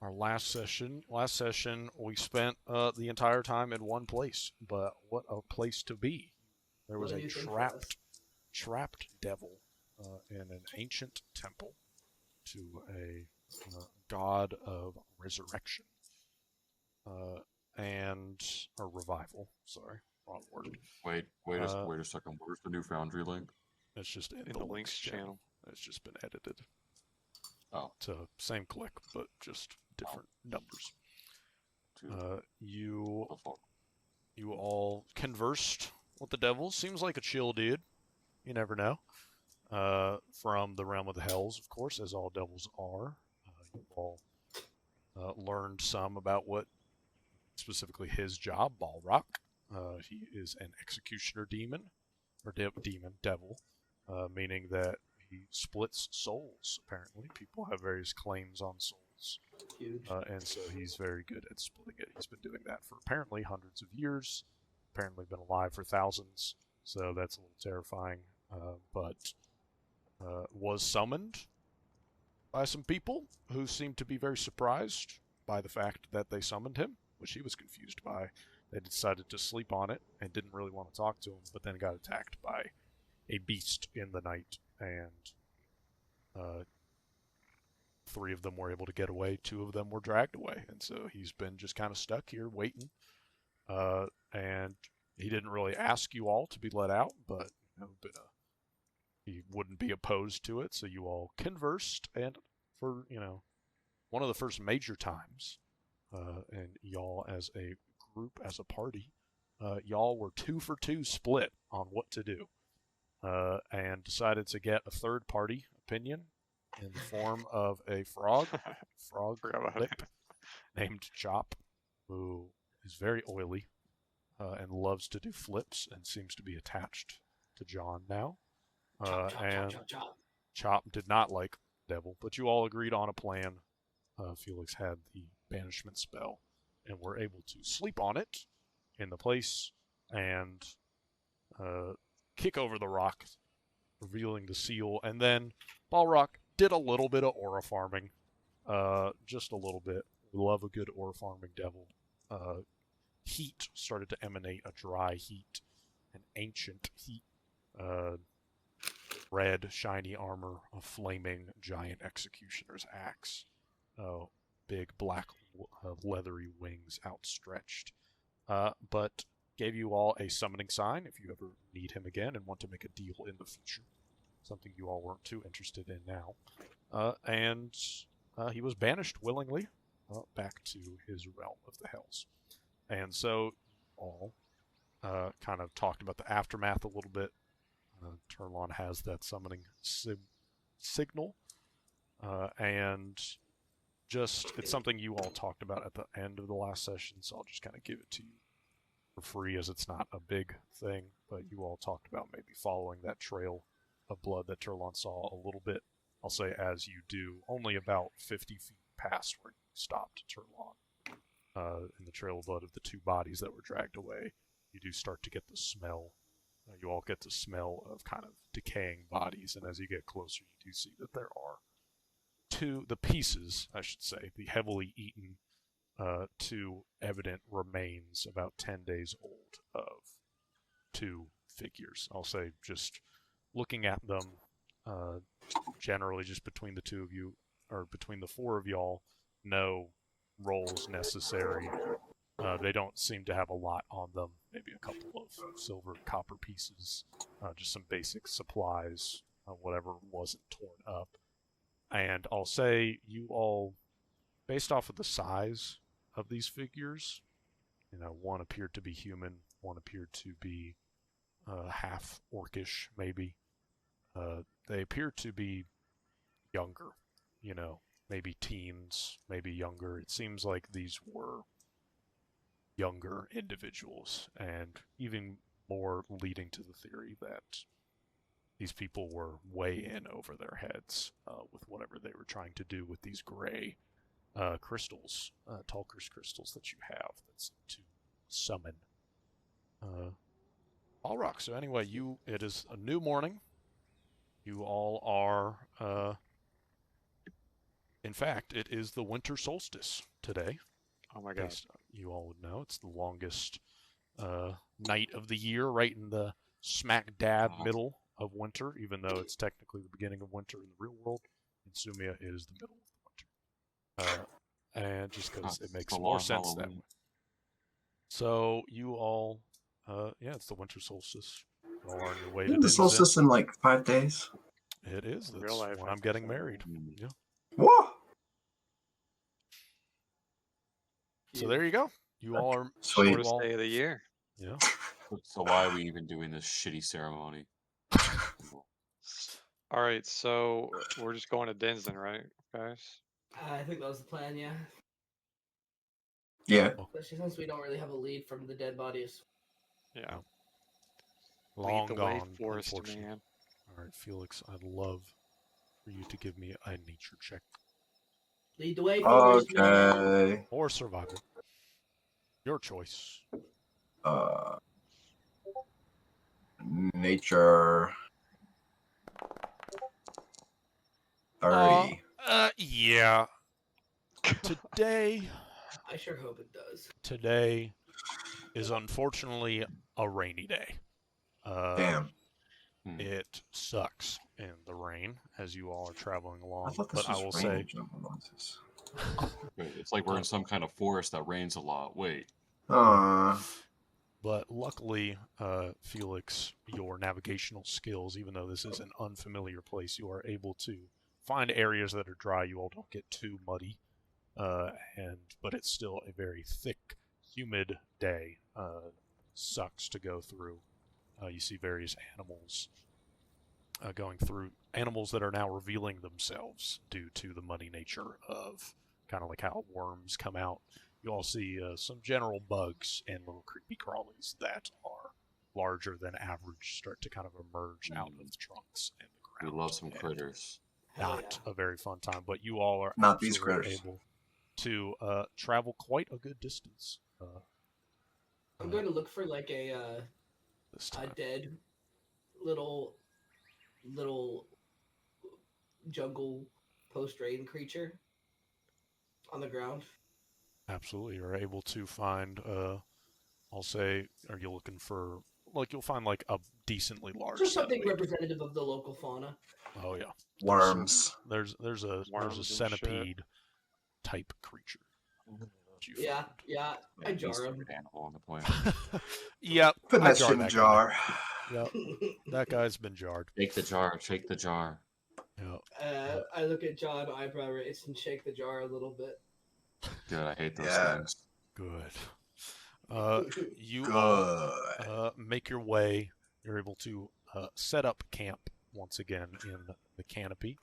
our last session, we spent the entire time in one place. But what a place to be! There What was do a you think for us? trapped devil in an ancient temple to a god of resurrection uh, and or revival. Sorry, wrong word. Uh, Wait a second. Where's the new Foundry link? it's just in In the the links links channel. channel. It's just been edited Oh, to same click, but just different numbers. dude, You what the fuck? you all conversed with the devil. Seems like a chill dude. You never know. From the realm of the hells, of course, as all devils are. You all learned some about what specifically his job, Balrock. He is an executioner demon, or devil, meaning that he splits souls, apparently. People have various claims on souls. Huge. And so he's very good at splitting it. He's been doing that for apparently hundreds of years, apparently been alive for thousands, so that's a little terrifying. But was summoned by some people who seemed to be very surprised by the fact that they summoned him, which he was confused by. They decided to sleep on it and didn't really want to talk to him, but then got attacked by a beast in the night, and uh, 3 of them were able to get away, 2 of them were dragged away, and so he's been just kind of stuck here waiting. And he didn't really ask you all to be let out, but he wouldn't be opposed to it, so you all conversed, and for, one of the first major times, and y'all as a group, as a party, y'all were 2 for 2 split on what to do, and decided to get a third party opinion in the form of a frog Forgot about lip it. named Chop, who is very oily and loves to do flips and seems to be attached to John now. And Chop did not like Devil, but you all agreed on a plan. Felix had the banishment spell and were able to sleep on it in the place and kick over the rock, revealing the seal. And then Balrock did a little bit of aura farming, just a little bit. We love a good aura farming devil. Heat started to emanate, a dry heat, an ancient heat. Red, shiny armor, a flaming giant executioner's axe, big black leathery wings outstretched. But gave you all a summoning sign if you ever need him again and want to make a deal in the future. Something you all weren't too interested in now. And he was banished willingly back to his realm of the Hells. And so all kind of talked about the aftermath a little bit. Turlon has that summoning signal, and just it's something you all talked about at the end of the last session, so I'll just kind of give it to you for free as it's not a big thing, but you all talked about maybe following that trail of blood that Turlon saw a little bit. I'll say as you do, only about 50 feet past where you stopped Turlon. In the trail of blood of the 2 bodies that were dragged away, you do start to get the smell. You all get the smell of kind of decaying bodies, and as you get closer, you do see that there are the pieces, I should say, the heavily eaten 2 evident remains about 10 days old of 2 figures. I'll say just looking at them, generally just between the 2 of you, or between the 4 of y'all, no rolls necessary. They don't seem to have a lot on them. Maybe a couple of silver, copper pieces, just some basic supplies, whatever wasn't torn up. And I'll say you all, based off of the size of these figures, one appeared to be human, one appeared to be half orcish, maybe. They appear to be younger, maybe teens, maybe younger. It seems like these were younger individuals, and even more leading to the theory that these people were way in over their heads with whatever they were trying to do with these gray crystals, Tulker's crystals that you have that's to summon. All rock. So anyway, it is a new morning. You all are In fact, it is the winter solstice today. Oh my In god. case you all would know, it's the longest night of the year, right in the smack dab middle of winter, even though it's technically the beginning of winter in the real world. In Sumia, it is the middle of the winter. And just because it makes more sense that way. So you all, yeah, it's the winter solstice. You all are on your way to The Dinzin. solstice in like 5 days. It is. In That's real life, when I I'm think getting so. married. Yeah. Whoa! So there you go. You all are Sweet. you Shortest all, day of the year. yeah. So why are we even doing this shitty ceremony? All right, so we're just going to Dinzin, right, guys? I think that was the plan, yeah. Yeah. Especially since we don't really have a lead from the dead bodies. Yeah. Long Lead the way, gone, forest unfortunately. man. All right, Felix, I'd love for you to give me a nature check Lead the way, forest man. Okay. or survival. Your choice. Nature 30. Yeah. Today I sure hope it does. today is unfortunately a rainy day. Damn. It sucks in the rain as you all are traveling I along. thought this But I was will rain say, and jungle noises. Wait, it's like we're in some kind of forest that rains a lot. Wait. but luckily, Felix, your navigational skills, even though this is an unfamiliar place, you are able to find areas that are dry. You all don't get too muddy, but it's still a very thick, humid day. Sucks to go through. You see various animals going through, animals that are now revealing themselves due to the muddy nature of kind of like how worms come out. You all see some general bugs and little creepy crawlies that are larger than average start to kind of emerge out of the trunks and the We ground. love some critters. Not a very fun time, but you all are Not these absolutely critters. able to travel quite a good distance I'm going to look for like a this time. dead little jungle post-rain creature on the ground. Absolutely, you're able to find. I'll say, are you looking for like you'll find like a decently large Just something centipede. representative of the local fauna. Oh yeah, Worms. there's a Worms and centipede type creature. that you Yeah, find. yeah. I Least jar him. favorite animal on the planet. Yep, Put I that jar shit in that jar. guy. Yep, that guy's been jarred. Shake the jar. Shake the jar. Yep. I look at John, eyebrow raise, and shake the jar a little bit. Good. I hate those Yeah. things. Good. You Good. all make your way. You're able to set up camp once again in the canopy.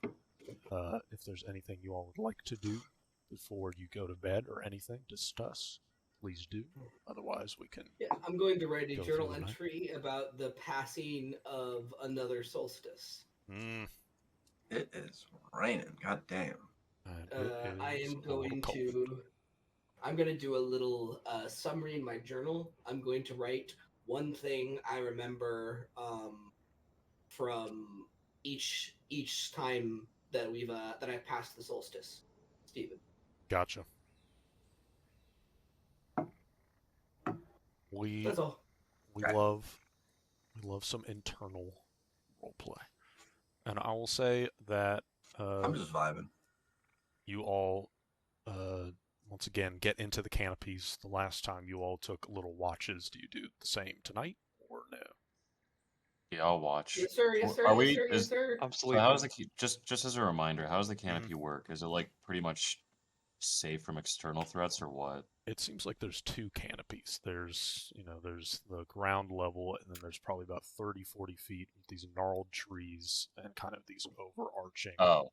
If there's anything you all would like to do before you go to bed or anything, discuss, please do. Otherwise, we can. Yeah, I'm going to write a Go journal through the night. entry about the passing of another solstice. It is raining. God damn. I am a little going cold. to. I'm going to do a little summary in my journal. I'm going to write one thing I remember from each time that that I've passed the solstice. Steven. Gotcha. We That's all. we Okay. love some internal roleplay, and I will say that I'm just vibing. you all once again get into the canopies. The last time you all took little watches. Do you do the same tonight or no? Yeah, I'll watch. Yes, sir. Yes, sir. Are Yes, we? sir. Yes, sir. I'm So how does sleeping. just as a reminder, how does the canopy work? Is it like pretty much safe from external threats or what? It seems like there's two canopies. There's the ground level, and then there's probably about 30, 40 feet with these gnarled trees and kind of these overarching Oh,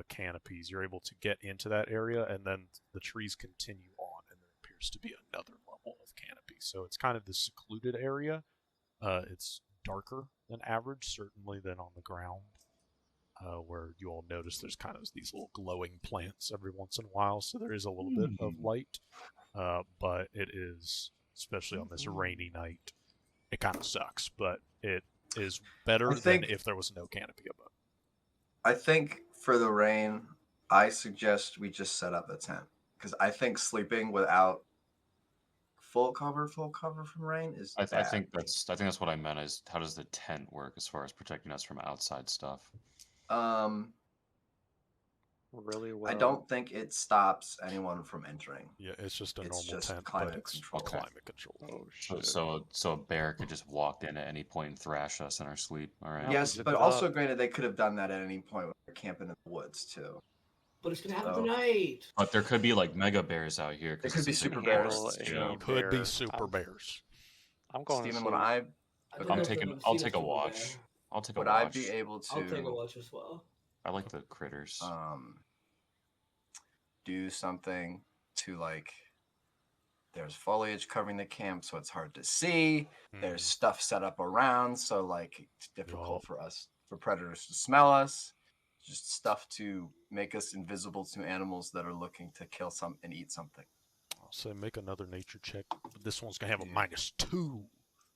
canopies. You're able to get into that area, and then the trees continue on, and there appears to be another level of canopy. So it's kind of this secluded area. It's darker than average, certainly than on the ground, where you all notice there's kind of these little glowing plants every once in a while. So there is a little bit of light, but it is, especially on this rainy night, it kind of sucks. But it is better than if there was no canopy above. I think for the rain, I suggest we just set up a tent because I think sleeping without full cover from rain is I bad. think that's what I meant. Is how does the tent work as far as protecting us from outside stuff? Really well. I don't think it stops anyone from entering. Yeah, it's just a It's normal just tent, but climate it's control. Okay. climate control. Oh So shit. so a bear could just walk in at any point and thrash us in our sleep. All right. Yeah. Yes, zip but it also up. granted, they could have done that at any point when they're camping in the woods too. But it's gonna happen So- tonight. But there could be like mega bears out here. There 'cause could be this is a super Handle bears, any too. Yeah. Could be bear. super bears. I'm going to Steven, sleep. would I I Okay. don't know if I've I'll seen a take a super watch. bear. I'll take a would I watch. be able to I'll take a watch as well. I like the critters. do something to like? There's foliage covering the camp, so it's hard to see. There's Mhm. stuff set up around, so like it's difficult Yup. for us for predators to smell us. Just stuff to make us invisible to animals that are looking to kill some and eat something. I'll say make another nature check. But this one's gonna have a Dude. -2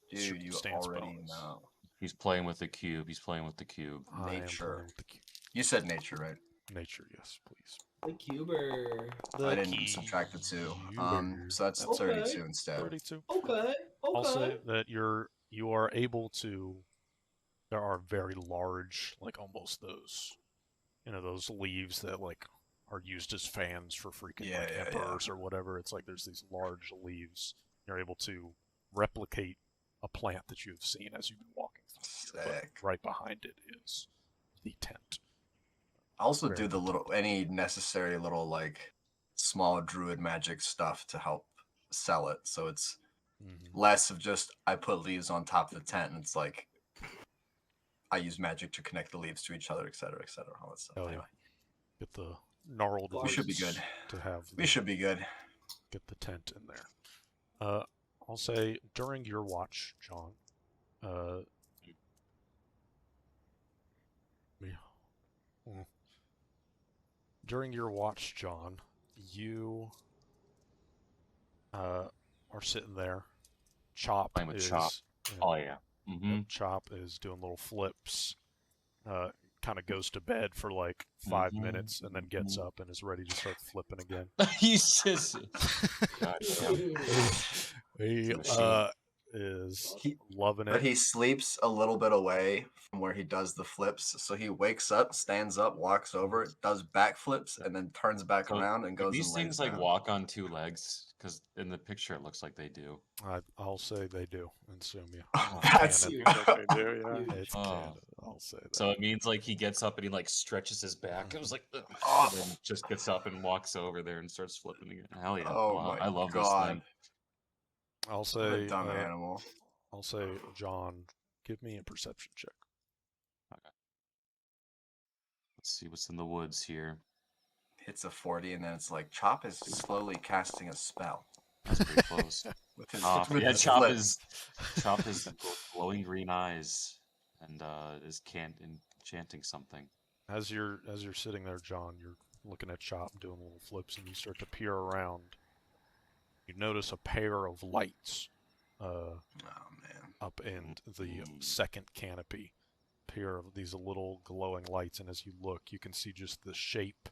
Dude, you circumstance already bonus. know. He's playing with the cube. He's playing with the cube. I am Nature. playing with the You said nature, right? nature, yes, please. The cuber. I didn't subtract the 2. cuber. So that's Okay. 32 instead. 32. Okay. I'll say Okay. that you are able to. There are very large, like almost those, those leaves that like are used as fans for freaking Yeah, like yeah, emperors or whatever. It's like there's these large leaves. You're able to replicate a plant that you've seen as you've been walking through. But Sick. right behind it is the tent. Also Very do the little any necessary little like small druid magic stuff to help sell it. So it's less of just I put leaves on top of the tent and it's like I use magic to connect the leaves to each other, etc., all that stuff. Oh yeah. Anyway, Get the gnarled We should be roots good. to have. we should be good. Get the tent in there. I'll say during your watch, John. During your watch, John, you are sitting there. Chop Playing with is. Chop. Oh yeah. Mm-hmm. Chop is doing little flips. Kind of goes to bed for like 5 minutes and then gets up and is ready to start flipping again. He's just. God damn. He machine. is He- loving it. But he sleeps a little bit away from where he does the flips. So he wakes up, stands up, walks over, does backflips, and then turns back So, around and do goes these and lays things like down. walk on 2 legs? Because in the picture it looks like they do. I'll say they do in Sumia. That's Canon. Seems like they do, yeah. It's Oh. canon. I'll say that. So it means like he gets up and he like stretches his back. It was like, ugh, Oh. and then just gets up and walks over there and starts flipping again. Hell yeah! Oh Wow, my I love God. this thing. I'll What say a dumb animal. I'll say, John, give me a perception check. Let's see what's in the woods here. Hits a 40, and then it's like Chop is slowly casting a spell. That's pretty close. With his, Yeah, his Chop flips. is glowing green eyes and is enchanting something. As you're sitting there, John, you're looking at Chop doing little flips, and you start to peer around. You notice a pair of lights Oh man. up in the second canopy. Pair of these little glowing lights, and as you look, you can see just the shape,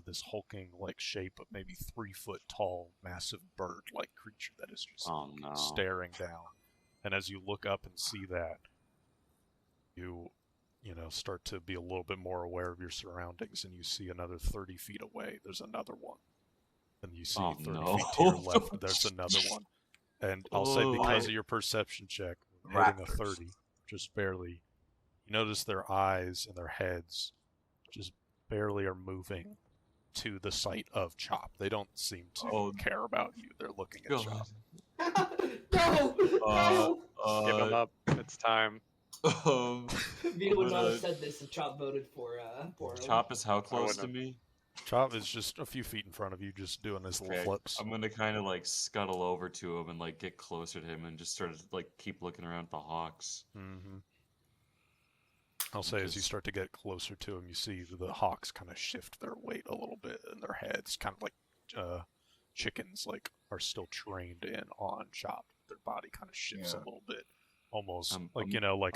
this hulking like shape of maybe 3 foot tall, massive bird-like creature that is just Oh no! staring down. And as you look up and see that, you start to be a little bit more aware of your surroundings, and you see another 30 feet away. There's another one. And you see Oh, 30 no. feet to your left, there's another one. And I'll say Oh. because of your perception check, hitting a Raptors. 30, just barely, you notice their eyes and their heads just barely are moving to the sight of Chop. They don't seem to Oh. care about you. They're looking at God. Chop. No! No! Give him up. It's time. Vito would not gonna- have said this if Chop voted for him. Chop is how close to wouldn't me? Chop is just a few feet in front of you, just doing his little Okay, flips. I'm gonna kind of like scuttle over to him and like get closer to him and just sort of like keep looking around at the hawks. Mm-hmm. I'll say as you Because- start to get closer to him, you see the hawks kind of shift their weight a little bit, and their heads, kind of like chickens, like are still trained in on Chop. Their body kind of shifts a Yeah. little bit, almost I'm like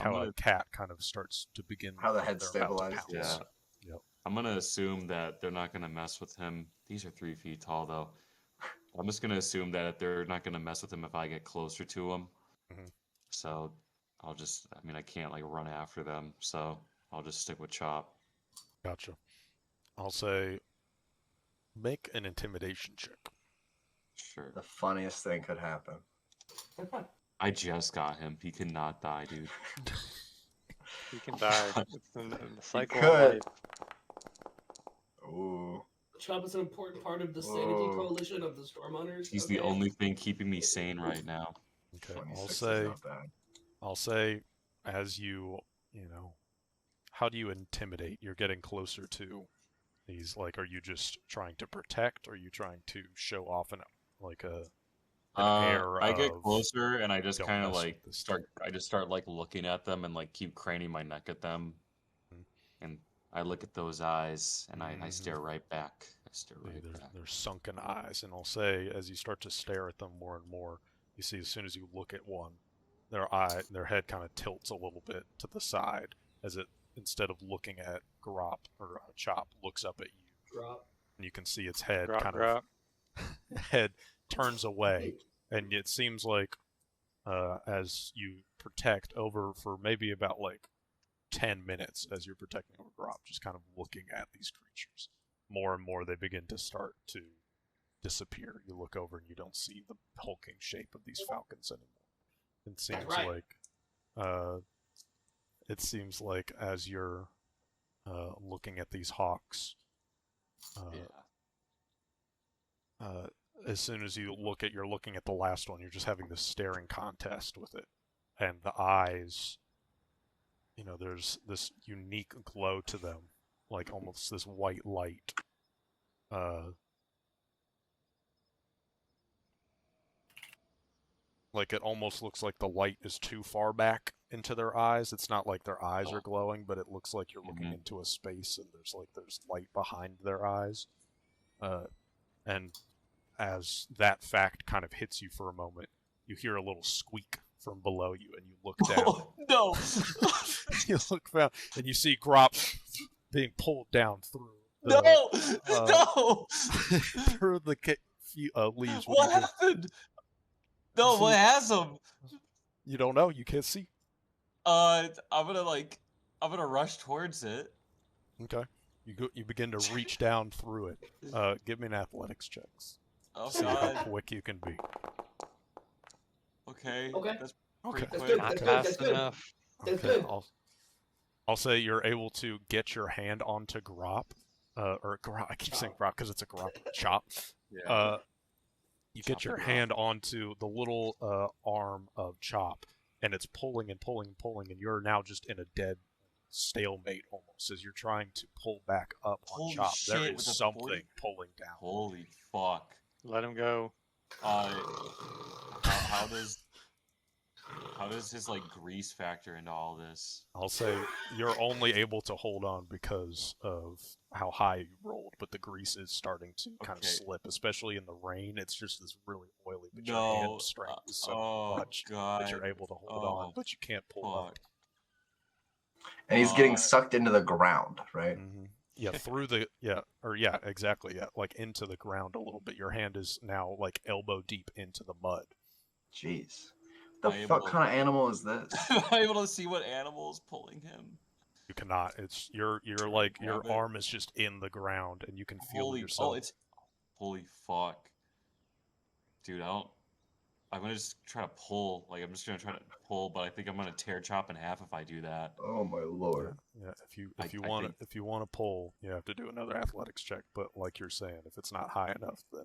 how gonna- a cat kind of starts to begin. How the when head they're about to stabilized, pounce. yeah. Yep. I'm gonna assume that they're not gonna mess with him. These are 3 feet tall, though. I'm just gonna assume that they're not gonna mess with him if I get closer to him. Mhm. So I'll just, I mean, I can't like run after them, so I'll just stick with chop. Gotcha. I'll say make an intimidation check. Sure. The funniest thing could happen. Have fun. I just got him. He cannot die, dude. He can die. It's in the cycle of could. life. Ooh. Chop is an important part of the sanity Whoa. coalition of the Storm Hunters. He's the okay? only thing keeping me sane right now. Okay, 26 is say not bad. I'll say as you know, how do you intimidate? You're getting closer to these. Like, are you just trying to protect? Or are you trying to show off an air I get of closer and I just don't kind of mess like with this start. I just start like looking at them and like keep craning my neck at them, Mhm. and I look at those eyes and I Mhm. stare right back. I stare Yeah, right back. their sunken eyes, and I'll say as you start to stare at them more and more, you see as soon as you look at one, their head kind of tilts a little bit to the side as it instead of looking at Grop or Chop looks up at you, Drop. and you can see its head Drop, kind drop. of head turns away, and it seems like as you protect over for maybe about like 10 minutes as you're protecting over Grop, just kind of looking at these creatures. More and more they begin to start to disappear. You look over and you don't see the hulking shape of these falcons anymore. It seems right. like as you're looking at these hawks, as soon as you're looking at the last one, you're just having this staring contest with it, and the eyes, there's this unique glow to them, like almost this white light. Like it almost looks like the light is too far back into their eyes. It's not like their eyes are glowing, but it looks like you're looking into a space and there's light behind their eyes. And as that fact kind of hits you for a moment, you hear a little squeak from below you, and you look down. Oh no! You look down, and you see Grop being pulled down through No! through the leaves. What happened? No, what has him? You don't know. You can't see. I'm gonna rush towards it. Okay. You begin to reach down through it. Give me an athletics checks. Oh See god. how quick you can be. Okay. Okay. That's Okay. That's quick. good. Not That's good. fast That's good. enough. That's Okay. good. I'll say you're able to get your hand onto Grop, or Grop. I keep saying Grop because it's a Grop chop. Yeah. You get Chop your it hand onto the little arm of Chop, and it's pulling and pulling and pulling, and you're now just in a dead stalemate almost as you're trying to pull back up on Holy Chop. There shit, is with a something 40 pulling down. Holy fuck. Let him go. How does his like grease factor into all this? I'll say you're only able to hold on because of how high you rolled, but the grease is starting to kind of Okay. slip, especially in the rain. It's just this really oily, but your No. hand strength is so Oh much god. that you're able to hold on, but you can't pull up. Fuck. And he's getting sucked into the ground, right? Mm-hmm. Yeah, exactly. Yeah, like into the ground a little bit. Your hand is now like elbow deep into the mud. Jeez. The Am I fuck able to- kind of animal is this? Am I able to see what animal is pulling him? You cannot. It's you're like your Grab it. arm is just in the ground, and you can feel Holy yourself. holy fuck. Dude, I'm gonna just try to pull. Like, I'm just gonna try to pull, but I think I'm gonna tear Chop in half if I do that. Oh my lord. Yeah, if you I want think- to pull, you have to do another athletics check. But like you're saying, if it's not high enough, then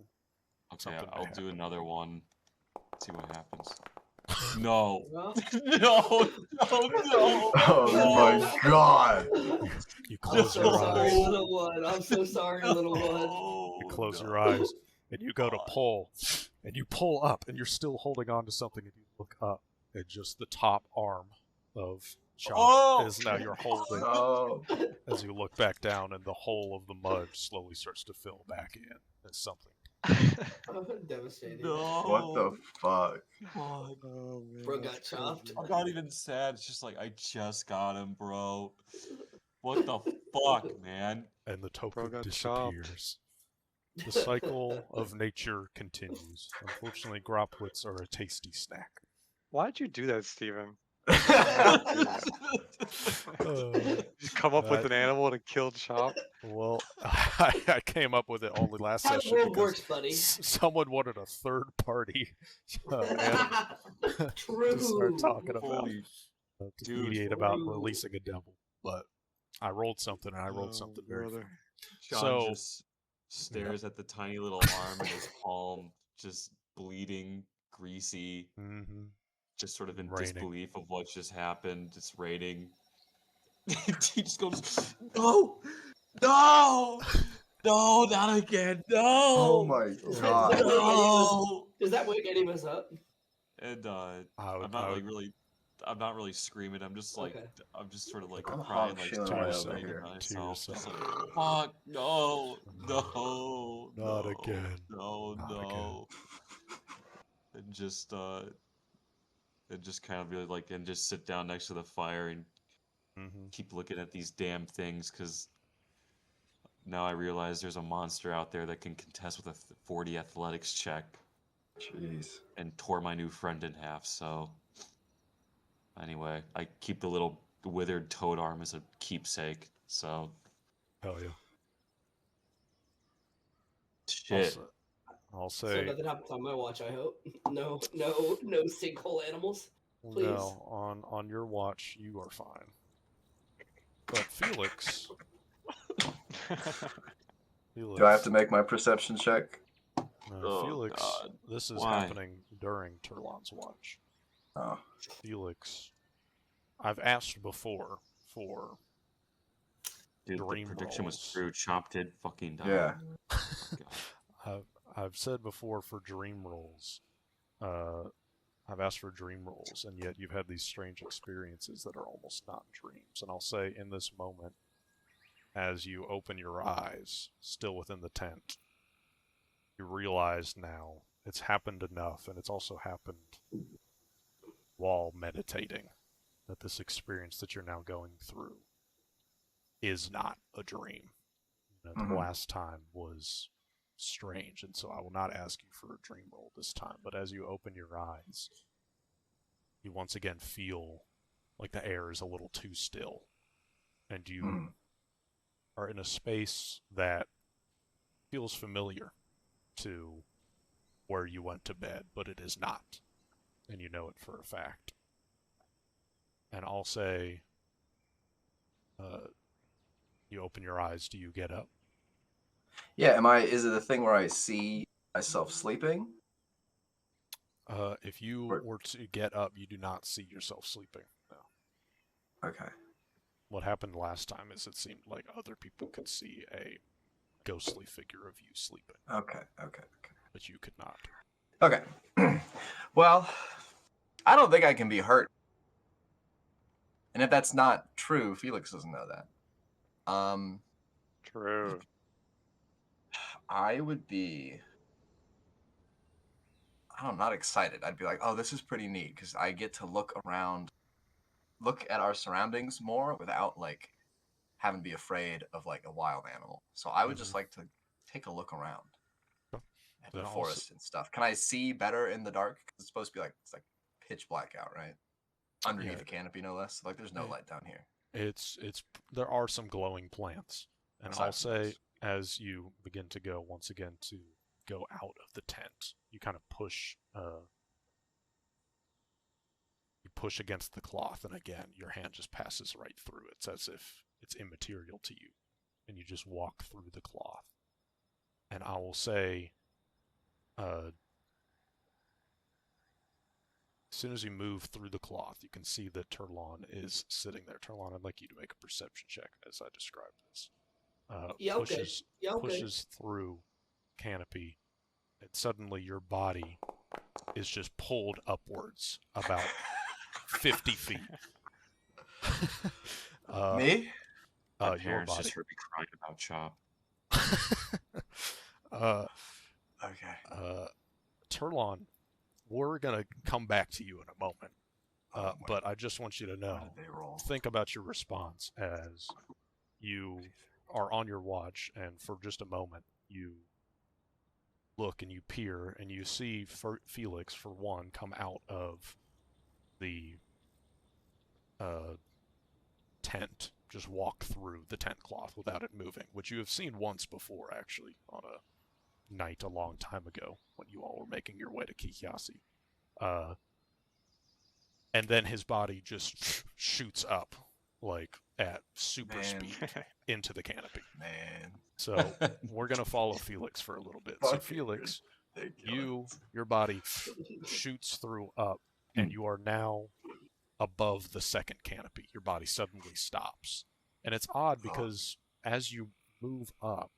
Okay, something may I'll do happen. another one. See what happens. No. Well, No. Oh my god. You I'm close so your sorry, eyes. little one. I'm so sorry, little one. You close your eyes, and you go to pull, and you pull up, and you're still holding on to something, and you look up, and just the top arm of Chop is now you're holding. Oh. As you look back down, and the hole of the mud slowly starts to fill back in as something. Devastating. No. What the fuck? Fuck. Bro got chopped. I'm not even sad. It's just like I just got him, bro. What the fuck, man? and the Bro token got chopped. disappears. The cycle of nature continues. Unfortunately, Gropwits are a tasty snack. Why'd you do that, Steven? Uh, Just come up with I- an animal to kill Chop? well, I came up with it only last How the session world because works, buddy. someone wanted a third party animal to start True. talking about, Holy to dude. mediate about True. releasing a devil. But I rolled something, and I rolled something very brother. funny. John So- just stares at the tiny little arm in his palm, just bleeding, greasy, Mm-hmm. just sort of in Raining. disbelief of what just happened. It's raining. He just goes, no, no, no, not again, no. Oh my Does god. that wake any of us- No. does that wake any of us up? And I I'm not really screaming. I'm just like, Okay. I'm just sort of like I'm crying, hog like chilling to way yourself. over to here. myself. To Just yourself. like, fuck, no, no, Not no, again. no, Not no. And just kind of really like, and just sit down next to the fire and Mm-hmm. keep looking at these damn things, because now I realize there's a monster out there that can contest with a 40 athletics check Jeez. and tore my new friend in half. So anyway, I keep the little withered toad arm as a keepsake. So Hell yeah. shit. I'll So say nothing happens on my watch, I hope. No sinkhole animals. Please. no. On your watch, you are fine. But Felix, Do I have to make my perception check? Oh, Felix, God. this is Why? happening during Turlon's watch. Oh. Felix, I've asked before for Dude, the dream prediction was rolls. true. Chomp did fucking die. Yeah. God. I've said before for dream rolls. I've asked for dream rolls, and yet you've had these strange experiences that are almost not dreams. And I'll say, in this moment, as you open your eyes, still within the tent, you realize now it's happened enough, and it's also happened while meditating, that this experience that you're now going through is not a dream. The Mhm. last time was strange, and so I will not ask you for a dream roll this time, but as you open your eyes, you once again feel like the air is a little too still, and you Mhm. are in a space that feels familiar to where you went to bed, but it is not, and you know it for a fact. And I'll say, you open your eyes, do you get up? Yeah, is it a thing where I see myself sleeping? If you Or- were to get up, you do not see yourself sleeping. No. Okay. What happened last time is it seemed like other people could see a ghostly figure of you sleeping, Okay. but you could not. Okay. Well, I don't think I can be hurt. And if that's not true, Felix doesn't know that. True. I would be, I'm not excited. I'd be like, oh, this is pretty neat because I get to look at our surroundings more without like having to be afraid of like a wild animal. So I would just like to take a look around Sure. at Then the also- forest and stuff. Can I see better in the dark? 'Cause it's supposed to be like it's like pitch black out, right? Underneath Yeah. the canopy, no less. Like there's no Yeah. light down here. It's there are some glowing plants, and Aside I'll from say those. as you begin to go once again to go out of the tent, you kind of push. You push against the cloth, and again, your hand just passes right through it. It's as if it's immaterial to you, and you just walk through the cloth. And I will say, as soon as you move through the cloth, you can see that Turlon is sitting there. Turlon, I'd like you to make a perception check as I describe this. Yeah, okay. Pushes through canopy, and suddenly your body is just pulled upwards about 50 feet. Me? My Your parents body. just heard me crying about Chop. Okay. Turlon, we're gonna come back to you in a moment. Oh my- But I just want you to How know, did they roll? think about your response as you are on your watch, and for just a moment, you look and you peer, and you see Felix, for one, come out of the tent, just walk through the tent cloth without it moving, which you have seen once before, actually, on a night a long time ago when you all were making your way to Kikiasi. And then his body just shoots up, like at super speed, into the canopy. Man. So we're gonna follow Felix for a little bit. So Fucking Felix, your body shoots through up, and you are now above the second canopy. Your body suddenly stops. And it's odd because as you move up,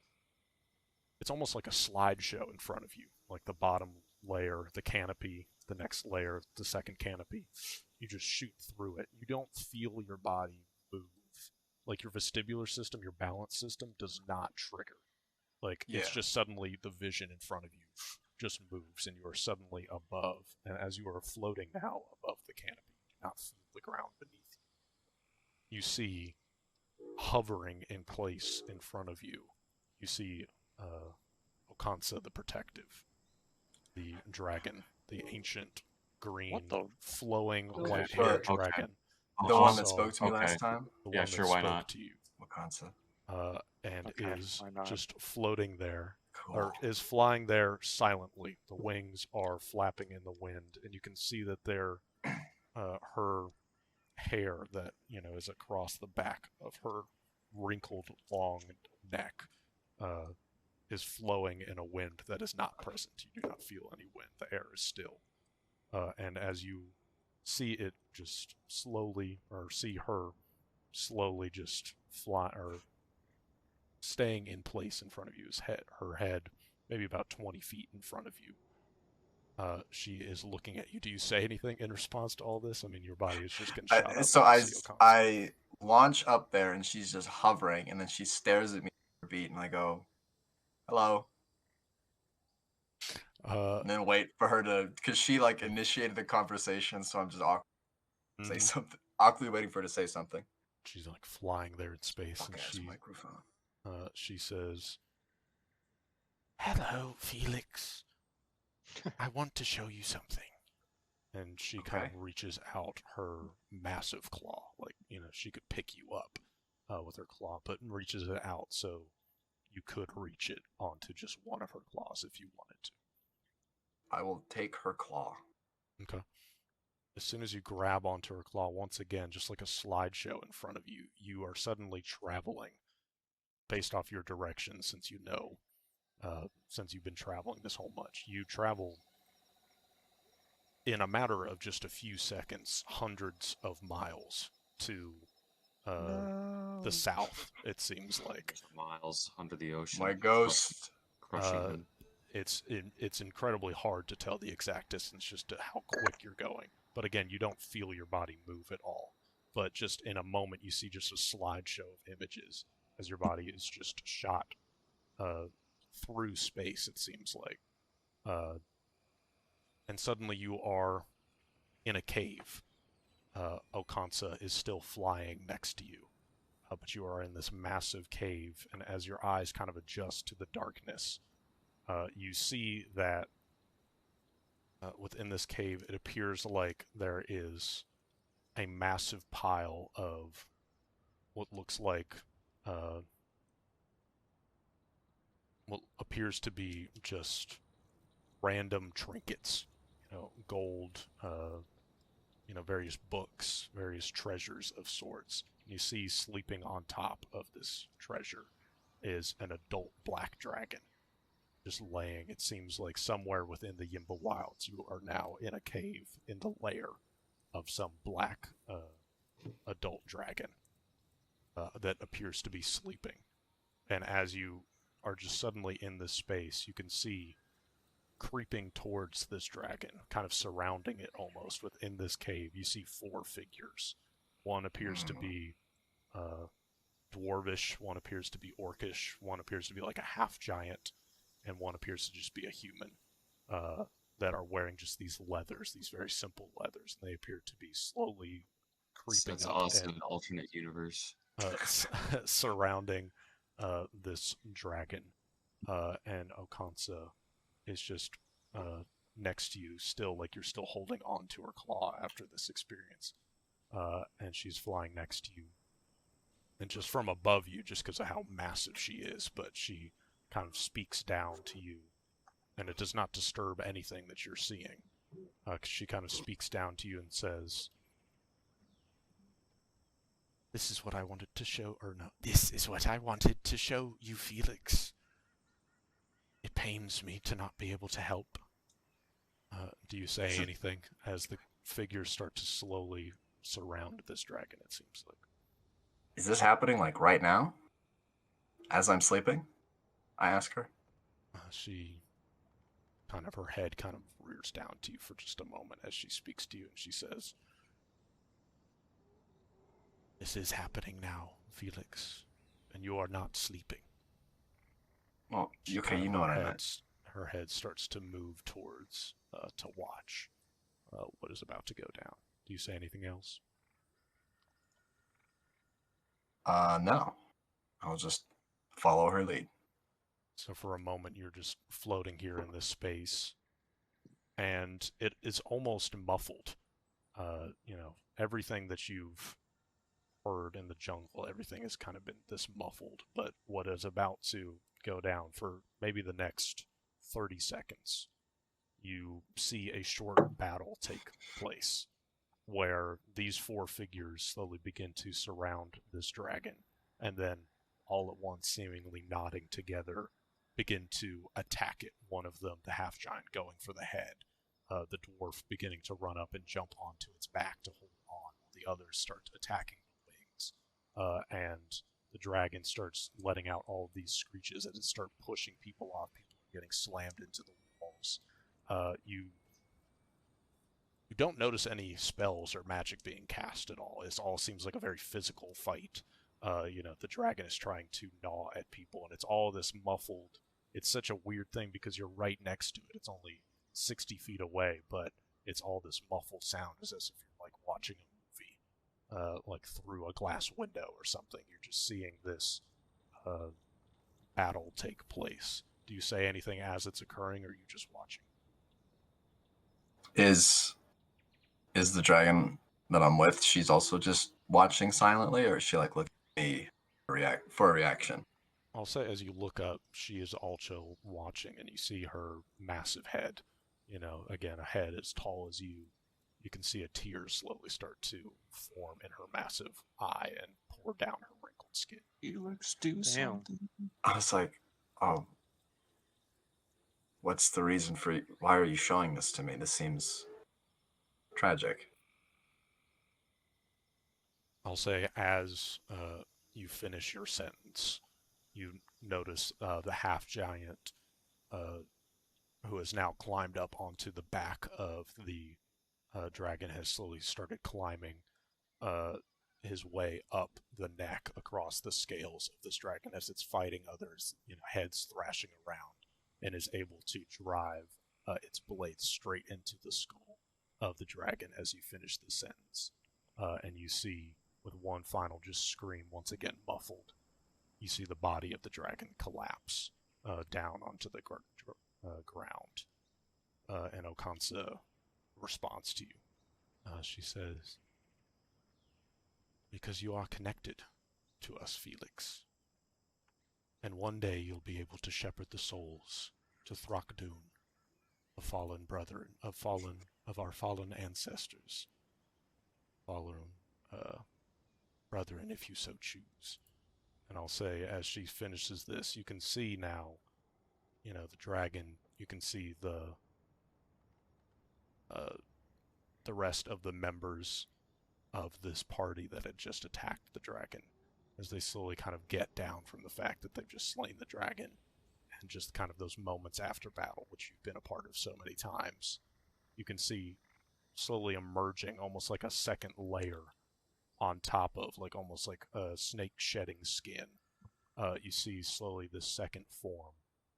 it's almost like a slideshow in front of you. Like the bottom layer, the canopy, the next layer, the second canopy. You just shoot through it. You don't feel your body move. Like your vestibular system, your balance system does not trigger. Like it's just suddenly the vision in front of you just moves and you are suddenly above. And as you are floating now above the canopy, you do not feel the ground beneath you. You see, hovering in place in front of you, you see Alkasan the Protective, the dragon, the ancient green, flowing white-haired dragon. The one that spoke to me last time? The one sure, that why spoke not? to you. Wakansa. And is why not? just floating there, Cool. or is flying there silently. The wings are flapping in the wind, and you can see that her hair that is across the back of her wrinkled long neck is flowing in a wind that is not present. You do not feel any wind. The air is still. And as you see it just slowly, or see her slowly just fly, or staying in place in front of you, her head maybe about 20 feet in front of you. She is looking at you. Do you say anything in response to all this? I mean, your body is just getting shot up. So I launch up there, and she's just hovering, and then she stares at me for a beat, and I go, "Hello." And then wait for her to, because she like initiated the conversation, so I'm just say something, awkwardly waiting for her to say something. She's like flying there in space, and microphone. She says, "Hello, Felix. I want to show you something." And she kind of reaches out her massive claw, like she could pick you up with her claw, but reaches it out so you could reach it onto just one of her claws if you wanted to. I will take her claw. Okay. As soon as you grab onto her claw, once again, just like a slideshow in front of you, you are suddenly traveling based off your direction, since since you've been traveling this whole much. You travel in a matter of just a few seconds, hundreds of miles to the south, it seems like. Miles under the ocean. My ghost. Crushing them. It's incredibly hard to tell the exact distance just to how quick you're going. But again, you don't feel your body move at all. But just in a moment, you see just a slideshow of images as your body is just shot through space, it seems like. And suddenly you are in a cave. Alkasan is still flying next to you. But you are in this massive cave, and as your eyes kind of adjust to the darkness, you see that within this cave, it appears like there is a massive pile of what looks like what appears to be just random trinkets, gold, various books, various treasures of sorts. And you see sleeping on top of this treasure is an adult black dragon, just laying. It seems like somewhere within the Yimba Wilds, you are now in a cave in the lair of some black adult dragon that appears to be sleeping. And as you are just suddenly in this space, you can see creeping towards this dragon, kind of surrounding it almost within this cave, you see 4 figures. One appears to be dwarvish, one appears to be orcish, one appears to be like a half-giant, and one appears to just be a human that are wearing just these leathers, these very simple leathers. And they appear to be slowly creeping That's up. awesome. An alternate universe. surrounding this dragon, and Okansa is just next to you, still like you're still holding on to her claw after this experience, and she's flying next to you, and just from above you, just because of how massive she is, but she kind of speaks down to you, and it does not disturb anything that you're seeing. She kind of speaks down to you and says, "This is what I wanted to show, or no, this is what I wanted to show you, Felix. It pains me to not be able to help." Do you say anything as the figures start to slowly surround this dragon, it seems like? Is this happening like right now? As I'm sleeping? I ask her. She kind of, her head kind of rears down to you for just a moment as she speaks to you, and she says, "This is happening now, Felix, and you are not sleeping." Well, She okay, kind you of, know what I meant. her head starts to move towards to watch what is about to go down. Do you say anything else? No. I'll just follow her lead. So for a moment, you're just floating here in this space, and it is almost muffled. Everything that you've heard in the jungle, everything has kind of been this muffled. But what is about to go down for maybe the next 30 seconds, you see a short battle take place where these four figures slowly begin to surround this dragon, and then all at once, seemingly nodding together, begin to attack it. One of them, the half giant, going for the head, the dwarf beginning to run up and jump onto its back to hold on, while the others start attacking the wings, and the dragon starts letting out all of these screeches as it starts pushing people off. People are getting slammed into the walls. You don't notice any spells or magic being cast at all. It all seems like a very physical fight. The dragon is trying to gnaw at people, and it's all this muffled. It's such a weird thing because you're right next to it. It's only 60 feet away, but it's all this muffled sound, as if you're like watching a movie, like through a glass window or something. You're just seeing this battle take place. Do you say anything as it's occurring, or are you just watching? Is the dragon that I'm with, she's also just watching silently, or is she like looking at me for a reaction? I'll say as you look up, she is also watching, and you see her massive head. Again, a head as tall as you. You can see a tear slowly start to form in her massive eye and pour down her wrinkled skin. Felix, do Damn. something. I was like, oh, what's the reason for, why are you showing this to me? This seems tragic. I'll say as you finish your sentence, you notice the half giant who has now climbed up onto the back of the dragon has slowly started climbing his way up the neck across the scales of this dragon as it's fighting others, heads thrashing around, and is able to drive its blade straight into the skull of the dragon as you finish the sentence. And you see, with one final just scream, once again muffled, you see the body of the dragon collapse down onto the ground. And Okansa responds to you. She says, "Because you are connected to us, Felix. And one day you'll be able to shepherd the souls to Throckdoon, the fallen brethren, of our fallen ancestors. Fallen brethren, if you so choose." And I'll say, as she finishes this, you can see now, the dragon, you can see the rest of the members of this party that had just attacked the dragon, as they slowly kind of get down from the fact that they've just slain the dragon, and just kind of those moments after battle, which you've been a part of so many times. You can see slowly emerging almost like a second layer on top of, like almost like a snake shedding skin. You see slowly this second form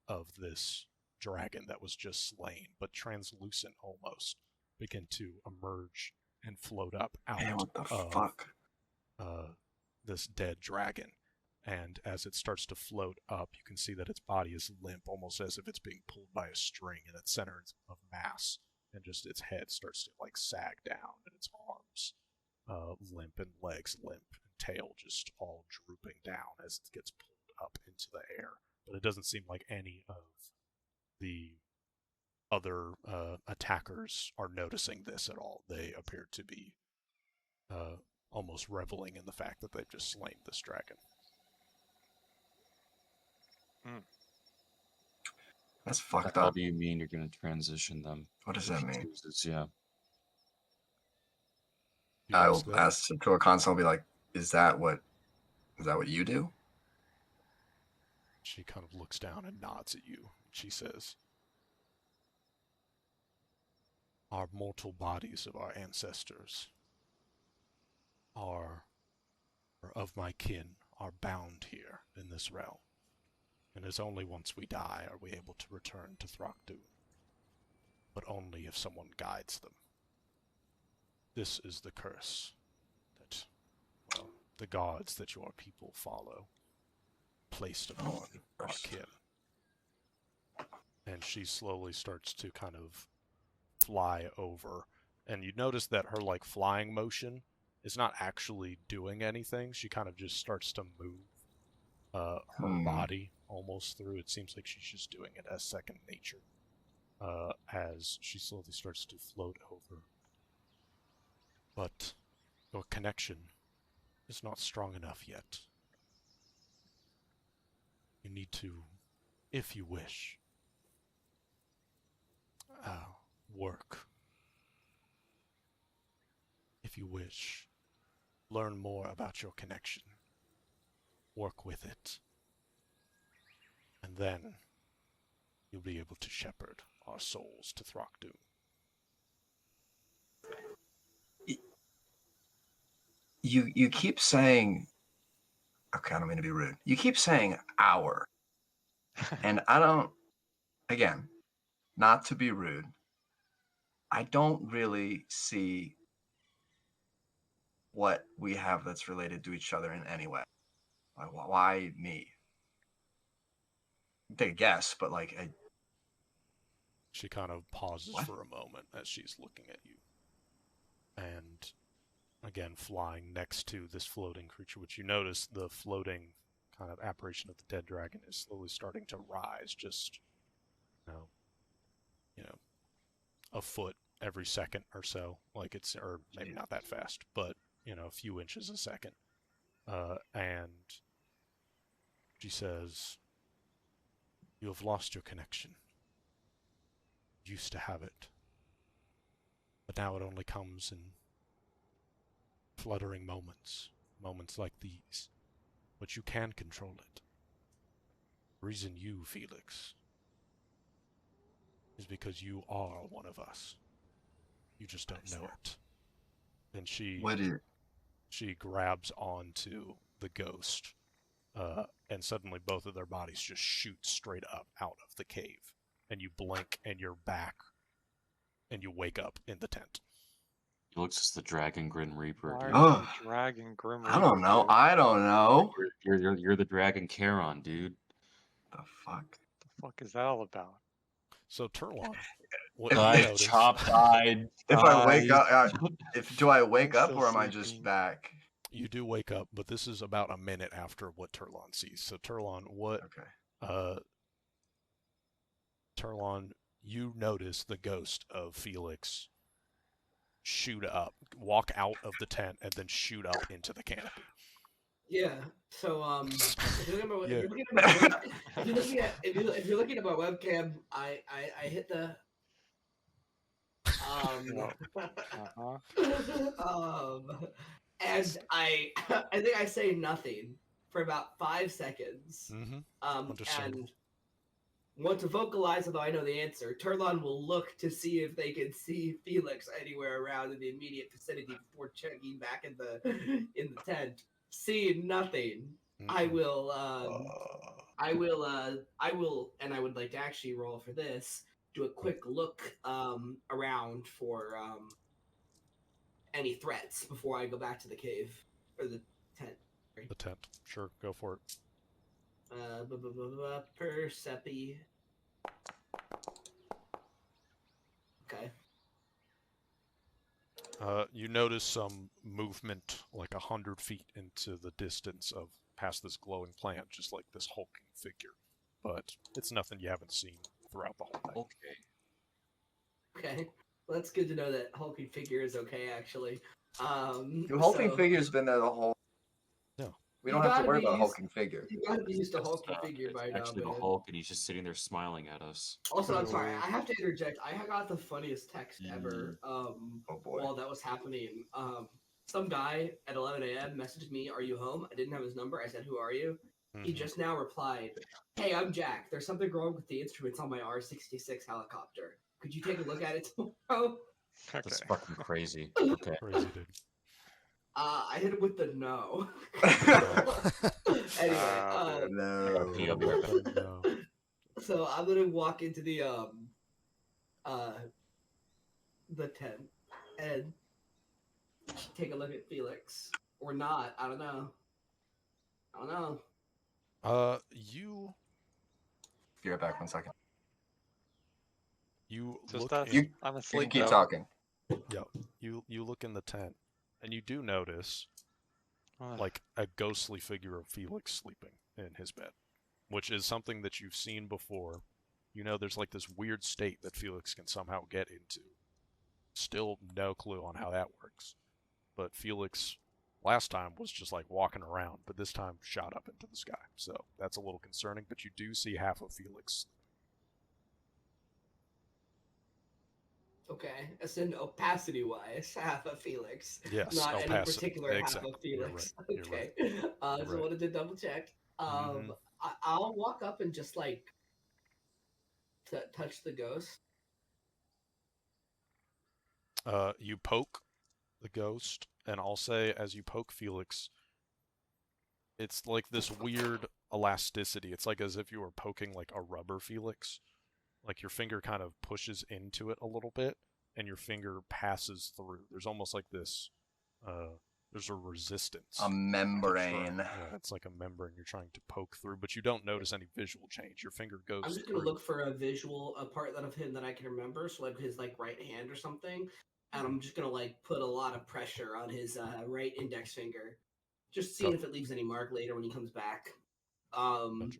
of this dragon that was just slain, but translucent almost, begin to emerge and float up out Man, what the of fuck? this dead dragon. And as it starts to float up, you can see that its body is limp, almost as if it's being pulled by a string in its center of mass. And just its head starts to like sag down, and its arms limp, and legs limp, and tail just all drooping down as it gets pulled up into the air. But it doesn't seem like any of the other attackers are noticing this at all. They appear to be almost reveling in the fact that they've just slain this dragon. That's fucked How up. do you mean you're going to transition them? What does that mean? Yeah. You I ask will that? ask to a console, be like, is that what you do? She kind of looks down and nods at you. She says, "Our mortal bodies of our ancestors are of my kin are bound here in this realm. And it's only once we die are we able to return to Throckdoon. But only if someone guides them. This is the curse that, well, the gods that your people follow placed upon our kin." And she slowly starts to kind of fly over. And you notice that her like flying motion is not actually doing anything. She kind of just starts to move her body almost through. It seems like she's just doing it as second nature as she slowly starts to float over. But your connection is not strong enough yet. You need to, if you wish, work. If you wish, learn more about your connection. Work with it. And then you'll be able to shepherd our souls to Throckdoon. You keep saying, okay, I don't mean to be rude. You keep saying our. And I don't, again, not to be rude, I don't really see what we have that's related to each other in any way. Like, why me? Take a guess, but like, She kind of pauses What? for a moment as she's looking at you. And again, flying next to this floating creature, which you notice the floating kind of apparition of the dead dragon is slowly starting to rise, just, you know, a foot every second or so. Like it's, or maybe not that fast, but, a few inches a second. And she says, "You have lost your connection. You used to have it. But now it only comes in fluttering moments like these. But you can control it. The reason you, Felix, is because you are one of us. You just don't know it." And she grabs onto the ghost, and suddenly both of their bodies just shoot straight up out of the cave. And you blink, and you're back, and you wake up in the tent. He looks as the Dragon Grim Reaper. Why Dude. are you Dragon Grim I don't Reaper, know. dude? I don't know. You're the Dragon Charon, dude. The fuck? The fuck is that all about? So Turlon, what If you I notice? Chop-eyed. If I wake up, do I wake I'm up still or am I just sleeping. back? You do wake up, but this is about a minute after what Turlon sees. So Turlon, Okay. Turlon, you notice the ghost of Felix shoot up, walk out of the tent, and then shoot up into the canopy. Yeah. So if you're looking Yeah. if you're looking at my webcam, I hit the and I think I say nothing for about 5 seconds. Understandable. And want to vocalize, although I know the answer. Turlon will look to see if they can see Felix anywhere around in the immediate vicinity before checking back in the tent. Seeing nothing, I will, and I would like to actually roll for this. Do a quick look around for any threats before I go back to the cave or the tent. The tent. Sure, go for it. Persepi. Okay. You notice some movement like 100 feet into the distance of past this glowing plant, just like this hulking figure. But it's nothing you haven't seen throughout the whole night. Okay. Okay. Well, that's good to know that hulking figure is okay, actually. The hulking so figure's been there the whole. No. We You don't have to gotta worry be about a used- hulking figure. You gotta be used to It's, hulking figure it's by now, actually the man. Hulk, and he's just sitting there smiling at us. Also, I'm sorry. I have to interject. I got the funniest text ever. Oh boy. While that was happening, some guy at 11 a.m. messaged me, "Are you home?" I didn't have his number. I said, "Who are you?" He Mhm. just now replied, "Hey, I'm Jack. There's something wrong with the instruments on my R66 helicopter. Could you take a look at it tomorrow?" That's Okay. fucking crazy. Okay. Crazy, dude. I hit him with the no. No. Anyway, Oh, dude. No. I'll be right back. No. so I'm gonna walk into the tent and take a look at Felix or not. I don't know. You Be right back 1 second. Just look us. in, You I'm can asleep. keep though. talking. you look in the tent, and you do notice Ugh. like a ghostly figure of Felix sleeping in his bed, which is something that you've seen before. You know, there's like this weird state that Felix can somehow get into. Still no clue on how that works. But Felix last time was just like walking around, but this time shot up into the sky. So that's a little concerning, but you do see half of Felix. Okay, as in opacity-wise, half of Felix. Yes, Not any opacity. particular Exactly. half of Felix. You're right. Okay. You're right. Just right. wanted to double check. Mhm. I'll walk up and just like touch the ghost. You poke the ghost, and I'll say as you poke Felix, it's like this weird elasticity. It's like as if you were poking like a rubber Felix. Like your finger kind of pushes into it a little bit, and your finger passes through. There's almost like this. There's a resistance. A membrane. Yeah, it's like a membrane you're trying to poke through, but you don't notice any visual change. Your finger goes I'm just through. gonna look for a part of him that I can remember, so like his like right hand or something, and I'm just gonna like put a lot of pressure on his right index finger, just seeing if it leaves any mark later when he comes back. Gotcha.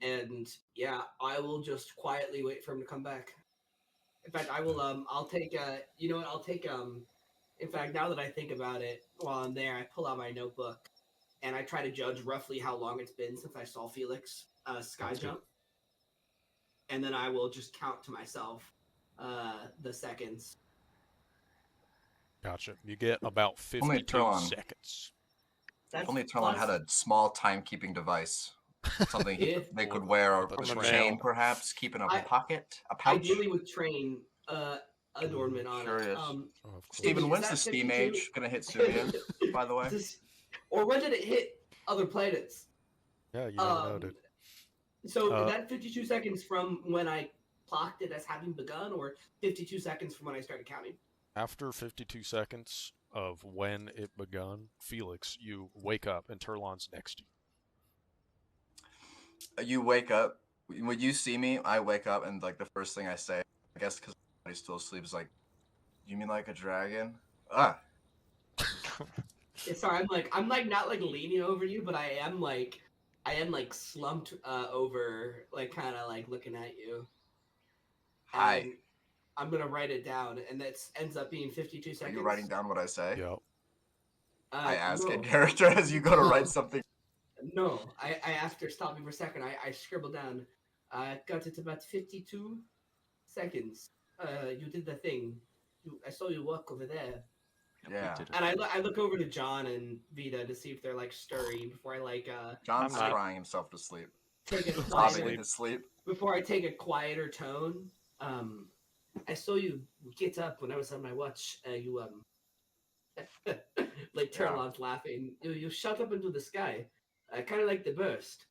And yeah, I will just quietly wait for him to come back. In fact, I will. I'll take. You know what? I'll take. In fact, now that I think about it, while I'm there, I pull out my notebook and I try to judge roughly how long it's been since I saw Felix sky That's good. jump, and then I will just count to myself the seconds. Gotcha. You get about Only 52 Tron. seconds. That's Only Talon had a small timekeeping device. Something If they could wear With a with a train. chain, perhaps, keep in a I- pocket, a pouch. ideally with train adornment on Sure it. is. Oh, of course. Steven, is when's that the steam 52? age gonna hit Sumia, by the way? Or when did it hit other planets? Yeah, you never know, dude. So Uh, that 52 seconds from when I clocked it as having begun, or 52 seconds from when I started counting? After 52 seconds of when it begun, Felix, you wake up and Turlon's next to you. You wake up. When you see me, I wake up, and like the first thing I say, I guess because everybody's still asleep, is like, "You mean like a dragon?" Ah, Yeah, sorry, I'm like not like leaning over you, but I am like slumped over, like kind of like looking at you. hi. And I'm gonna write it down, and that ends up being 52 Are seconds. you writing down what I say? Yep. I ask no. in character as you go to No. write something. No, I after stop me for a second, I scribbled down. I got it about 52 seconds. You did the thing. I saw you walk over there. Yeah. And I look over to John and Vita to see if they're like stirring before I like John's I'm not. crying himself to sleep. take a Sobbing quieter in his sleep. before I take a quieter tone. I saw you get up when I was on my watch. You like Turlon's laughing. You shot up into the sky, kind of like the burst.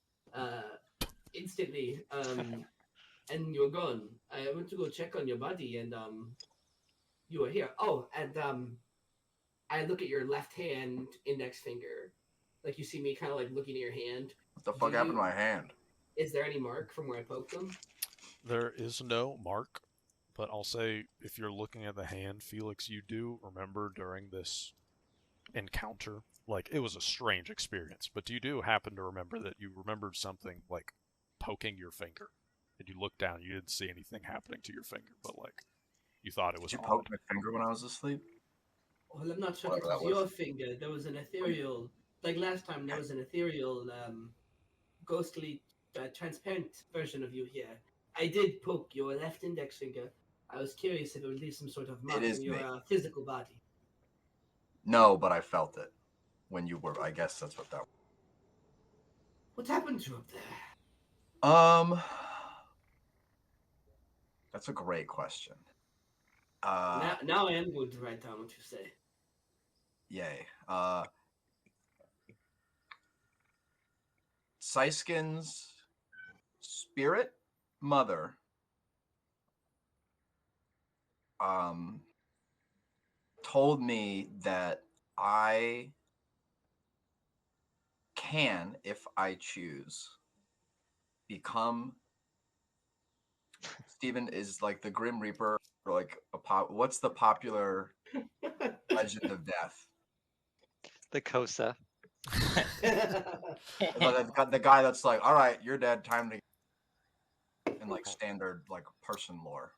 Instantly, and you're gone. I went to go check on your body, and you were here. Oh, and I look at your left hand index finger, Like you see me kind of like looking at your hand. What the fuck Do happened to you- my hand? Is there any mark from where I poked them? There is no mark, but I'll say if you're looking at the hand, Felix, you do remember during this encounter, like it was a strange experience, but you do happen to remember that you remembered something like poking your finger, and you looked down, you didn't see anything happening to your finger, but like you thought it was Did you odd. poke my finger when I was asleep? Well, I'm not sure if it Whatever was that your was. finger. There was an ethereal, like last time, there was an ethereal, ghostly, transparent version of you here. I did poke your left index finger. I was curious if it would leave some sort of mark is on your me. physical body. No, but I felt it when you were. I guess that's what that was. What happened to you up there? That's a great question. Now I am going to write down what you say. Yay. Siskin's spirit mother told me that I can, if I choose, become Steven is like the Grim Reaper, or like what's the popular legend of death? The Kosa. The guy that's like, all right, you're dead, time to, in like standard like person lore.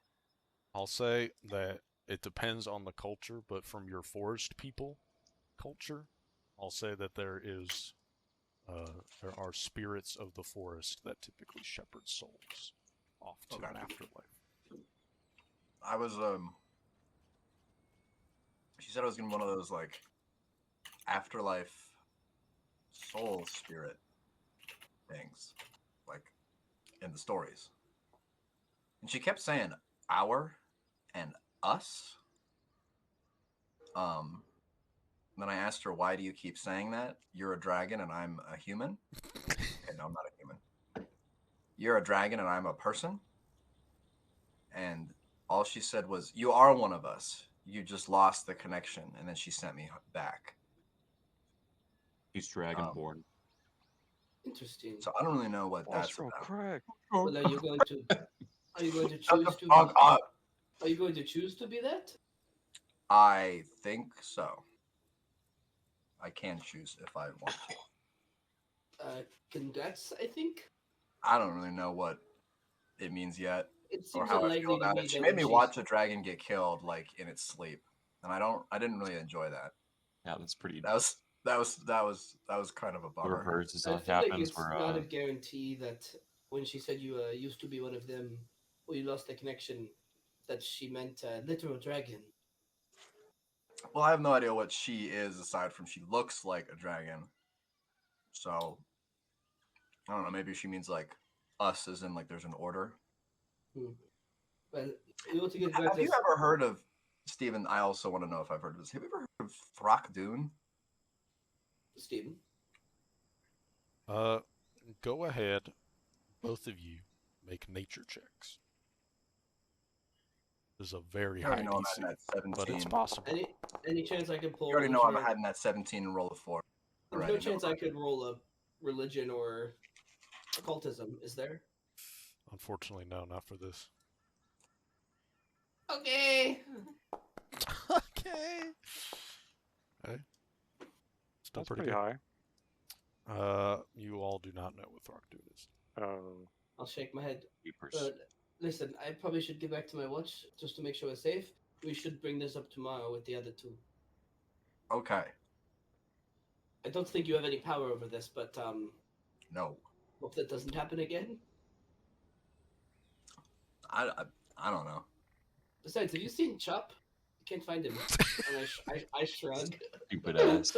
I'll say that it depends on the culture, but from your forest people culture, I'll say that there are spirits of the forest that typically shepherd souls off to Okay. an afterlife. I was she said I was gonna be one of those like afterlife soul spirit things, like in the stories. And she kept saying our and us. Then I asked her, why do you keep saying that? You're a dragon and I'm a human? Okay, no, I'm not a human. You're a dragon and I'm a person? And all she said was, you are one of us. You just lost the connection. And then she sent me back. He's dragonborn. Interesting. So I don't really know what that's Astral about. crack. Well, are you going to Shut choose the to? fuck up. Are you going to choose to be that? I think so. I can choose if I want to. Congrats, I think. I don't really know what it means yet, It or seems how I feel unlikely to about me it. She that made when me she's watch a dragon get killed like in its sleep, and I didn't really enjoy that. Yeah, that's pretty. That was kind of a bummer. Reverse is I what feel like happens it's where not a guarantee that when she said you used to be one of them, or you lost the connection, that she meant literal dragon. Well, I have no idea what she is aside from she looks like a dragon. So I don't know. Maybe she means like us, as in like there's an order. Well, you want to get Have you ever heard of Stephen? I also want to know if I've heard of this. Have you ever heard of Throckdoon? Stephen? Go ahead, both of you, make nature checks. This is a very You already high know I'm DC, at that 17. but it's possible. Any chance I could pull? You already know I'm religion or- having that 17 and roll a 4. There's Already no know. chance I could roll a religion or occultism, is there? Unfortunately, no, not for this. Okay. Okay. Hey. Still That's pretty pretty good. high. You all do not know what Throckdoon is. Oh. I'll shake my head. Keepers. But listen, I probably should get back to my watch just to make sure it's safe. We should bring this up tomorrow with the other two. Okay. I don't think you have any power over this, but No. hope that doesn't happen again. I don't know. Besides, have you seen Chop? I can't find him. And I shrug. Stupid ass.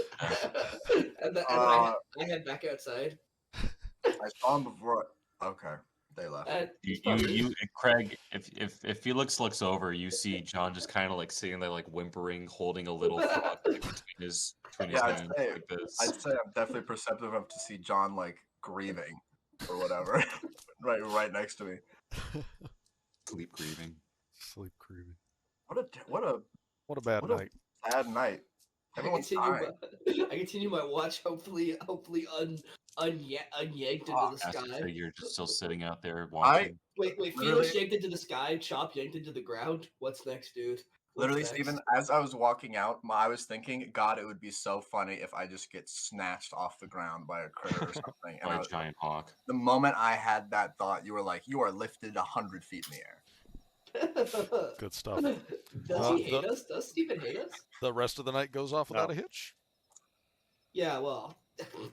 and then I head back outside. I saw him before. Okay. They left. Craig, if Felix looks over, you see John just kind of like sitting there, like whimpering, holding a little frog like, between his Yeah, hands, like this. I'd say I'm definitely perceptive enough to see John like grieving or whatever, right next to me. Sleep grieving. Sleep creepy. What a What a bad What a- night. sad night. Everyone's continue dying. I continue my watch. Hopefully, unyanked into Fuck, the Massive sky. figure just still sitting out there I watching. Wait, literally, Felix yanked into the sky. Chop yanked into the ground. What's next, dude? What's literally, next? Steven, as I was walking out, I was thinking, God, it would be so funny if I just get snatched off the ground by a critter or something. And By I a was, giant hawk. the moment I had that thought, you were like, you are lifted 100 feet in the air. Good stuff. Does he hate us? Does Steven hate us? The rest of the night goes off without No. a hitch. Yeah, well,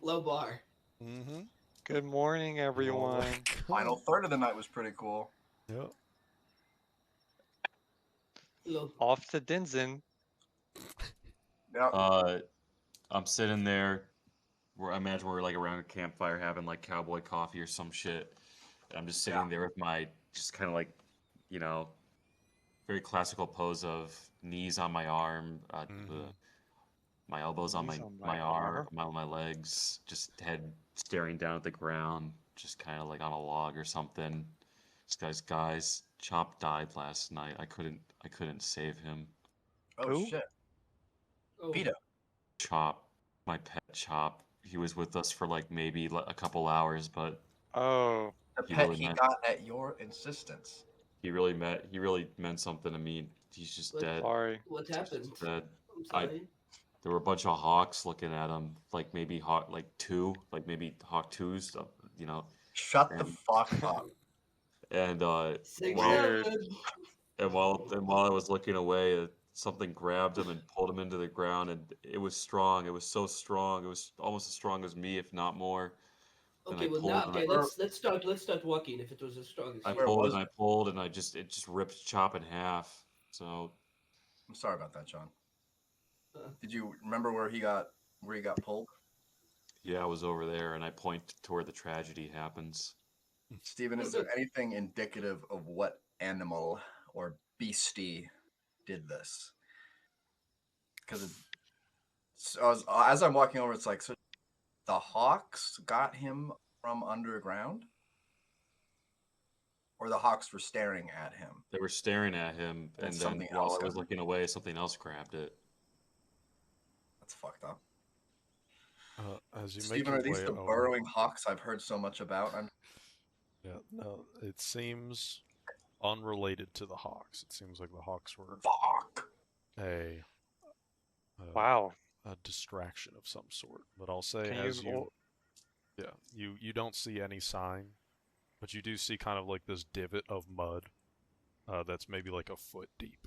low bar. Mm-hmm. Good morning, everyone. Final third of the night was pretty cool. Yeah. Low. Off to Dinzin. Yeah. I'm sitting there. I imagine we're like around a campfire having like cowboy coffee or some shit. And I'm just sitting there with my just kind of like, you know, very classical pose of knees on my arm, my elbows on Knees my arm, my legs, just head staring down at the ground, just kind of like on a log or something. Just guys, Chop died last night. I couldn't save him. Oh, Who? shit. Oh, Vito. Chop, my pet Chop. He was with us for like maybe a couple hours, but Oh, The He pet really he meant- got at your insistence. he really meant something to me. He's just What- dead. sorry. what He's happened? just dead. I'm sorry. There were a bunch of hawks looking at him, like maybe hawk maybe hawk twos, you know. Shut the And- fuck up. And Six, while Weird. seven. while I was looking away, something grabbed him and pulled him into the ground, and it was strong. It was so strong. It was almost as strong as me, if not more. And Okay, I well pulled now, and okay, I- let's start walking. If it was as strong as I you. Where pulled was and I pulled, and it just ripped Chop in half. So I'm sorry about that, John. Uh. Did you remember where he got pulled? yeah, I was over there, and I point to where the tragedy happens. Steven, is there anything indicative of what animal or beastie did this? Because as I'm walking over, it's like, so the hawks got him from underground? Or the hawks were staring at him? They were staring at him, And and then something while else I was got him. looking away, something else grabbed it. That's fucked up. As you make Steven, your are these way the over, burrowing hawks I've heard so much about? yeah, no, it seems unrelated to the Hawks. It seems like the Hawks were Fuck. a Wow. a distraction of some sort. But I'll say, Can as you? you don't see any sign, but you do see kind of like this divot of mud that's maybe like a foot deep.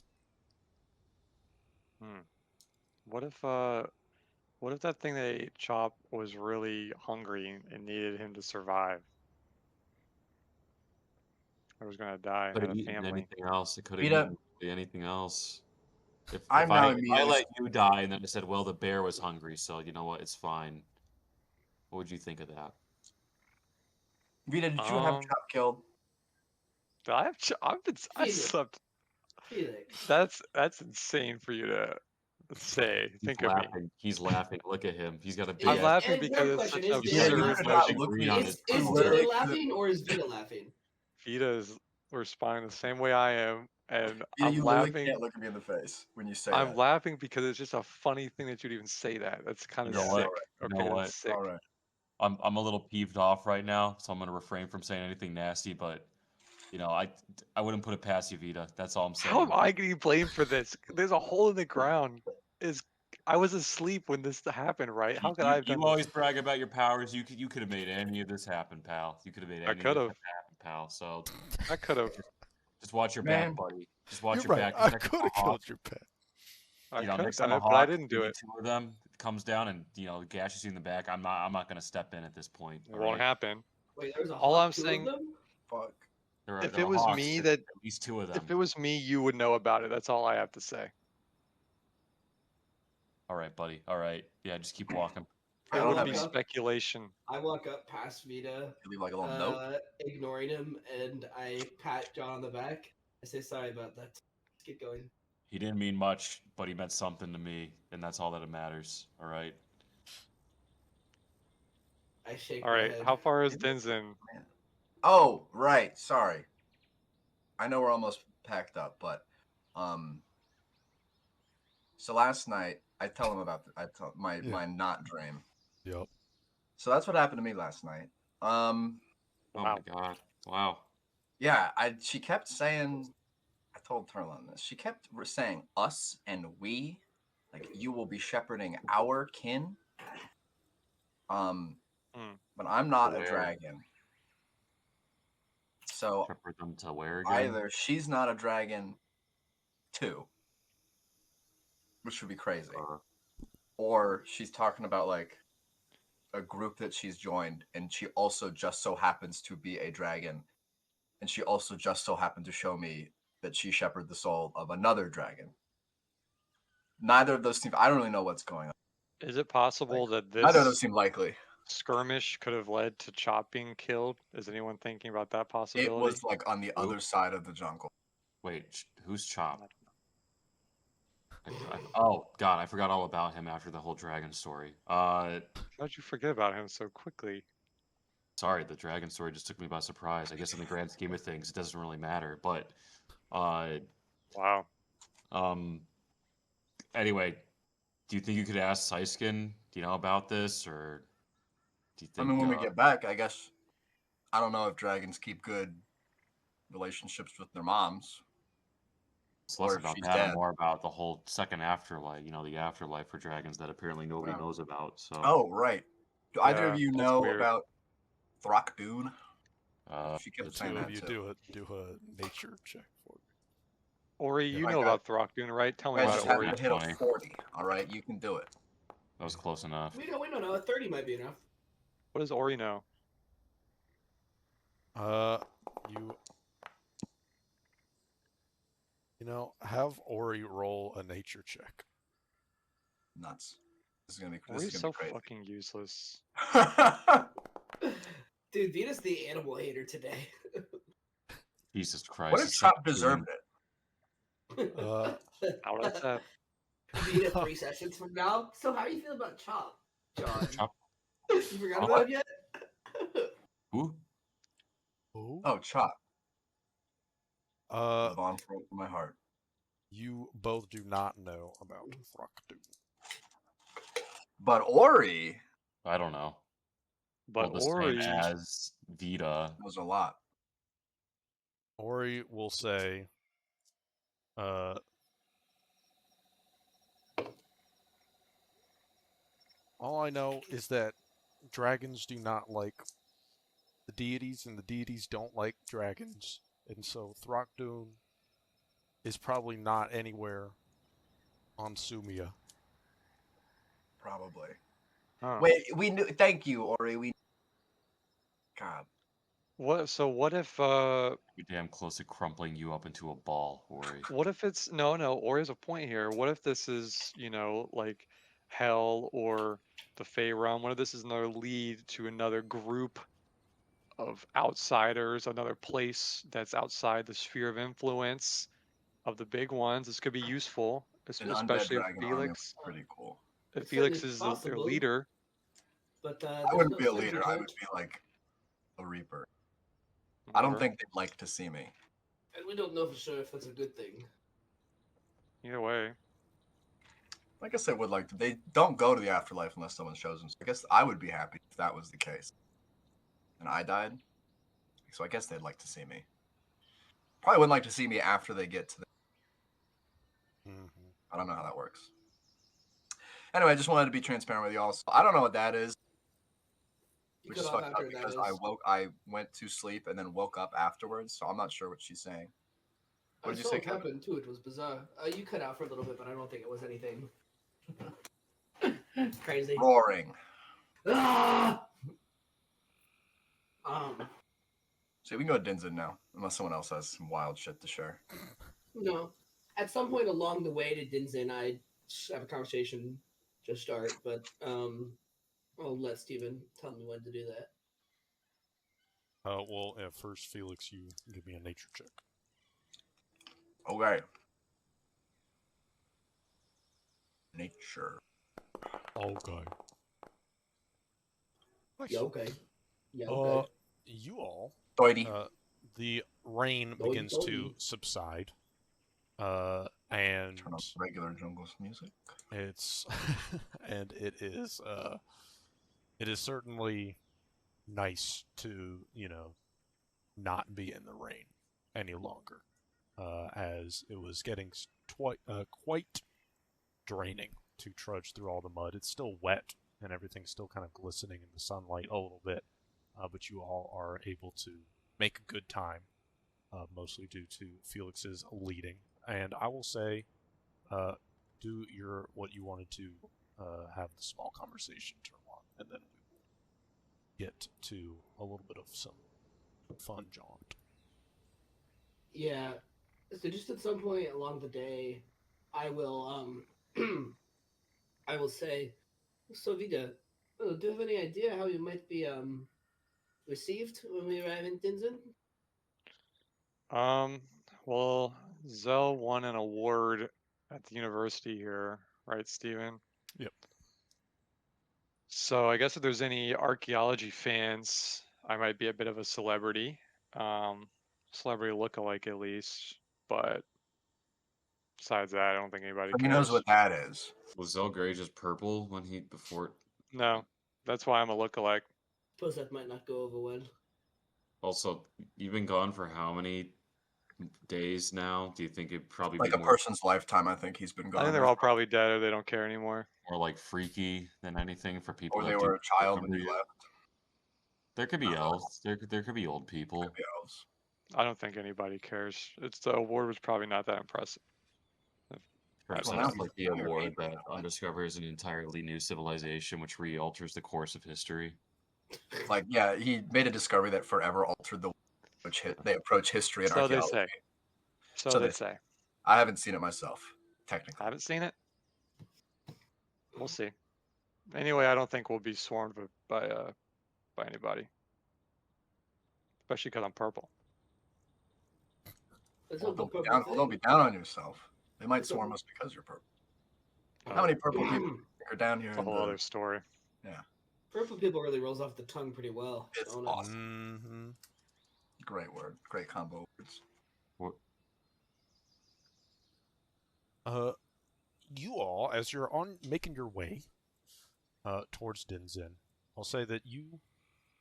What if that thing that ate Chop was really hungry and needed him to survive? Or was gonna die and Could had have a eaten family. anything else. It could have Vita- eaten really anything else. If I'm now I immediately- let you die, and then I said, well, the bear was hungry, so you know what, it's fine. What would you think of that? Vita, did you have Um, Chop killed? I Felix. slept. Felix. That's insane for you to say. He's Think of me. laughing. He's laughing. Look at him. He's got a big I'm Is- laughing and because one it's such question, an is Vita, you absurd could not notion. look me on Is, his is phone. Vita Literally- laughing or is Vita laughing? Vita is responding the same way I am, and Yeah, I'm you literally laughing. can't look at me in the face when you say I'm that. laughing because it's just a funny thing that you'd even say that. That's kind of You know sick. what? You know Okay, what? that's sick. All right. I'm a little peeved off right now, so I'm gonna refrain from saying anything nasty. But you know, I wouldn't put it past you, Vita. That's all I'm saying. How am I getting blamed for this? There's a hole in the ground. I was asleep when this happened, right? How could I have done You this? always brag about your powers. You could have made any of this happen, pal. You could have made I any of could've. this happen, pal. So I could have. just watch your Man. back, buddy. Just watch You're your right. back. I Next time could a have hawk- killed your pet. I You know, could have next done time a it, but I hawk, didn't do maybe it. two of them comes down and gashes you in the back. I'm not gonna step in at this point. It all won't right? happen. Wait, there's a All hawk, I'm two saying- of them? Fuck. If There it are was hawks, me at that- least two of them. If it was me, you would know about it. That's all I have to say. All right, buddy. All right. Yeah, just keep walking. I It don't would have be any- speculation. I walk up past Vita, You leave like a little note. ignoring him, and I pat John on the back. I say, sorry about that. Let's get going. He didn't mean much, but he meant something to me, and that's all that matters. All right. I shake All my right, head. how far is Dinzin? Oh, right. Sorry. I know we're almost packed up, but so last night I tell him about my not dream. Yep. So that's what happened to me last night. Oh my god! Wow. Yeah, she kept saying. I told Turlon this. She kept saying us and we, like you will be shepherding our kin. But I'm not a dragon. So shepherd them to where again? Either she's not a dragon, too, which would be crazy, or she's talking about like a group that she's joined, and she also just so happens to be a dragon, and she also just so happened to show me that she shepherded the soul of another dragon. Neither of those seem. I don't really know what's going on. Is it possible that Neither of those this seem likely. skirmish could have led to Chop being killed? Is anyone thinking about that possibility? It was like on the other side of the jungle. Wait, who's Chop? Oh god, I forgot all about him after the whole dragon story. How'd you forget about him so quickly? Sorry, the dragon story just took me by surprise. I guess in the grand scheme of things, it doesn't really matter. But, wow. Anyway, do you think you could ask Siskin, about this, or do you think? I mean, when we get back, I guess I don't know if dragons keep good relationships with their moms. It's less about that and more about the whole second afterlife, the afterlife for dragons that apparently nobody knows about. So. Oh, right. Do either of you know about Throckdoon? She kept saying that too. Do a nature check for me. Ori, you know about Throckdoon, right? Tell me about it, Ori. Hit a 40, all right? You can do it. That was close enough. We don't know. A 30 might be enough. What does Ori know? Have Ori roll a nature check. Nuts. This is gonna be. Ori's so fucking useless. Dude, Vita's the animal hater today. Jesus Christ! What if Chop deserved it? Out of that. Vita 3 sessions from now. So how do you feel about Chop, John? Chop? You forgot about him yet? Who? Oh, Chop. Live on for my heart. You both do not know about Throckdoon. But Ori. I don't know. But Ori as Vita knows a lot. Ori will say, all I know is that dragons do not like the deities, and the deities don't like dragons. And so Throckdoon is probably not anywhere on Sumia. Probably. Huh. Wait, we knew. Thank you, Ori. God. What? So what if? You're damn close to crumpling you up into a ball, Ori. What if it's no? Ori has a point here. What if this is like hell or the Fey realm? What if this is another lead to another group of outsiders, another place that's outside the sphere of influence of the big ones? This could be useful, especially if Felix. Pretty cool. If Felix is their leader. But I wouldn't be a leader. I would be like a reaper. I don't think they'd like to see me. And we don't know for sure if that's a good thing. Either way. I guess they would like to. They don't go to the afterlife unless someone shows them. So I guess I would be happy if that was the case. And I died. So I guess they'd like to see me. Probably wouldn't like to see me after they get to the... I don't know how that works. Anyway, I just wanted to be transparent with y'all. So I don't know what that is. Which is fucked up because I went to sleep and then woke up afterwards, so I'm not sure what she's saying. What did you say, Kevin? Happened too. It was bizarre. You cut out for a little bit, but I don't think it was anything crazy. Roaring. Ah! So we can go to Dinzin now, unless someone else has some wild shit to share. No. At some point along the way to Dinzin, I have a conversation to start, but I'll let Steven tell me when to do that. Well, at first, Felix, you give me a nature check. Okay. Nature. Okay. Yeah, okay. Yeah, okay. You all, the rain begins to subside, and Turn off regular jungle's music. it's and it is certainly nice to, not be in the rain any longer, as it was getting quite draining to trudge through all the mud. It's still wet and everything's still kind of glistening in the sunlight a little bit, but you all are able to make a good time, mostly due to Felix's leading. And I will say, do what you wanted to have the small conversation turn on, and then we will get to a little bit of some fun jaunt. Yeah. So just at some point along the day, I will I will say, so Vida, do you have any idea how you might be received when we arrive in Dinzin? Well, Zell won an award at the university here, right, Steven? Yep. So I guess if there's any archaeology fans, I might be a bit of a celebrity. Celebrity lookalike at least, but besides that, I don't think anybody But he cares. knows what that is. Was Zell Grey just purple when he before? No, that's why I'm a lookalike. Suppose that might not go over well. Also, you've been gone for how many days now? Do you think it'd probably Like be a more, person's lifetime, I think he's been I gone. think they're there all for. probably dead or they don't care anymore. more like freaky than anything for people Or that they do were a child when remember you you? left. There could be elves. There could be old people. Could be elves. I don't think anybody cares. The award was probably not that impressive. Perhaps Well, that's now like the he's here, award maybe, that you know. undiscovers an entirely new civilization, which re-alters the course of history. Like, yeah, he made a discovery that forever altered the way in which they approach history and So they archaeology. say. So So they they say. I haven't seen it myself, I technically. haven't seen it. We'll see. Anyway, I don't think we'll be swarmed by anybody, especially because I'm purple. Let's Well, hope the don't be purple down, thing. don't be down on yourself. They might It's a- swarm us because you're purple. Uh, How many purple people are down here? It's a In whole the, other story. Purple people really rolls off the tongue pretty well. It's don't it? awesome. Mm-hmm. Great word. Great combo words. You all, as you're making your way towards Dinzin, I'll say that you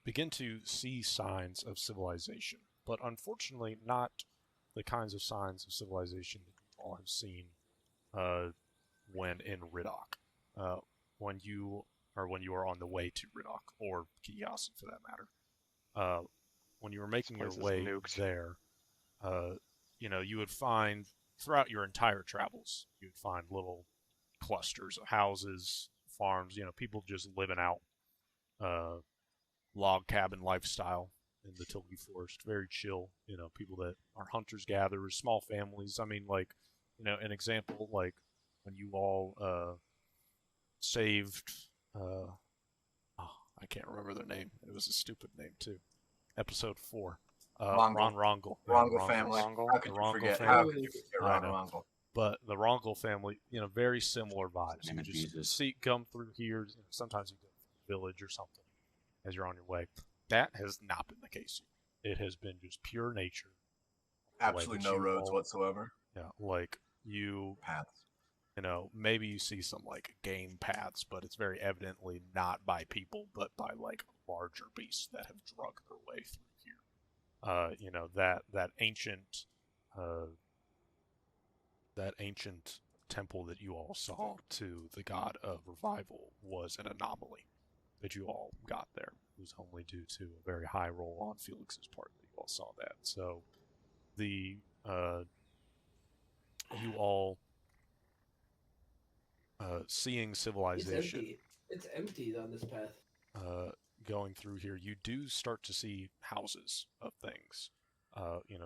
begin to see signs of civilization, but unfortunately not the kinds of signs of civilization that you all have seen when in Riddock, when you are on the way to Riddock, or Kiyasu for that matter. When you were making your place is way nuked. there, you would find throughout your entire travels, you would find little clusters of houses, farms, people just living out log cabin lifestyle in the Tilgi Forest. Very chill, people that are hunters gatherers, small families. I mean, like, an example, like when you all saved I can't remember their name. It was a stupid name too. Episode 4. Ron Rongel. Rongel family. Rongel. How could The you Rongel forget? family. How could you forget I Ron know. Rongel? But the Rongel family, very similar vibes. Name You of just Jesus. come through here. Sometimes you go to the village or something as you're on your way. That has not been the case here. It has been just pure nature. the way Absolutely that no you roads all- whatsoever. Yeah, like you Paths. maybe you see some like game paths, but it's very evidently not by people, but by like larger beasts that have drug their way through here. That ancient temple that you all saw to the god of revival was an anomaly that you all got there. It was only due to a very high roll on Felix's part that you all saw that. So the you all seeing It's civilization empty. It's empty on this path. going through here, you do start to see houses of things.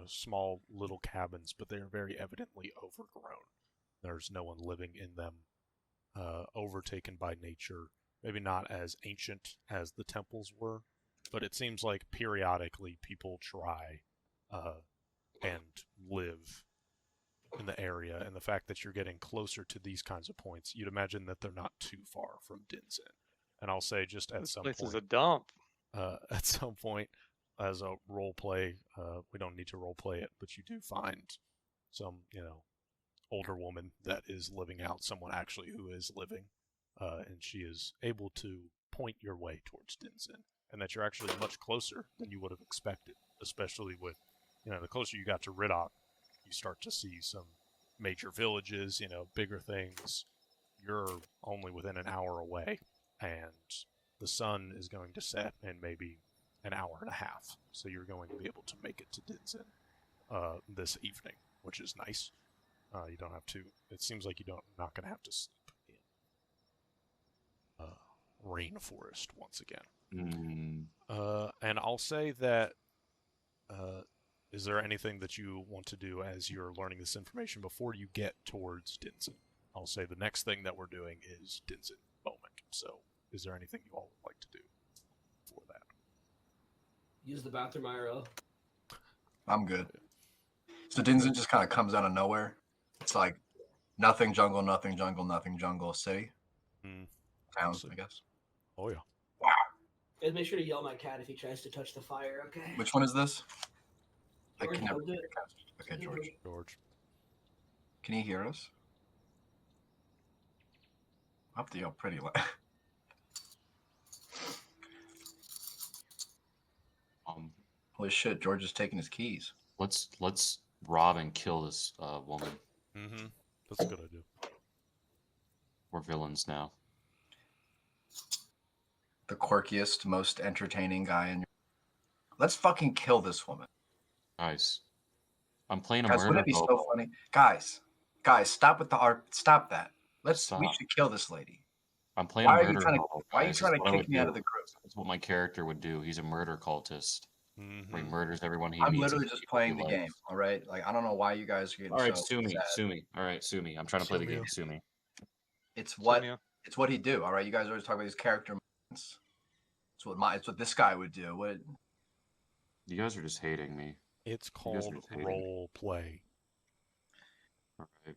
Small little cabins, but they're very evidently overgrown. There's no one living in them, overtaken by nature. Maybe not as ancient as the temples were, but it seems like periodically people try and live in the area. And the fact that you're getting closer to these kinds of points, you'd imagine that they're not too far from Dinzin. And I'll say just at This some place point, is a dump. at some point, as a role play, we don't need to role play it, but you do find some, older woman that is living out someone actually who is living, and she is able to point your way towards Dinzin, and that you're actually much closer than you would have expected, especially with, the closer you got to Riddock, you start to see some major villages, bigger things. You're only within an hour away, and the sun is going to set in maybe an hour and a half, so you're going to be able to make it to Dinzin this evening, which is nice. You don't have to. It seems like not going to have to sleep in rainforest once again. And I'll say that. Is there anything that you want to do as you're learning this information before you get towards Dinzin? I'll say the next thing that we're doing is Dinzin moment. So, is there anything you all would like to do for that? Use the bathroom IRL. I'm good. So Dinzin just kind of comes out of nowhere. It's like nothing jungle, nothing jungle, nothing jungle city. Town, I guess. Oh, yeah. Guys, make sure to yell at my cat if he tries to touch the fire, okay? Which one is this? I George, can never I'll do it. Okay, George. George. Can you hear us? I have to yell pretty loud. Holy shit, George is taking his keys. Let's rob and kill this woman. Mm-hmm. That's a good idea. We're villains now. The quirkiest, most entertaining guy in your... Let's fucking kill this woman. Nice. I'm playing a Guys, murder wouldn't it be so hobo. funny? Guys, stop with the art. Stop that. We Stop. should kill this lady. I'm playing Why a are you murder trying to, hobo, why are you guys. trying That's to what I kick would me out do. of the group? That's what my character would do. He's a murder cultist. Mm-hmm. Where he murders everyone he I'm meets. literally just playing the game, all right? Like, I don't know why you guys are getting All right, so sue me, sad. sue me. All right, sue me. I'm trying to play the game. Sumia. Sue me. It's what Sumia. it's what he'd do, all right? You guys always talk about these character moments. It's what this guy would do. What You guys are just hating me. It's You guys are called just hating me. role play. All right.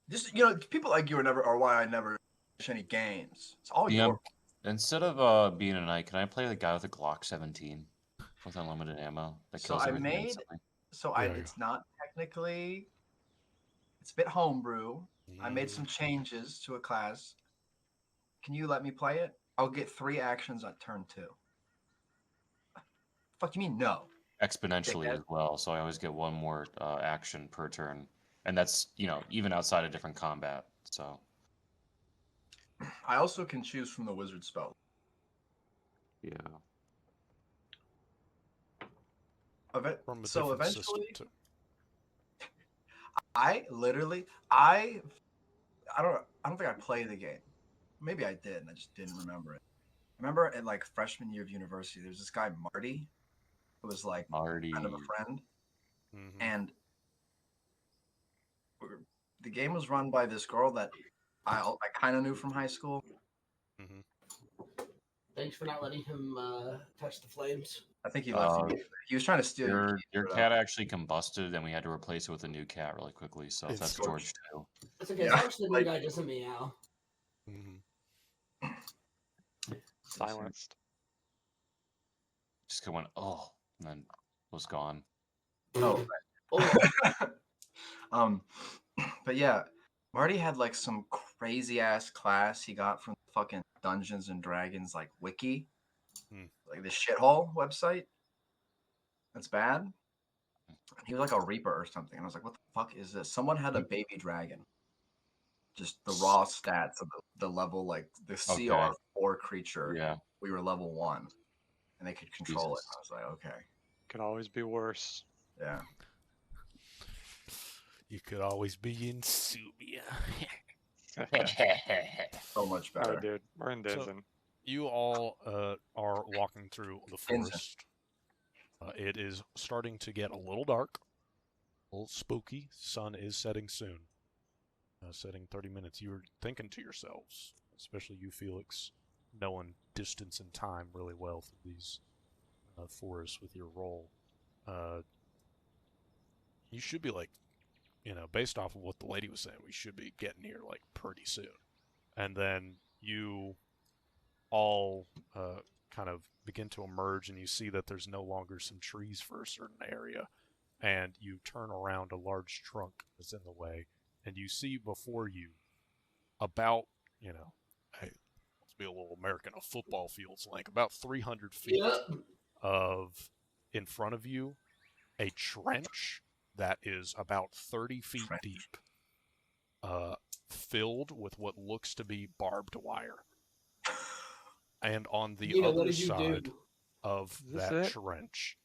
just people like you are why I never finish any games. It's all Yeah. your Instead of being a knight, can I play the guy with the Glock 17 with unlimited ammo that So kills I everything made- instantly? Yeah, it's not technically it's a bit homebrew. I made some changes to a class. Can you let me play it? I'll get 3 actions on turn 2. Fuck you mean no? Exponentially Dickhead. as well, so I always get one more action per turn, and that's even outside of different combat. So I also can choose from the wizard spell. yeah, From a So different system, eventually, too. I don't think I played the game. Maybe I did, and I just didn't remember it. Remember at like freshman year of university, there was this guy Marty, who was like Marty. kind of a friend, Mm-hmm. and the game was run by this girl that I kind of knew from high school. Thanks for not letting him touch the flames. I think he left. He was trying to steal Your cat actually combusted, and we had to replace it with a new cat really quickly. So It's that's George. George too. It's okay. Yeah, As long as the new guy doesn't meow. Mm-hmm. Silenced. Just went and then was gone. Oh, Oh, but yeah, Marty had like some crazy ass class he got from fucking Dungeons and Dragons like wiki, like the shithole website. That's bad. He was like a reaper or something, and I was like, "What the fuck is this?" Someone had a baby dragon. Just the raw stats of the level, like the CR4 creature. Yeah. We were level 1, and they could control Jesus. it. I was like, okay, Could always be worse. yeah. You could always be in Sumia. So much All better. right, dude. We're in Dinzin. You all are walking through the Dinzin. forest. It is starting to get a little dark, a little spooky. Sun is setting soon. Setting 30 minutes. You're thinking to yourselves, especially you, Felix, knowing distance and time really well through these forests with your role. You should be like, based off of what the lady was saying, we should be getting here like pretty soon. And then you all kind of begin to emerge, and you see that there's no longer some trees for a certain area, and you turn around a large trunk that's in the way, and you see before you about, you know, hey, let's be a little American, a football field's length, about 300 feet Yep. of in front of you, a trench that is about 30 feet Trench. deep, filled with what looks to be barbed wire. And on the Gina, what other did you side do? of Is this that it? trench,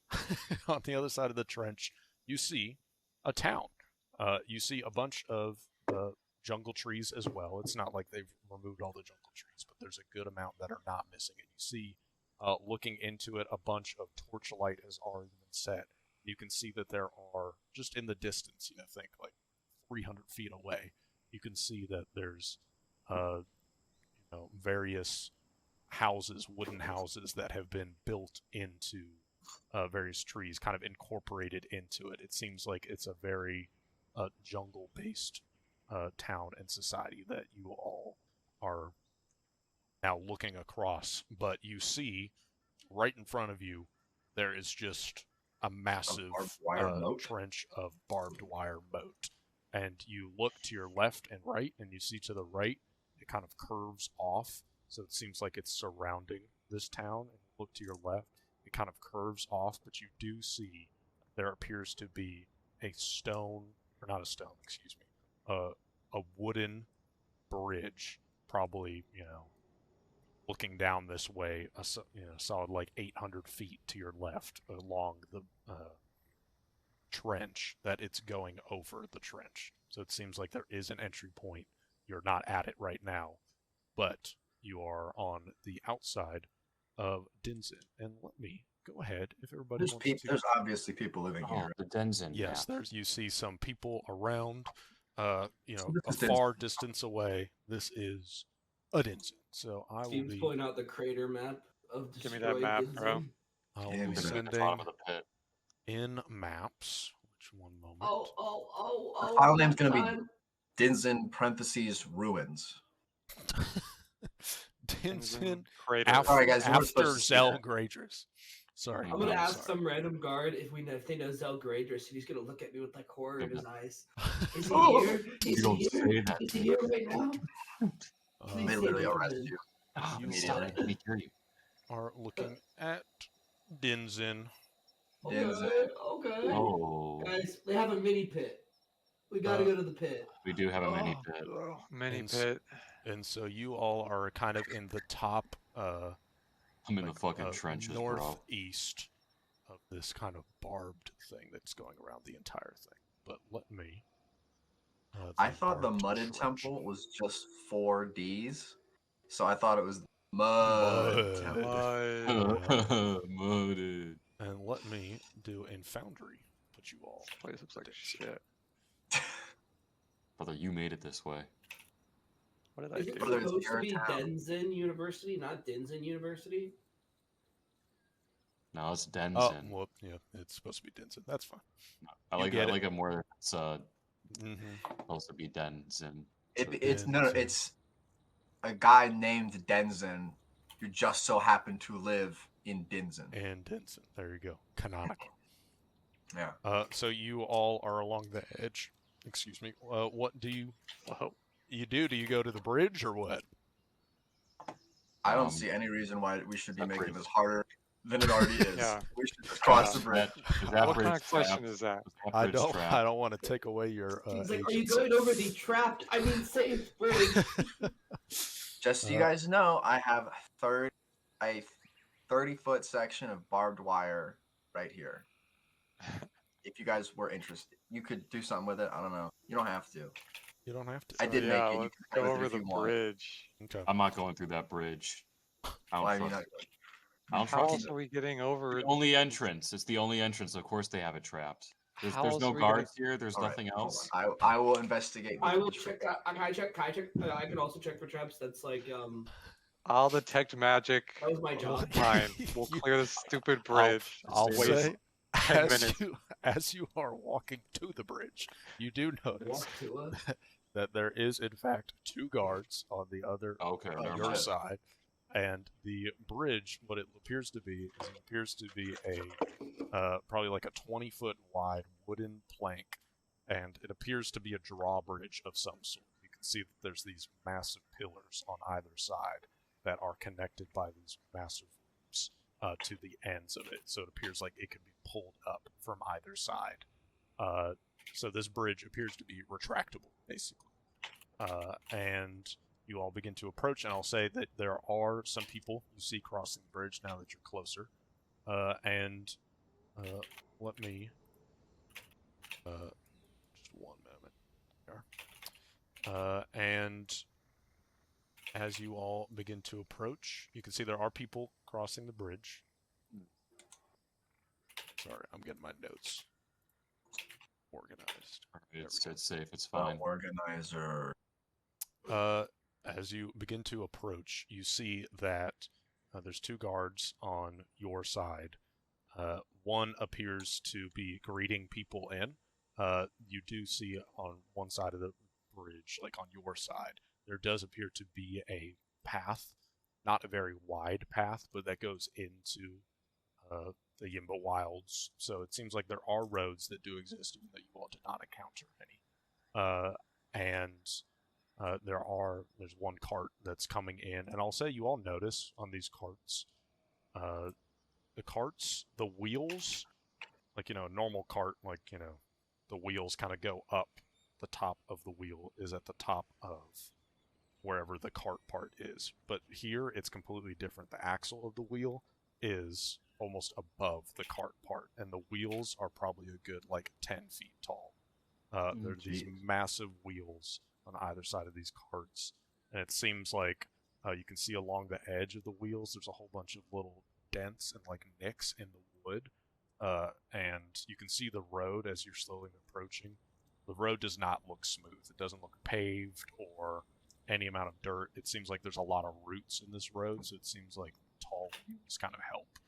on the other side of the trench, you see a town. You see a bunch of jungle trees as well. It's not like they've removed all the jungle trees, but there's a good amount that are not missing. And you see, looking into it, a bunch of torchlight has already been set. You can see that there are, just in the distance, think like 300 feet away, you can see that there's various houses, wooden houses that have been built into various trees, kind of incorporated into it. It seems like it's a very jungle-based town and society that you all are now looking across. But you see, right in front of you, there is just a massive barbed wire moat? trench of barbed wire moat. And you look to your left and right, and you see to the right, it kind of curves off. So it seems like it's surrounding this town. And you look to your left, it kind of curves off, but you do see there appears to be a stone, or not a stone, excuse me, a wooden bridge, probably, looking down this way, a solid like 800 feet to your left along the trench that it's going over the trench. So it seems like there is an entry point. You're not at it right now, but you are on the outside of Dinzin. And let me go ahead if everybody wants to. There's obviously people living Oh, here. the Dinzin. Yes, map. you see some people around. So A this is far distance away. This is a Dinzin. So I will Steve's be. pulling out the crater map of Give me destroyed that map, Dinzin. bro. I will Give be me Put it at the sending bottom of the pit. in maps. Which one moment? The file name's one gonna be time. Dinzin parentheses ruins. Dinzin Crater. All right, guys, you weren't after supposed to see Zell that. Graders. Sorry. I'm gonna I'm ask sorry. some random guard if they know Zell Graders, and he's gonna look at me with like horror in his eyes. Is he Oh, here? Is you he don't here? say that Is to he me. here right now? Please They save literally me from arrest him. you. Oh, You stop immediately. making me hear you. are looking at Dinzin. Dinzin. Okay. Oh, Guys, they have a mini pit. We gotta go to the pit. we do have a mini Oh, pit. mini And pit. And so you all are kind of in the top, I'm in the fucking trenches, bro. northeast of this kind of barbed thing that's going around the entire thing. But let me. I thought the barbed mudded trench. temple was just 4Ds, so I thought it was mud Mud. temple. Modded. And let me do in Foundry. Put you all. This place looks like Dinzin. shit. Brother, you made it this way. What did I Is it do? Brother, it's supposed to your be town. Dinzin University, not Dinzin University? No, it's Oh, Dinzin. well, yeah, it's supposed to be Dinzin. That's fine. I you like get I it. like it more if it's Mm-hmm. supposed to be Dinzin. It's Dinzin. it's a guy named Dinzin who just so happened to live in Dinzin. And Dinzin. There you go. Canonical. Yeah. So you all are along the edge. Excuse me. What do you Whoa. do? Do you go to the bridge or what? I don't see any reason why we should be that making bridge. this harder than it already is. Yeah. We should just cross the bridge. That What bridge kind of question trapped. is that? That I bridge don't. trapped. I don't want to take away your. He's like, are you agency. going over the trapped, safe bridge? Just so you guys know, I have a 30-foot section of barbed wire right here. If you guys were interested, you could do something with it. I don't know. You don't have to. You don't have to. I did Yeah, make it. You let's can play go with it over if the you want. bridge. Okay. I'm not going through that bridge. I don't Why are you trust not? it. I don't How trust else it. are we getting over? The only entrance. It's the only entrance. Of course they have it trapped. How There's else no are we gonna- guards here. There's All right, nothing hold else. on. I will investigate. I will check. Can I check? I can also check for traps. That's like I'll detect magic. that was my job. Fine. We'll clear this stupid bridge. I'll Just say, waste 10 as minutes. as you are walking to the bridge, you do notice Walk to us. that there is, in fact, 2 guards on the other Okay, Oh, never your mind. side, and the bridge. What it appears to be is a probably like a 20-foot wide wooden plank and it appears to be a drawbridge of some sort. You can see that there's these massive pillars on either side that are connected by these massive loops to the ends of it, so it appears like it could be pulled up from either side. So this bridge appears to be retractable, basically. And you all begin to approach, and I'll say that there are some people you see crossing the bridge now that you're closer. And let me... just one moment. There. And as you all begin to approach, you can see there are people crossing the bridge. Sorry, I'm getting my notes organized. It's safe. It's fine. Organizer. As you begin to approach, you see that there's two guards on your side. One appears to be greeting people in. You do see on one side of the bridge, like on your side, there does appear to be a path, not a very wide path, but that goes into the Yimba Wilds. So it seems like there are roads that do exist, even though you all did not encounter any. There's one cart that's coming in, and I'll say you all notice on these carts, the wheels, like, a normal cart, like, the wheels kind of go up. The top of the wheel is at the top of wherever the cart part is. But here, it's completely different. The axle of the wheel is almost above the cart part, and the wheels are probably a good, 10 feet tall. There are these massive wheels on either side of these carts, and it seems like you can see along the edge of the wheels there's a whole bunch of little dents and nicks in the wood, and you can see the road as you're slowly approaching. The road does not look smooth. It doesn't look paved or any amount of dirt. It seems like there's a lot of roots in this road, so it seems like tall wheels kind of help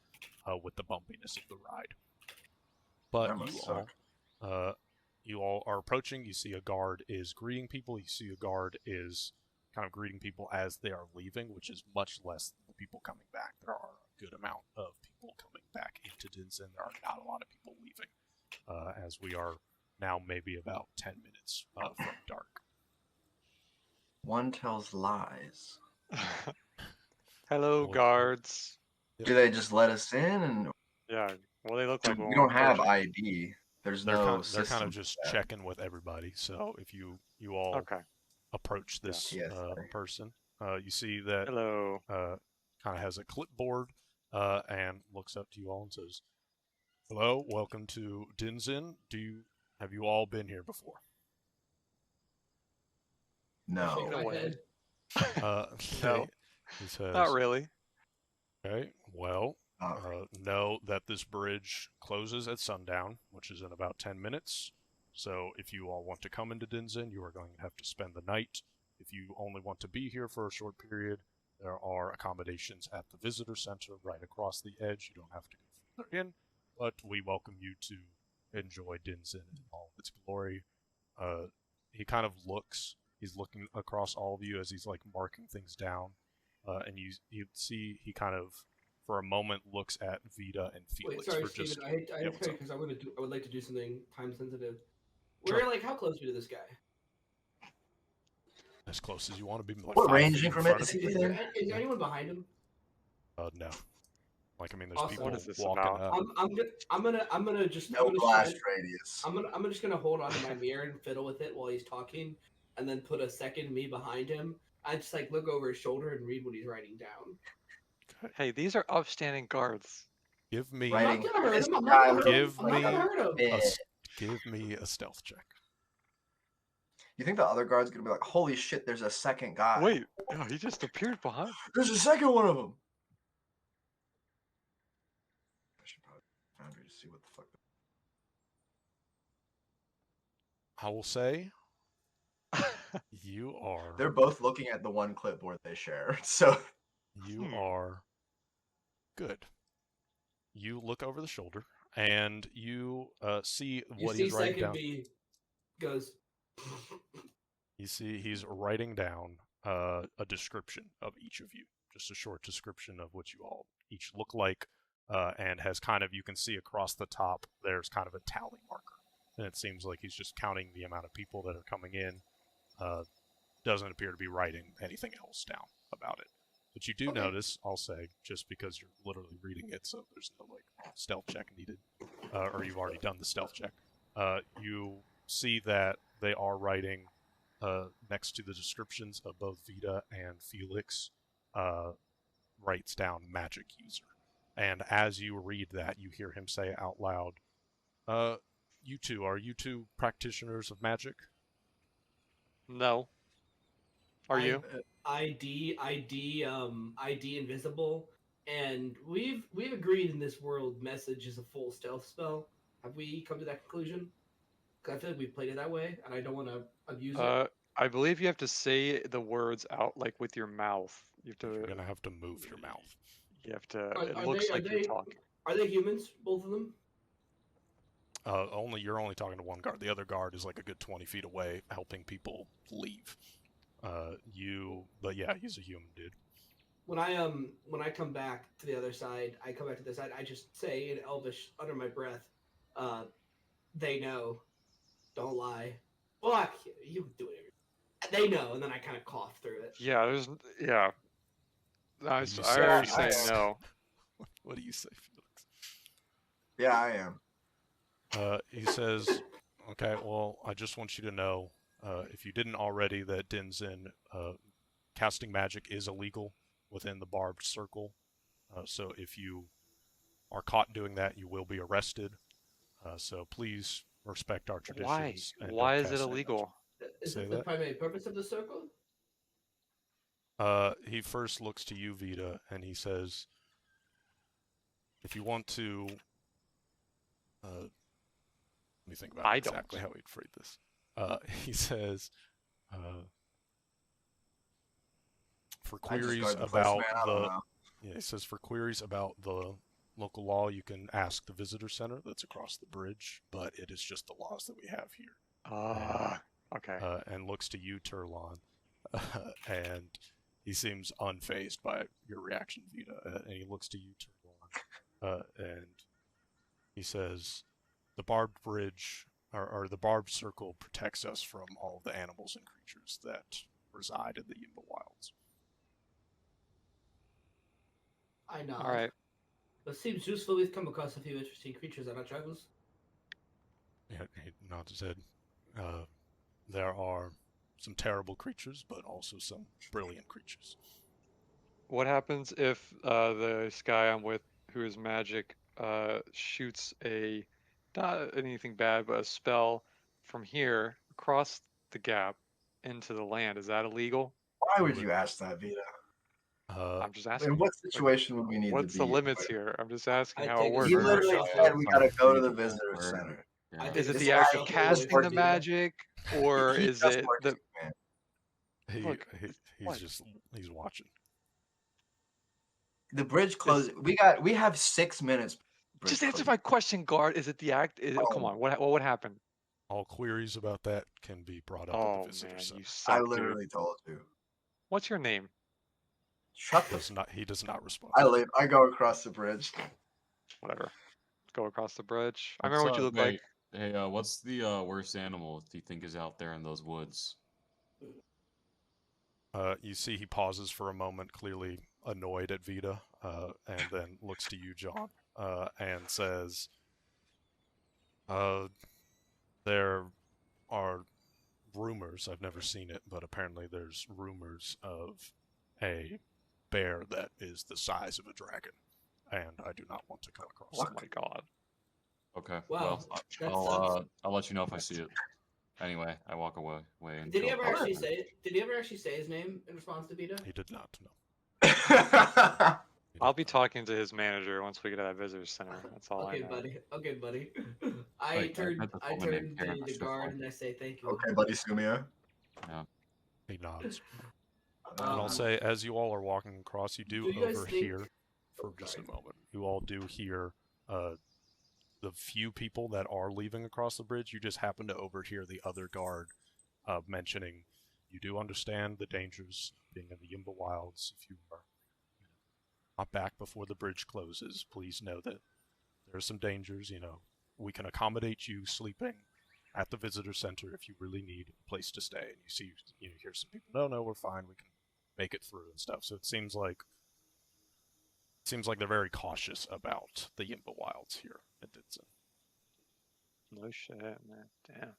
with the bumpiness of the ride. But you all are approaching. You see a guard is greeting people. You see a guard is kind of greeting people as they are leaving, which is much less than the people coming back. There are a good amount of people coming back into Dinzin. There are not a lot of people leaving, as we are now maybe about 10 minutes from dark. One tells lies. Hello, guards. Do they just let us in? And Yeah, well, they look like we when don't we're have approaching. ID. There's They're no kind of system just for that. checking with everybody. So if you all Okay. approach this Yes. person, you see that Hello. kind of has a clipboard and looks up to you all and says, "Hello, welcome to Dinzin. Have you all been here before?" No. Shake my head. Okay. He says, Not really. "Okay, well, Alright. know that this bridge closes at sundown, which is in about 10 minutes. So if you all want to come into Dinzin, you are going to have to spend the night. If you only want to be here for a short period, there are accommodations at the visitor center right across the edge. You don't have to go further in, but we welcome you to enjoy Dinzin in all its glory." He kind of looks. He's looking across all of you as he's marking things down, and you see he kind of, for a moment, looks at Vita and Felix. Wait, sorry, for Steven. just, I hate yeah, to because I would like to do something time sensitive. Sure. We're how close are we to this guy? as close as you want to be. What 5 range feet in increment front is of he you. within? Is there anyone behind him? No. There's Awesome. people What is this walking about? up. I'm gonna just No I'm gonna blast stand- radius. I'm just gonna hold on to my mirror and fiddle with it while he's talking, and then put a second me behind him. I just look over his shoulder and read what he's writing down. Hey, these are upstanding guards. Give me I'm Writing. not gonna hurt him. I'm Mr. not gonna Guy hurt him. Give I'm not gonna me hurt him. a, Yeah. s- give me a stealth check. You think the other guard's gonna be like, "Holy shit, there's a second guy." Wait, oh, he just appeared behind. There's a second one of them. I should probably Foundry to see what the fuck. I will say you are They're both looking at the one clipboard they share, so you are good. You look over the shoulder and you see You what see he's writing second down. me goes. You see he's writing down a description of each of you, just a short description of what you all each look like, and has kind of, you can see across the top there's kind of a tally marker and it seems like he's just counting the amount of people that are coming in. Doesn't appear to be writing anything else down about it. But you do notice, I'll say, just because you're literally reading it, so there's no like stealth check needed, or you've already done the stealth check. You see that they are writing next to the descriptions of both Vita and Felix, writes down magic user. And as you read that, you hear him say out loud, are you two practitioners of magic? No. Are you? ID invisible, and we've agreed in this world message is a full stealth spell. Have we come to that conclusion? Because I feel like we've played it that way, and I don't want to abuse it. I believe you have to say the words out like with your mouth. You're gonna have to move your mouth. You have to. Are- It are looks they- like are you're they- talking. Are they humans, both of them? You're only talking to one guard. The other guard is like a good 20 feet away, helping people leave. But yeah, he's a human dude. When I come back to the other side, I just say in Elvish under my breath, they know. Don't lie. Well, you can do it. They know, and then I kind of cough through it. Yeah, yeah. I You already say say no. What do you say, Felix? Yeah, I am. He says, okay, well, I just want you to know, if you didn't already, that Dinzin, casting magic is illegal within the barbed circle. So if you are caught doing that, you will be arrested. So please respect our traditions. Why? and Why don't is it cast any illegal? Is Say it the that? primary purpose of the circle? He first looks to you, Vita, and he says, if you want to, let me think about I exactly don't. how he'd phrase this. He says, for I just queries guard the place, about man. I don't the, know. yeah, he says for queries about the local law, you can ask the visitor center that's across the bridge, but it is just the laws that we have here. Okay. And looks to you, Turlon, and he seems unfazed by your reaction, Vita. And he looks to you, Turlon, and he says, "The barbed bridge, or the barbed circle, protects us from all the animals and creatures that reside in the Yimba wilds." I know. All right. It seems useful. We've come across a few interesting creatures on our travels. Yeah, he nods his head. There are some terrible creatures, but also some brilliant creatures. What happens if this guy I'm with, who is magic, shoots not anything bad, but a spell from here across the gap into the land? Is that illegal? Why would you ask that, Vita? I'm just asking. In what situation would we need to be? What's the limits here? I'm just asking I how it take a works. You Sure. literally Sure. said we gotta go to the Unbelievable visitor word. center. Yeah. I Is think it this the is act how of it casting works. the magic, or He is just it works the? too, man. Look, what? He's watching. The bridge closed. We have 6 minutes. Bridge Just answer closed. my question, guard. Is it the act? Come Oh. on. What would happen? All queries about that can be brought up at Oh the visitor man, center. you I suck, dude. literally told you. What's your name? Shut the. He does not respond. I go across the bridge. Whatever. Go across the bridge. I What's, remember what you look like. Hey, what's the worst animal do you think is out there in those woods? You see he pauses for a moment, clearly annoyed at Vita, and then looks to you, John, and says, there are rumors, I've never seen it, but apparently there's rumors of a bear that is the size of a dragon, and I do not want to come across Oh it. my god. Okay. Wow, Well, that I'll let you know if I see it. Anyway, I walk away and Did he go ever across the actually bridge. say? Did he ever actually say his name in response to Vita? He did not know. I'll be talking to his manager once we get to that visitor center. That's all I Okay, know. buddy. Okay, buddy. I I turn met this I woman turn named to Karen the Schiffer. guard and I say thank you. Okay, buddy, Sumia. Yeah. He nods. Um, And I'll say, as you all are walking across, you do do you guys overhear, think- for Oh, just a sorry. moment, you all do hear the few people that are leaving across the bridge. You just happen to overhear the other guard mentioning, you do understand the dangers of being in the Yimba Wilds. If you are not back before the bridge closes, please know that there are some dangers. We can accommodate you sleeping at the visitor center if you really need a place to stay. And you hear some people, no, we're fine, we can make it through and stuff. So it seems like they're very cautious about the Yimba Wilds here at Dinzin. No shit, man. Damn.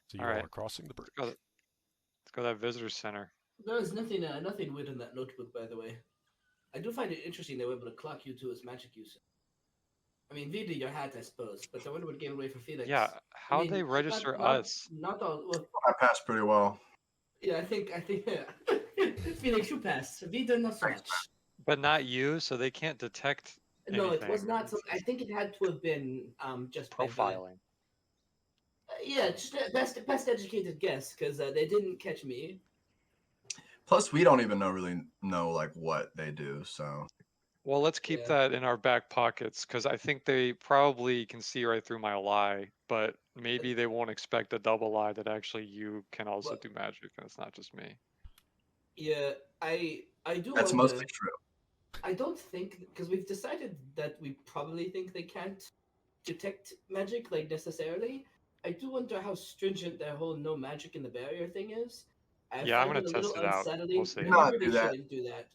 So you All right. are crossing the bridge. Let's go to that visitor center. There's nothing weird in that notebook, by the way. I do find it interesting they were able to clock you to his magic use. I mean, Vida, your hat, I suppose, but I wonder what gave away for Felix. Yeah, how they register us? Not all. Well, I passed pretty well. yeah, I think yeah. Felix, you passed. Vida, not so much. But not you, so they can't detect. No, it was anything. not. I think it had to have been just by Vida. Profiling. Yeah, just a best educated guess because they didn't catch me. Plus, we don't even really know like what they do. So Well, let's keep that in our back pockets because I think they probably can see right through my lie, but maybe they won't expect a double lie that actually you can also do magic and it's not just me. Yeah, I do. That's wonder, mostly true. I don't think because we've decided that we probably think they can't detect magic like necessarily. I do wonder how stringent their whole no magic in the barrier thing is. Yeah, I'm find gonna it a test little it out. unsettling. We'll see. You Not really do that. shouldn't do that.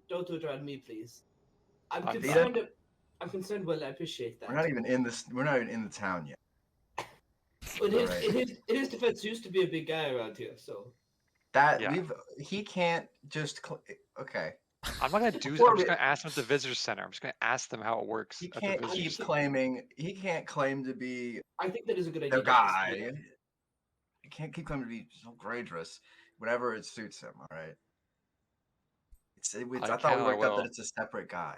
Don't do it around me, please. I'm I'm concerned. I'm concerned. Well, I appreciate that. We're not even in this. We're not even in the town yet. But his defense used to be a big guy around here, so That Yeah. he can't just. Okay. I'm not gonna do. I'm just gonna ask them at the visitor center. I'm just gonna ask them how it works. He at the can't visitor keep center. claiming. He can't claim to be I think that is a good idea. the guy. He can't keep claiming to be so courageous. Whenever it suits him. All right. I thought we worked out that it's a separate guy.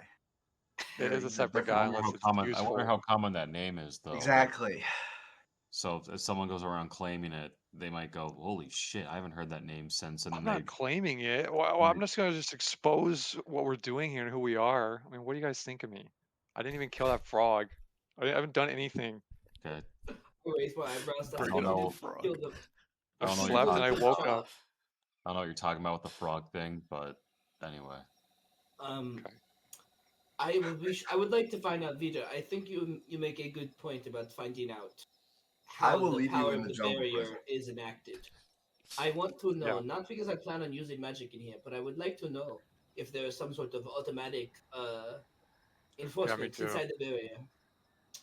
It is a he's separate guy unless it's I useful. wonder how common that name is, though. Exactly. So if someone goes around claiming it, they might go, "Holy shit, I haven't heard that name since." And I'm then not claiming it. Well, I'm just gonna expose what we're doing here and who we are. I mean, what do you guys think of me? I didn't even kill that frog. I haven't done anything. Okay. Raise my eyebrows. Bring it on, frog. I don't know what slept you're and I talking woke about. up. I don't know what you're talking about with the frog thing, but anyway. Okay. I would like to find out, Vita. I think you make a good point about finding out I how will the leave you power in of the the jungle barrier prison. is enacted. I want to know, Yeah. not because I plan on using magic in here, but I would like to know if there is some sort of automatic enforcement too. inside the barrier.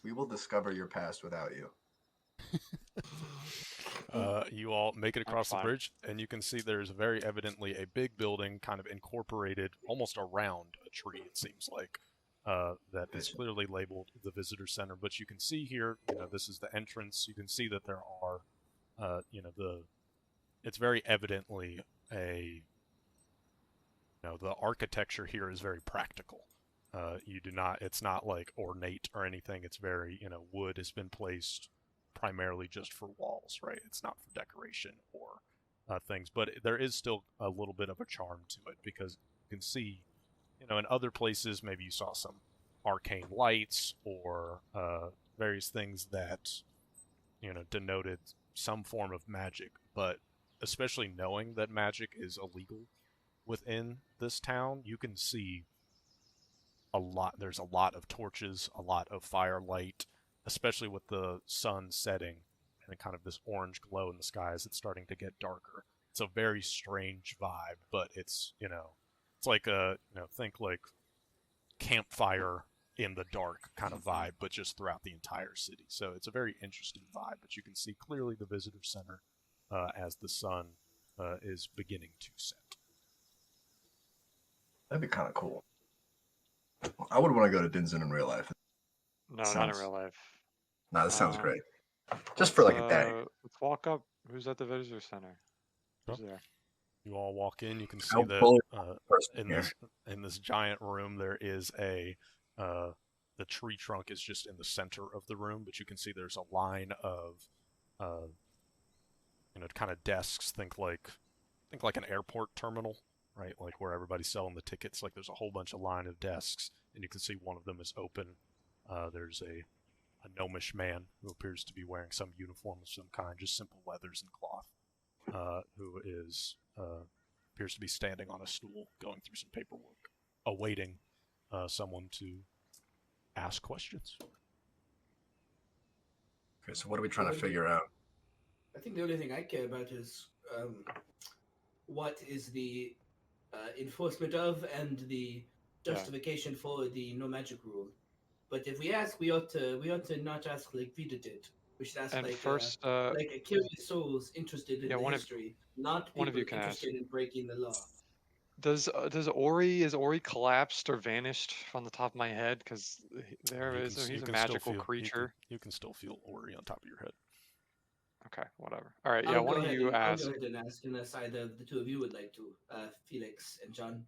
We will discover your past without you. You all make it across the fine. bridge, and you can see there's very evidently a big building kind of incorporated almost around a tree, it seems like, that is clearly labeled the visitor center. But you can see here, this is the entrance. You can see that there are, it's very evidently the architecture here is very practical. It's not like ornate or anything. It's very, wood has been placed primarily just for walls, right? It's not for decoration or things, but there is still a little bit of a charm to it because you can see, in other places, maybe you saw some arcane lights or various things that, denoted some form of magic, but especially knowing that magic is illegal within this town, you can see there's a lot of torches, a lot of firelight, especially with the sun setting and kind of this orange glow in the sky as it's starting to get darker. It's a very strange vibe, but it's, it's like think like campfire in the dark kind of vibe, but just throughout the entire city. So it's a very interesting vibe, but you can see clearly the visitor center as the sun is beginning to set. That'd be kind of cool. I would want to go to Dinzin in real life. No, not in real life. No, this sounds great. Just for like a day. Let's walk up. Who's at the visitor center? Who's there? You all walk in. You can see that in this giant room there is the tree trunk is just in the center of the room, but you can see there's a line of kind of desks. Think like an airport terminal, right? Like where everybody's selling the tickets. Like there's a whole bunch of line of desks, and you can see one of them is open. There's a gnomish man who appears to be wearing some uniform of some kind, just simple leathers and cloth, who appears to be standing on a stool, going through some paperwork, awaiting someone to ask questions. Okay, so what are we trying to figure out? I think the only thing I care about is what is the enforcement of and the justification for the no magic rule. But if we ask, we ought to not ask like Vida did. We should ask And like first, like a curious souls interested in yeah, the one of history, not one of people you can ask. interested in breaking the law. Does Ori is Ori collapsed or vanished on the top of my head? Because there You is can, he's you a can still magical feel creature. you can still feel Ori on top of your head. Okay, whatever. All right, yeah, I'll one go of ahead you and I'll ask. go ahead and ask unless either of the two of you would like to, Felix and John.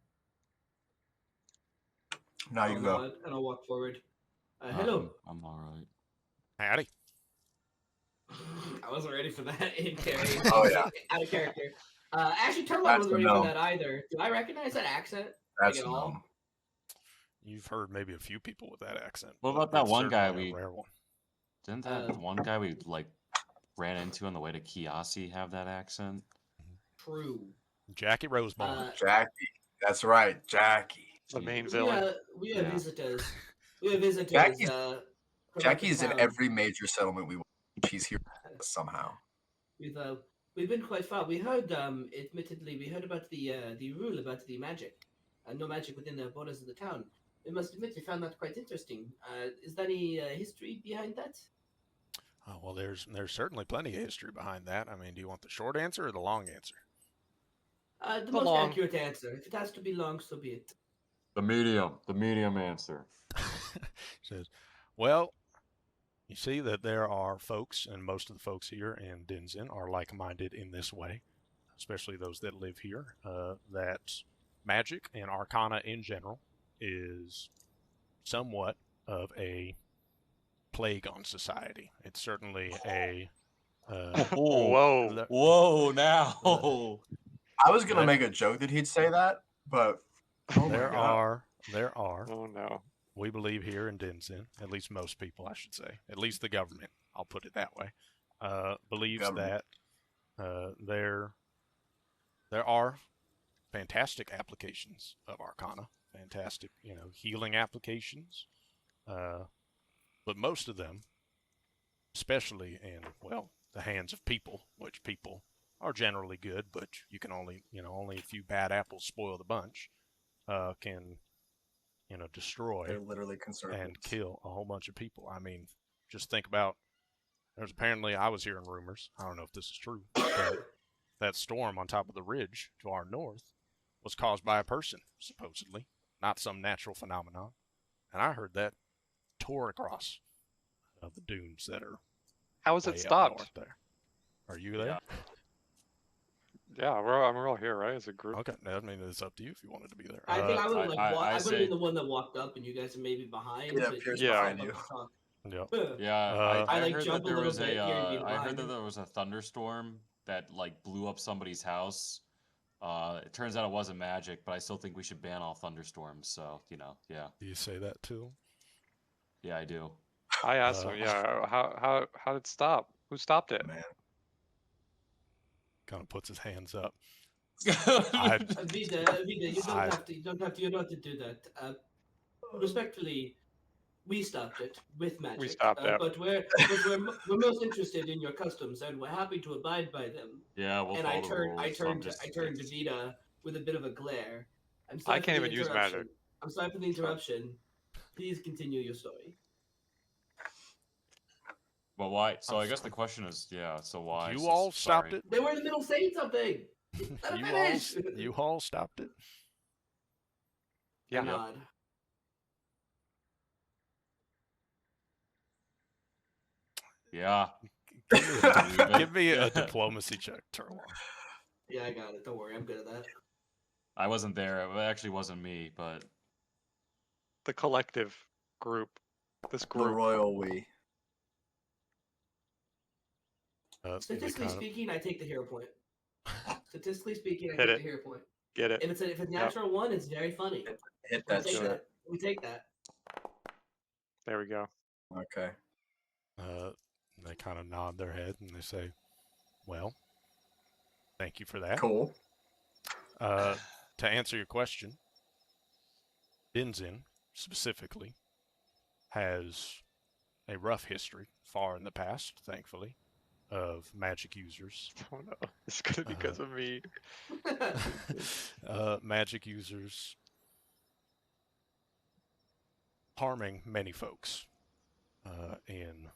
Now you I'll can go. nod and I'll walk forward. Hello. I'm all right. Howdy. I wasn't ready for that in character. Oh, yeah. Out of character. Actually, Turlock That's wasn't a ready for no. that either. Do I recognize that accent? That's like a at all? no. You've heard maybe a few people with that accent. What but about that it's one guy certainly a we- rare one. Didn't that one guy we like ran into on the way to Kiasi have that accent? True. Jackie Rosemont. Jackie. That's right, Jackie. The main Jeez. villain. We have Yeah. visitors. We have visitors. Jackie's- from out of Jackie's in town. every major settlement we want. She's here somehow. We've been quite far. We heard, admittedly, we heard about the rule about the magic, no magic within the borders of the town. We must admit we found that quite interesting. Is there any history behind that? Oh, well, there's certainly plenty of history behind that. I mean, do you want the short answer or the long answer? The The most long. accurate answer. If it has to be long, so be it. The medium answer. Says, well, you see that there are folks, and most of the folks here in Dinzin are like-minded in this way, especially those that live here, that magic and arcana in general is somewhat of a plague on society. It's certainly a Whoa. Whoa, now. I was gonna That- make a joke that he'd say that, but oh my there god. are Oh no. we believe here in Dinzin, at least most people, I should say, at least the government, I'll put it that way, believes Government. that there are fantastic applications of arcana, fantastic, healing applications, but most of them, especially in, well, the hands of people, which people are generally good, but you can only a few bad apples spoil the bunch, can destroy They're literally conservatives. and kill a whole bunch of people. I mean, just think about, there's apparently, I was hearing rumors, I don't know if this is true, that storm on top of the ridge to our north was caused by a person, supposedly, not some natural phenomenon. And I heard that tore across the dunes that are How was way it up stopped? north there. Are you there? Yeah, we're all here, right? As a group. Okay, I mean, it's up to you if you wanted to be there. I think I would have I I would have say- been the one that walked up, and you guys are maybe behind. Yeah, but Pierce you behind guys you. talk. Yeah. Yeah, I I like heard jump that a there little was a. bit here and be I heard behind. that there was a thunderstorm that like blew up somebody's house. It turns out it wasn't magic, but I still think we should ban all thunderstorms. So yeah, Do you say that too? yeah, I do. I asked him, yeah, how did it stop? Who stopped it? Man. Kind of puts his hands up. Vida, you don't I- have to. You don't have to do that. Respectfully, we stopped it with magic. stopped it. But we're most interested in your customs, and we're happy to abide by them. Yeah, we'll And follow the rules. I turned to it's- Vida with a bit of a glare. I'm I sorry can't for the even use interruption. magic. I'm sorry for the interruption. Please continue your story. Well, why? So I guess the question is, yeah. So why? You So all stopped sorry. it? They were in the middle saying something. Let him finish. You all stopped it? Yeah. I nod. Yeah. Give me a diplomacy check, Turlock. Yeah, I got it. Don't worry, I'm good at that. I wasn't there. It actually wasn't me, but The collective group. This The group. royal we. They Statistically kind of- speaking, I take the hero point. Statistically speaking, I Hit take it. the hero point. Get it. If it's a natural one, it's very funny. Hit We that take shit. that. We take that. There we go. Okay. they kind of nod their head and they say, well, thank you for that. Cool. To answer your question, Dinzin specifically has a rough history, far in the past, thankfully, of magic users. Oh no, it's gonna be because of me. Magic users harming many folks in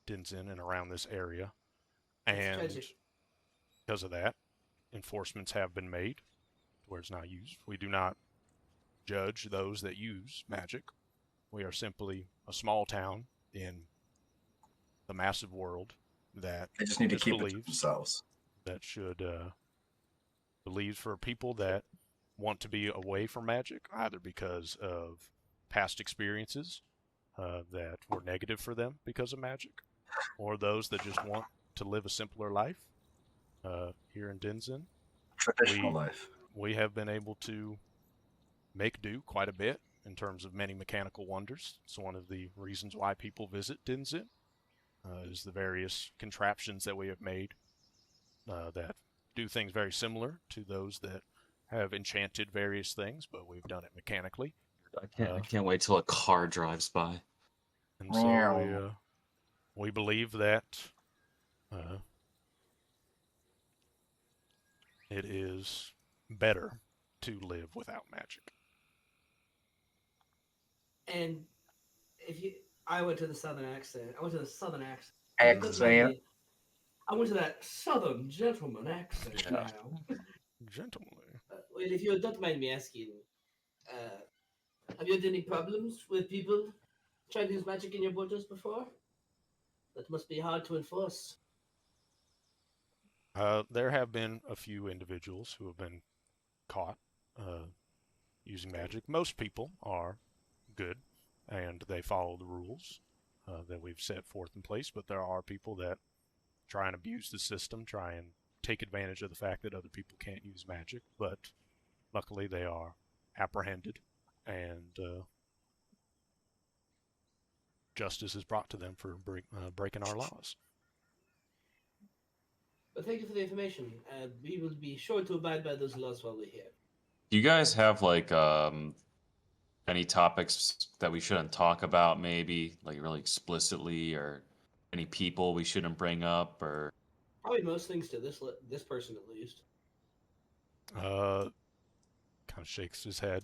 Dinzin and around this area. That's And tragic. because of that, enforcements have been made where it's not used. We do not judge those that use magic. We are simply a small town in the massive world that They just need to keep it to believes themselves. that should believes for people that want to be away from magic, either because of past experiences that were negative for them because of magic, or those that just want to live a simpler life. Here in Dinzin, Traditional life. we have been able to make do quite a bit in terms of many mechanical wonders. It's one of the reasons why people visit Dinzin, is the various contraptions that we have made that do things very similar to those that have enchanted various things, but we've done it mechanically. I can't wait till a car drives by. And so we believe that it is better to live without magic. And if you, I went to the southern accent. I went to the southern accent. Accent. I went to that southern gentleman accent Yeah. now. Gentlemanly. Well, if you don't mind me asking, have you had any problems with people trying to use magic in your borders before? That must be hard to enforce. There have been a few individuals who have been caught using magic. Most people are good and they follow the rules that we've set forth in place, but there are people that try and abuse the system, try and take advantage of the fact that other people can't use magic, but luckily they are apprehended and justice is brought to them for breaking our laws. But thank you for the information. We will be sure to abide by those laws while we're here. Do you guys have like any topics that we shouldn't talk about, maybe like really explicitly, or any people we shouldn't bring up, or Probably most things to this person at least. Kind of shakes his head.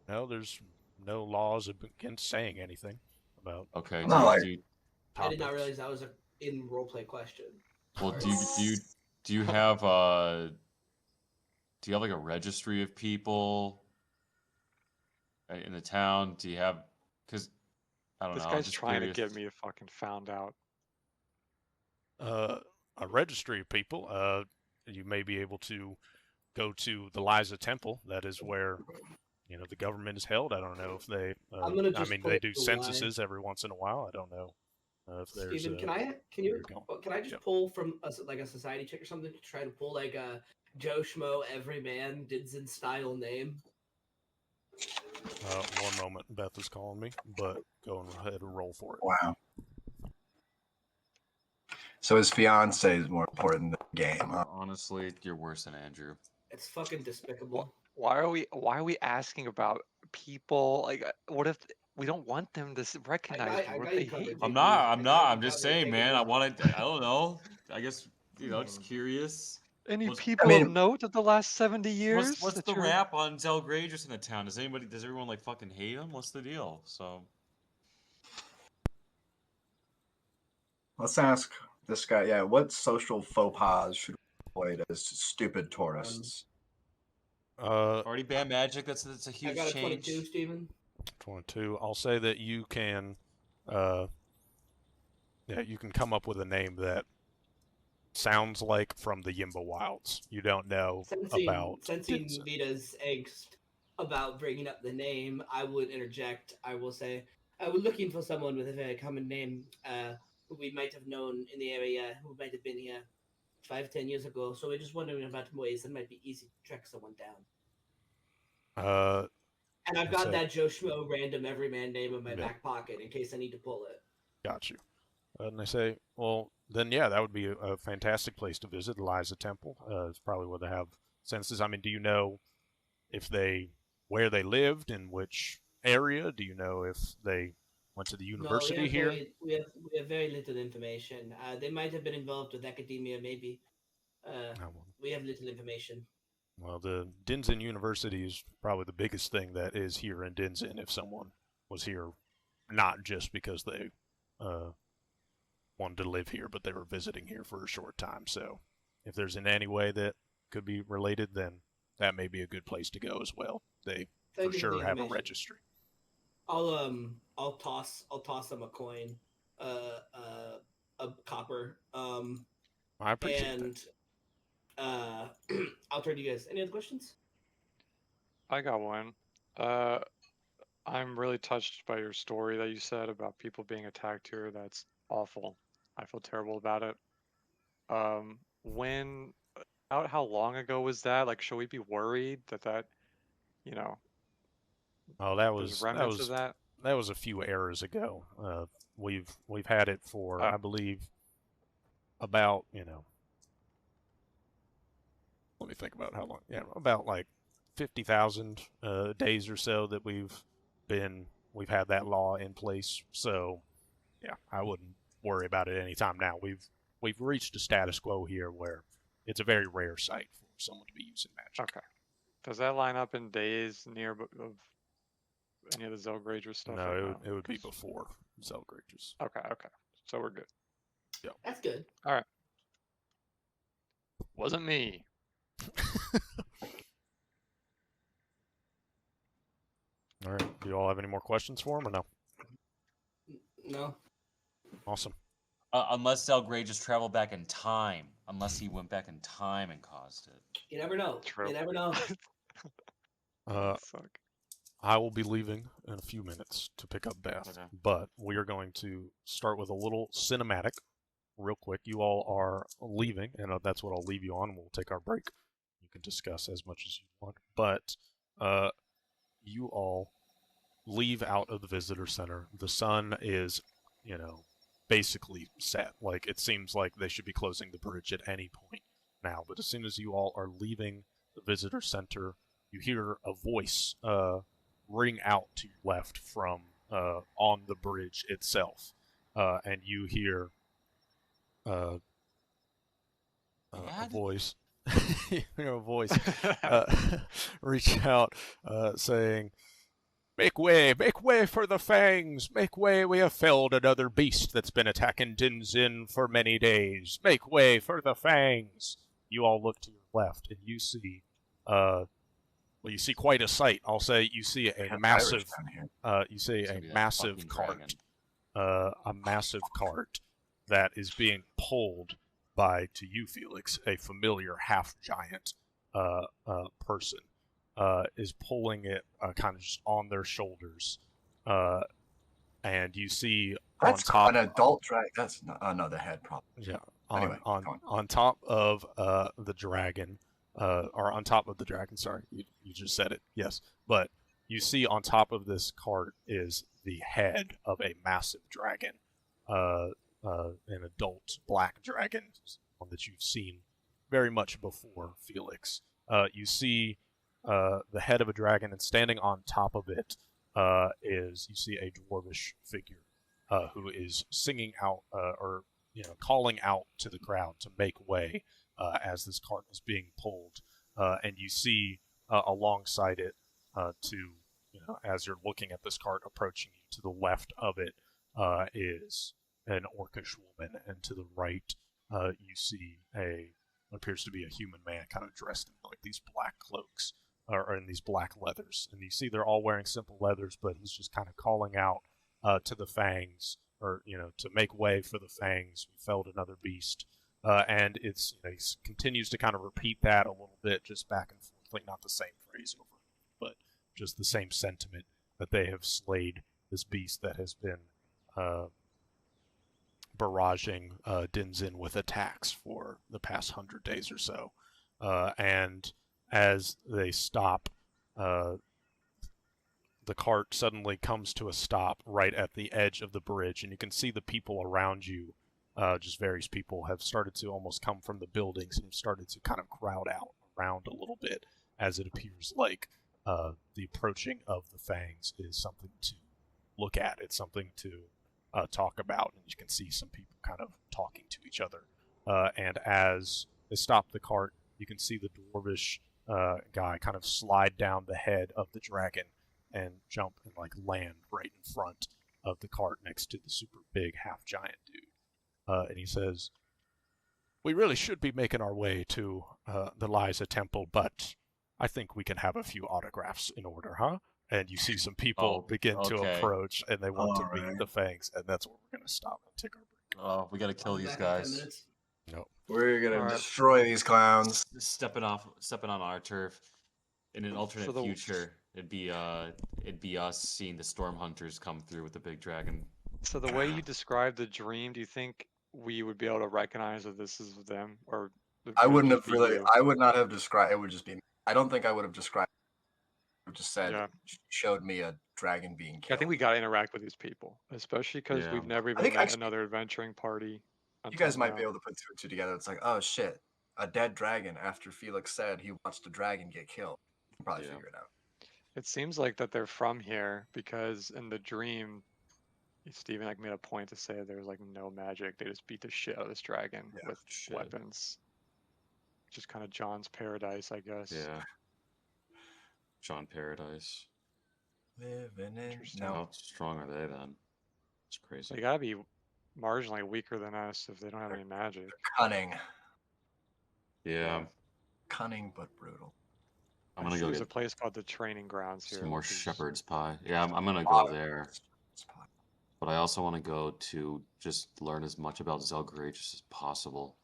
No, there's no laws against saying anything about. okay? No, like- I did not topics. realize that was a in roleplay question. Well, do you have like a registry of people in the town? Do you have? Because I don't This know. I'm guy's just trying curious. to get me to fucking found out. A registry of people. You may be able to go to the Liza Temple. That is where the government is held. I don't know if they. I'm gonna just they pull do the censuses every once in a while. I don't know if there's. Steven, can I just Yep. pull from like a society check or something to try to pull like a Joe Schmo everyman Dinzin style name? One moment, Beth is calling me, but go ahead and roll for it. Wow. So his fiance is more important than the game. Huh? Honestly, you're worse than Andrew. It's fucking despicable. Why are we asking about people? Like, what if we don't want them to recognize I me? What got if they you covered, hate Jake. me? I'm not. I'm Take just it saying, easy. man. I don't know. I guess just curious. Any What's- people I mean- of note of the last 70 years? What's that the you're- rap on Zell Grangers in the town? Does everyone like fucking hate him? What's the deal? So Let's ask this guy. Yeah, what social faux pas should we avoid as stupid tourists? already banned magic. That's a I huge got a change. 22, Steven. 22. I'll say that you can, you can come up with a name that sounds like from the Yimba Wilds. You don't know about Sensing Dinzin. Vita's angst about bringing up the name, I would interject. I will say, we're looking for someone with a very common name who we might have known in the area, who might have been here 5-10 years ago. So we're just wondering about ways that might be easy to track someone down. And I've got So- that Joe Schmo random everyman name in my Yeah. back pocket in case I need to pull it. Got you. And they say, well, then yeah, that would be a fantastic place to visit, the Liza Temple. It's probably where they have census. I mean, do you know where they lived, in which area? Do you know if they went to the No, university here. we have very little information. They might have been involved with academia, maybe. We have little information. Well, the Dinzin University is probably the biggest thing that is here in Dinzin. If someone was here, not just because they wanted to live here, but they were visiting here for a short time. So, if there's in any way that could be related, then that may be a good place to go as well. They Thank for you for the sure have a information. registry. I'll toss them a coin, a copper. I appreciate that. And I'll turn to you guys. Any other questions? I got one. I'm really touched by your story that you said about people being attacked here. That's awful. I feel terrible about it. When, how long ago was that? Like, should we be worried that, you know, Oh, that there's was remnants of that? that was a few eras ago. We've had it for I believe about let me think about how long. Yeah, about like 50,000 days or so that we've had that law in place. So yeah, I wouldn't worry about it anytime now. We've reached a status quo here where it's a very rare sight for someone to be using magic. Okay. Does that line up in days near of any of the Zelgrager stuff? No, it would be before Zelgragers. Okay. So we're good. Yeah. That's good. All right. Wasn't me. All right. Do you all have any more questions for him or no? No. Awesome. Unless Zelgrade just traveled back in time. Unless he went back in time and caused it. You never know. True. You never know. Suck. I will be leaving in a few minutes to pick up Beth, Okay. but we are going to start with a little cinematic real quick. You all are leaving, and that's what I'll leave you on. We'll take our break. You can discuss as much as you want, but you all leave out of the visitor center. The sun is, basically set. Like, it seems like they should be closing the bridge at any point now, but as soon as you all are leaving the visitor center, you hear a voice ring out to your left from on the bridge itself, and you hear a voice. You hear a voice reach out, saying, make way for the fangs! Make way, we have felled another beast that's been attacking Dinzin for many days. Make way for the fangs! You all look to your left, and you see, you see quite a sight. I'll say you see a massive, massive cart, a massive cart that is being pulled by, to you, Felix, a familiar half-giant person. Is pulling it kind of just on their shoulders, and you see that's on top an adult dragon. That's no, the head problem. Yeah, Anyway, on top of the dragon, or on top of the dragon. Sorry, you just said it. Yes, but you see on top of this cart is the head of a massive dragon, an adult black dragon, one that you've seen very much before, Felix. You see the head of a dragon, and standing on top of it you see a dwarvish figure who is singing out, or calling out to the crowd to make way as this cart is being pulled, and you see alongside it, as you're looking at this cart approaching you, to the left of it is an orcish woman, and to the right you see what appears to be a human man, kind of dressed in like these black cloaks, or in these black leathers, and you see they're all wearing simple leathers, but he's just kind of calling out to the fangs, or to make way for the fangs. We felled another beast, and it's he continues to kind of repeat that a little bit, just back and forth, like not the same phrase over, but just the same sentiment that they have slayed this beast that has been barraging Dinzin with attacks for the past 100 days or so, and as they stop, the cart suddenly comes to a stop right at the edge of the bridge, and you can see the people around you, just various people, have started to almost come from the buildings and have started to kind of crowd out around a little bit, as it appears like the approaching of the fangs is something to look at. It's something to talk about, and you can see some people kind of talking to each other. And as they stop the cart, you can see the dwarvish guy kind of slide down the head of the dragon and jump and like land right in front of the cart next to the super big half giant dude. And he says, "We really should be making our way to the Liza Temple, but I think we can have a few autographs in order, huh?" And you see some people begin to okay. approach, and they want to meet Alright. the Fangs, and that's where we're going to stop and take our break. Oh, we gotta kill I'll be these back in 10 guys. minutes. No. We're gonna Alright. destroy these clowns. Stepping on our turf. In an alternate the- future, it'd be us seeing the storm hunters come through with the big dragon. So the way you described the dream, do you think we would be able to recognize that this is them, or I would it wouldn't just have be really. you? I would not have described. It would just be. I don't think I would have described. I would have just said. Yeah. Showed me a dragon being I killed. think we got to interact with these people, especially because Yeah. we've never I even think met actually- another adventuring party. You until guys might now. be able to put two and two together. It's like, oh shit, a dead dragon. After Felix said he watched a dragon get killed, you can probably Yeah. figure it out. It seems like that they're from here because in the dream, Stephen like made a point to say there's like no magic. They just beat the shit out of this dragon Yeah, with shit. weapons. Just kind of John's paradise, I guess. Yeah. John Paradise. Living in Interesting. no. How strong are they then? It's crazy. They gotta be marginally weaker than us if they don't have any magic. Cunning, Yeah. cunning but brutal. I'm gonna go There's get a place called the Training Grounds here. some more which is- shepherd's pie. Yeah, I'm gonna go Oh, there. But I also want to go to just learn as much about Zelgracious as possible.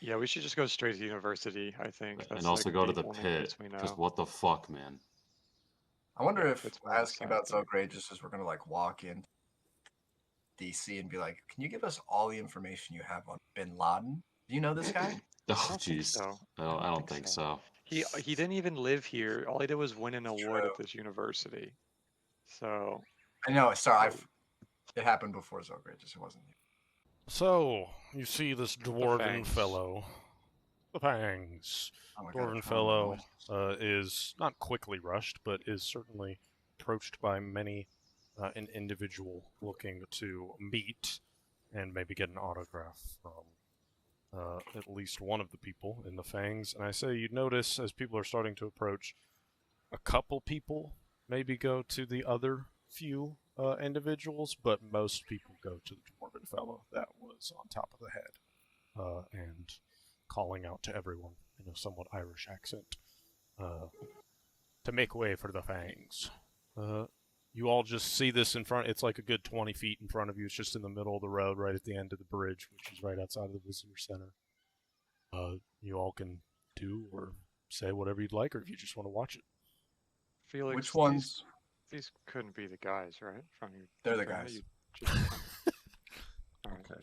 Yeah, we should just go straight to university, I think. That's And also like go to the only pit. place we Because know. what the fuck, man? I wonder Yeah, if it's more of a asking about side thing. Zelgracious is we're gonna like walk in DC and be like, "Can you give us all the information you have on Bin Laden? Do you know this guy?" Oh, don't think jeez. so. I don't think so. He didn't even live here. All he did was win an award True. at this university. So I know. Sorry, it happened before Zelgracious. It wasn't you. So, you see this dwarven Fangs. fellow. The Fangs. Oh my God, Dwarven I found fellow one. is not quickly rushed, but is certainly approached by many an individual looking to meet and maybe get an autograph from at least one of the people in the Fangs. And I say you notice as people are starting to approach, a couple people maybe go to the other few individuals, but most people go to the dwarven fellow that was on top of the head and calling out to everyone in a somewhat Irish accent to make way for the Fangs. You all just see this in front. It's like a good 20 feet in front of you. It's just in the middle of the road, right at the end of the bridge, which is right outside of the visitor center. You all can do or say whatever you'd like, or if you just want to watch it. Felix, Which ones? These couldn't be the guys, right? From your They're the from guys. you just- All right. Okay.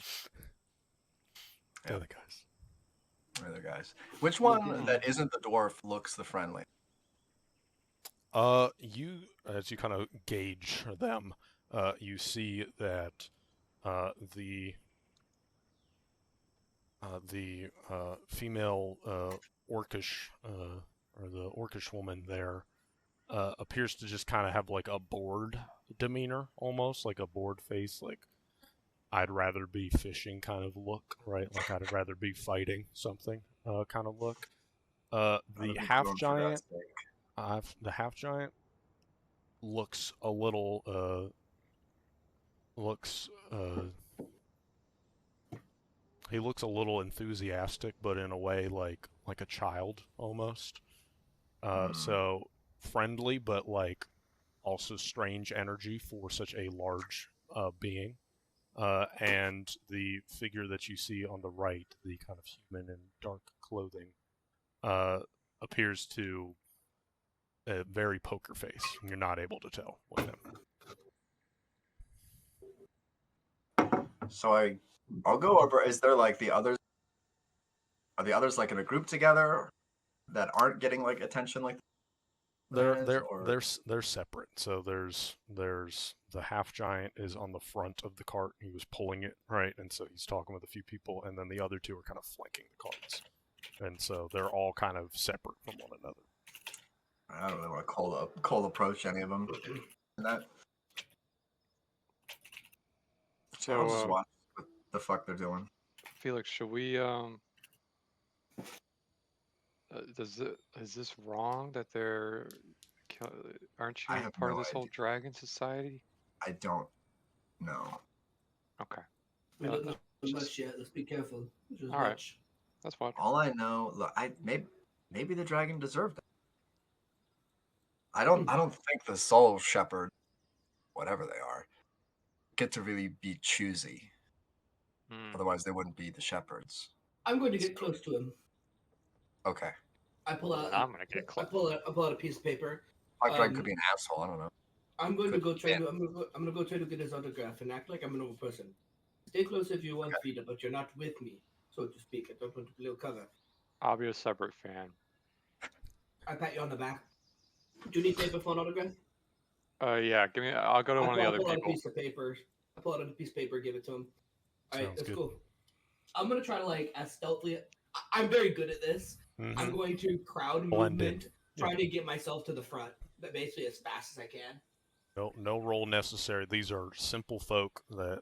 They're the guys. They're the guys. Which one that isn't the dwarf looks the friendly? You, as you kind of gauge them, you see that the female orcish or the orcish woman there appears to just kind of have like a bored demeanor, almost like a bored face, like I'd rather be fishing kind of look, right? Like I'd rather be fighting something kind of look. The half giant. The half giant looks a little he looks a little enthusiastic, but in a way like a child almost. So friendly, but like also strange energy for such a large being. And the figure that you see on the right, the kind of human in dark clothing, appears to a very poker face. You're not able to tell with him. So I'll go over. Is there like the others? Are the others like in a group together that aren't getting like attention like? They're separate. So there's the half giant is on the front of the cart. He was pulling it, right, and so he's talking with a few people, and then the other two are kind of flanking the carts, and so they're all kind of separate from one another. I don't really want to cold approach any of them. And that So I'll just watch what the fuck they're doing. Felix, should we is this wrong that aren't I you have part of no this whole idea. dragon society? I don't know. Okay. We don't know just- much yet. Let's be careful. Just All right. watch. That's fine. All I know, look, maybe the dragon deserved it. I don't think the soul shepherd, whatever they are, get to really be choosy. Hmm. Otherwise, they wouldn't be the shepherds. I'm going to get close to him. Okay. I pull out. I'm gonna get close. I pull out a piece of paper. Black Dragon could be an asshole. I don't know. I'm going to Could go try be. to. I'm gonna go try to get his autograph and act like I'm a normal person. Stay close if you want, Vita, but you're not with me, so to speak. I don't want to blow cover. I'll be a separate fan. I pat you on the back. Do you need paper for an autograph? Yeah, give me. I'll go to one of the other pull out a people. piece of paper. I pull out a piece of paper, give it to him. All right, Sounds that's good. cool. I'm gonna try to as stealthily. I'm very good at this. Mhm. I'm going to crowd Blend in. movement, trying to get myself to the front, but basically as fast as I can. No roll necessary. These are simple folk that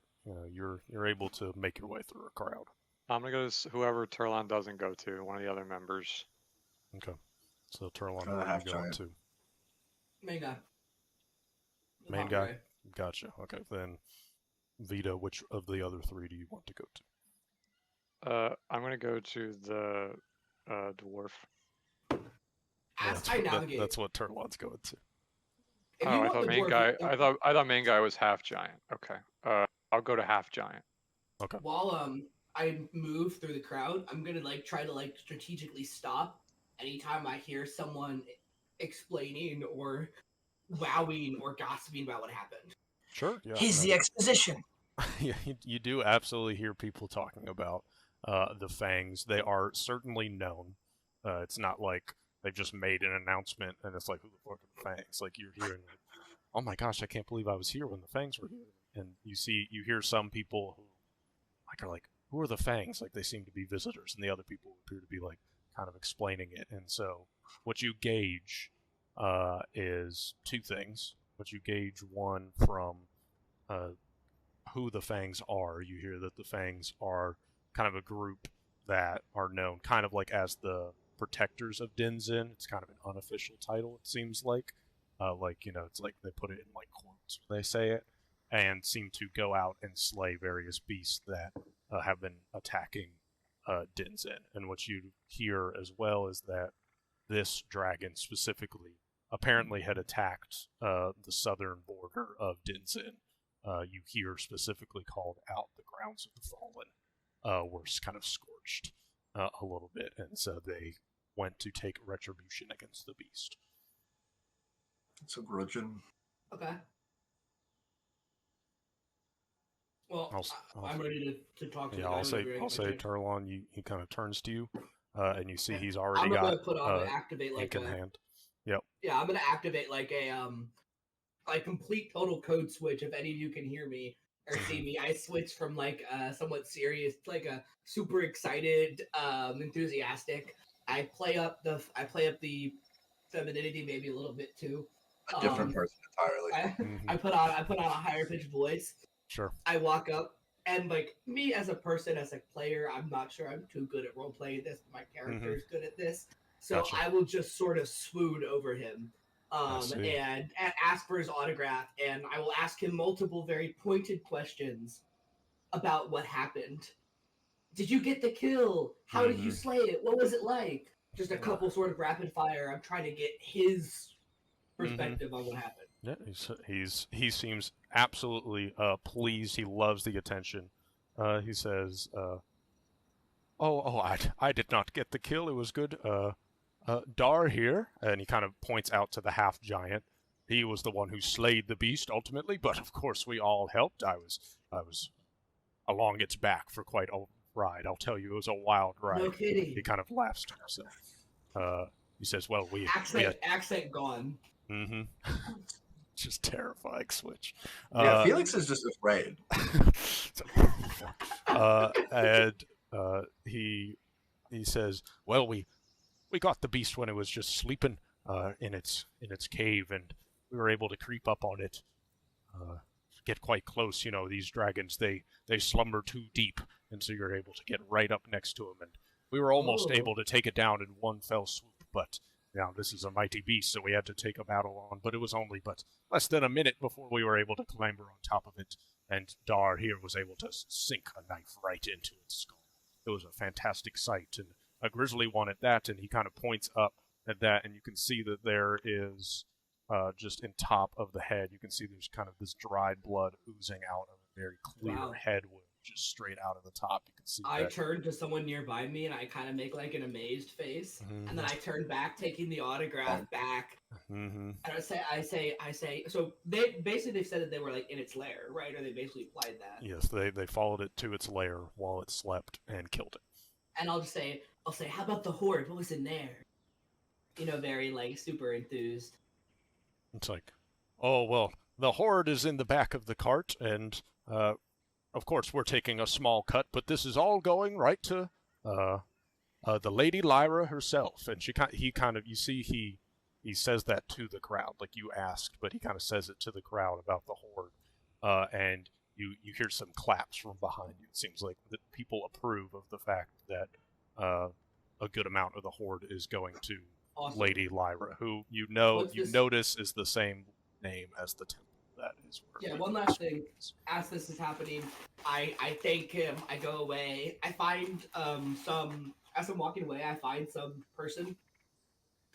you're able to make your way through a crowd. I'm gonna go to whoever Turlon doesn't go to, one of the other members. Okay. So Turlon, The where are half you going giant. to? Main guy. The Main hot guy? Gotcha. Okay, then Vita, which of the other three do you want to go to? I'm gonna go to the dwarf. I navigate. That's what Turlon's going to. If Oh, you I want thought the main dwarf, guy. I thought main guy was half giant. Okay. I'll go to half giant. Okay. While I move through the crowd, I'm gonna try to strategically stop anytime I hear someone explaining or wowing or gossiping about what happened. Sure. Yeah. He's no. the exposition. Yeah, you do absolutely hear people talking about the Fangs. They are certainly known. It's not like they've just made an announcement and it's like, who the fuck are the Fangs? Like you're hearing, oh my gosh, I can't believe I was here when the Fangs were here. And you hear some people who are like, who are the Fangs? Like they seem to be visitors, and the other people appear to be kind of explaining it. And so what you gauge is two things. What you gauge, one from who the Fangs are. You hear that the Fangs are kind of a group that are known kind of as the protectors of Dinzin. It's kind of an unofficial title, it seems like. It's like they put it in quotes when they say it, and seem to go out and slay various beasts that have been attacking Dinzin. And what you hear as well is that this dragon specifically apparently had attacked the southern border of Dinzin. You hear specifically called out the grounds of the fallen were kind of scorched a little bit, and so they went to take retribution against the beast. It's a grudging. Okay. Well, I'm ready to talk to the Yeah, guy I'll say whenever I can. Turlon. He kind of turns to you, and you see he's already I'm gonna got put on activate ink in hand. Yep. Yeah, I'm gonna activate a complete total code switch. If any of you can hear me or see me, I switch from somewhat serious to a super excited, enthusiastic. I play up the femininity maybe a little bit too. A different person entirely. I put on a higher pitched voice. Sure. I walk up and me as a person, as a player, I'm not sure I'm too good at role playing this, but my character is good at this. So Gotcha. I will just sort of swoon over him and ask for his autograph, and I will ask him multiple very pointed questions about what happened. Did you get the kill? How did you slay it? What was it like? Just a couple sort of rapid fire. I'm trying to get his perspective on what happened. Yeah, he seems absolutely pleased. He loves the attention. He says, I did not get the kill. It was good. Dar here," and he kind of points out to the half giant. "He was the one who slayed the beast ultimately, but of course we all helped. I was along its back for quite a ride. I'll tell you, it was a wild ride." No kidding. He kind of laughs to himself. He says, "Well, accent gone." Mm-hmm. Just terrifying switch. Yeah, Felix is just afraid. And he says, "Well, we got the beast when it was just sleeping in its cave, and we were able to creep up on it. get quite close. You know, these dragons, they slumber too deep, and so you're able to get right up next to them. And we were almost able to take it down in one fell swoop, but this is a mighty beast, so we had to take a battle on. But it was only less than a minute before we were able to clamber on top of it, and Dar here was able to sink a knife right into its skull. It was a fantastic sight, and a grizzly wanted that, and he kind of points up at that, and you can see that there is just in top of the head, you can see there's kind of this dried blood oozing out of a very clear head wound, just straight out of the top. You can see. I turn to someone nearby me, and I kind of make like an amazed face, and then I turn back, taking the autograph back. And I say. So they've said that they were like in its lair, right? Or they basically implied that. Yes, they followed it to its lair while it slept and killed it. And I'll say, how about the horde? What was in there? Very like super enthused. It's like, oh, well, the horde is in the back of the cart, and, of course, we're taking a small cut, but this is all going right to, the Lady Lyra herself. And he says that to the crowd, like you asked, but he kind of says it to the crowd about the horde. And you hear some claps from behind you. It seems like that people approve of the fact that, a good amount of the horde is going to Lady Lyra, who notice is the same name as the temple. That is where. Yeah. One last thing. As this is happening, I thank him. I go away. I find as I'm walking away, I find some person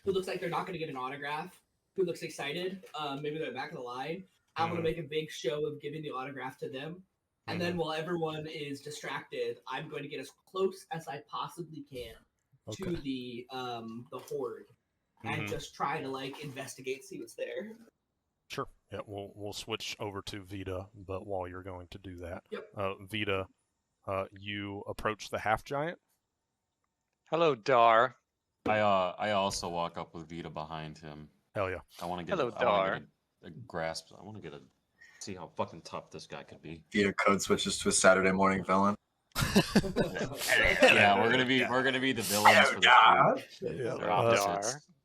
who looks like they're not going to get an autograph, who looks excited. Maybe they're back of the line. I'm going to make a big show of giving the autograph to them, and then while everyone is distracted, I'm going to get as close as I possibly can to the horde. And just try to like investigate, see what's there. Sure. Yeah, we'll switch over to Vita, but while you're going to do that, Vita, you approach the half giant. Hello, Dar. I also walk up with Vita behind him. Hell yeah. I want to get a grasp. I want to see how fucking tough this guy could be. Vita code switches to a Saturday morning villain. Yeah, we're gonna be the villains for the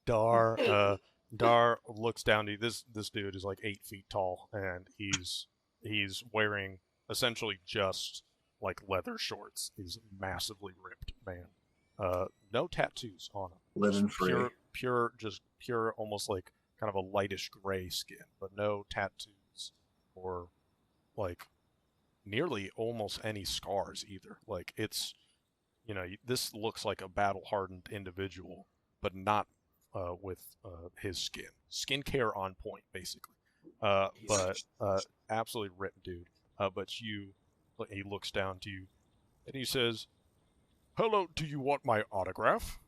Dar. Dar looks down to you. This dude is like 8 feet tall, and he's wearing essentially just like leather shorts. He's a massively ripped man. No tattoos on him. Living free. Pure, almost like kind of a lightish gray skin, but no tattoos or like nearly almost any scars either. Like it's, this looks like a battle-hardened individual, but not with his skin. Skincare on point, basically. But absolutely ripped dude. But he looks down to you, and he says, "Hello, do you want my autograph?"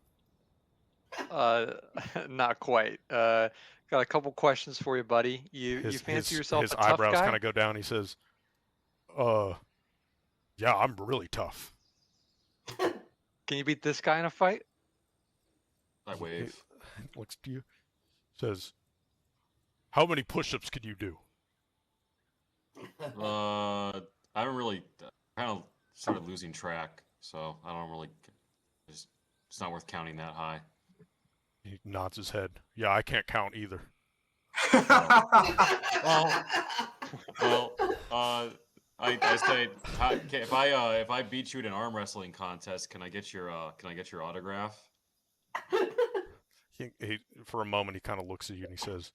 Not quite. Got a couple questions for you, buddy. You fancy yourself a tough guy? His eyebrows kind of go down. He says, yeah, I'm really tough." Can you beat this guy in a fight? I wave. He looks to you, says, "How many push-ups can you do?" I don't really. I kind of started losing track, so I don't really. It's not worth counting that high. He nods his head. "Yeah, I can't count either." I say, if I beat you in an arm wrestling contest, can I get your autograph? He for a moment he kind of looks at you and he says,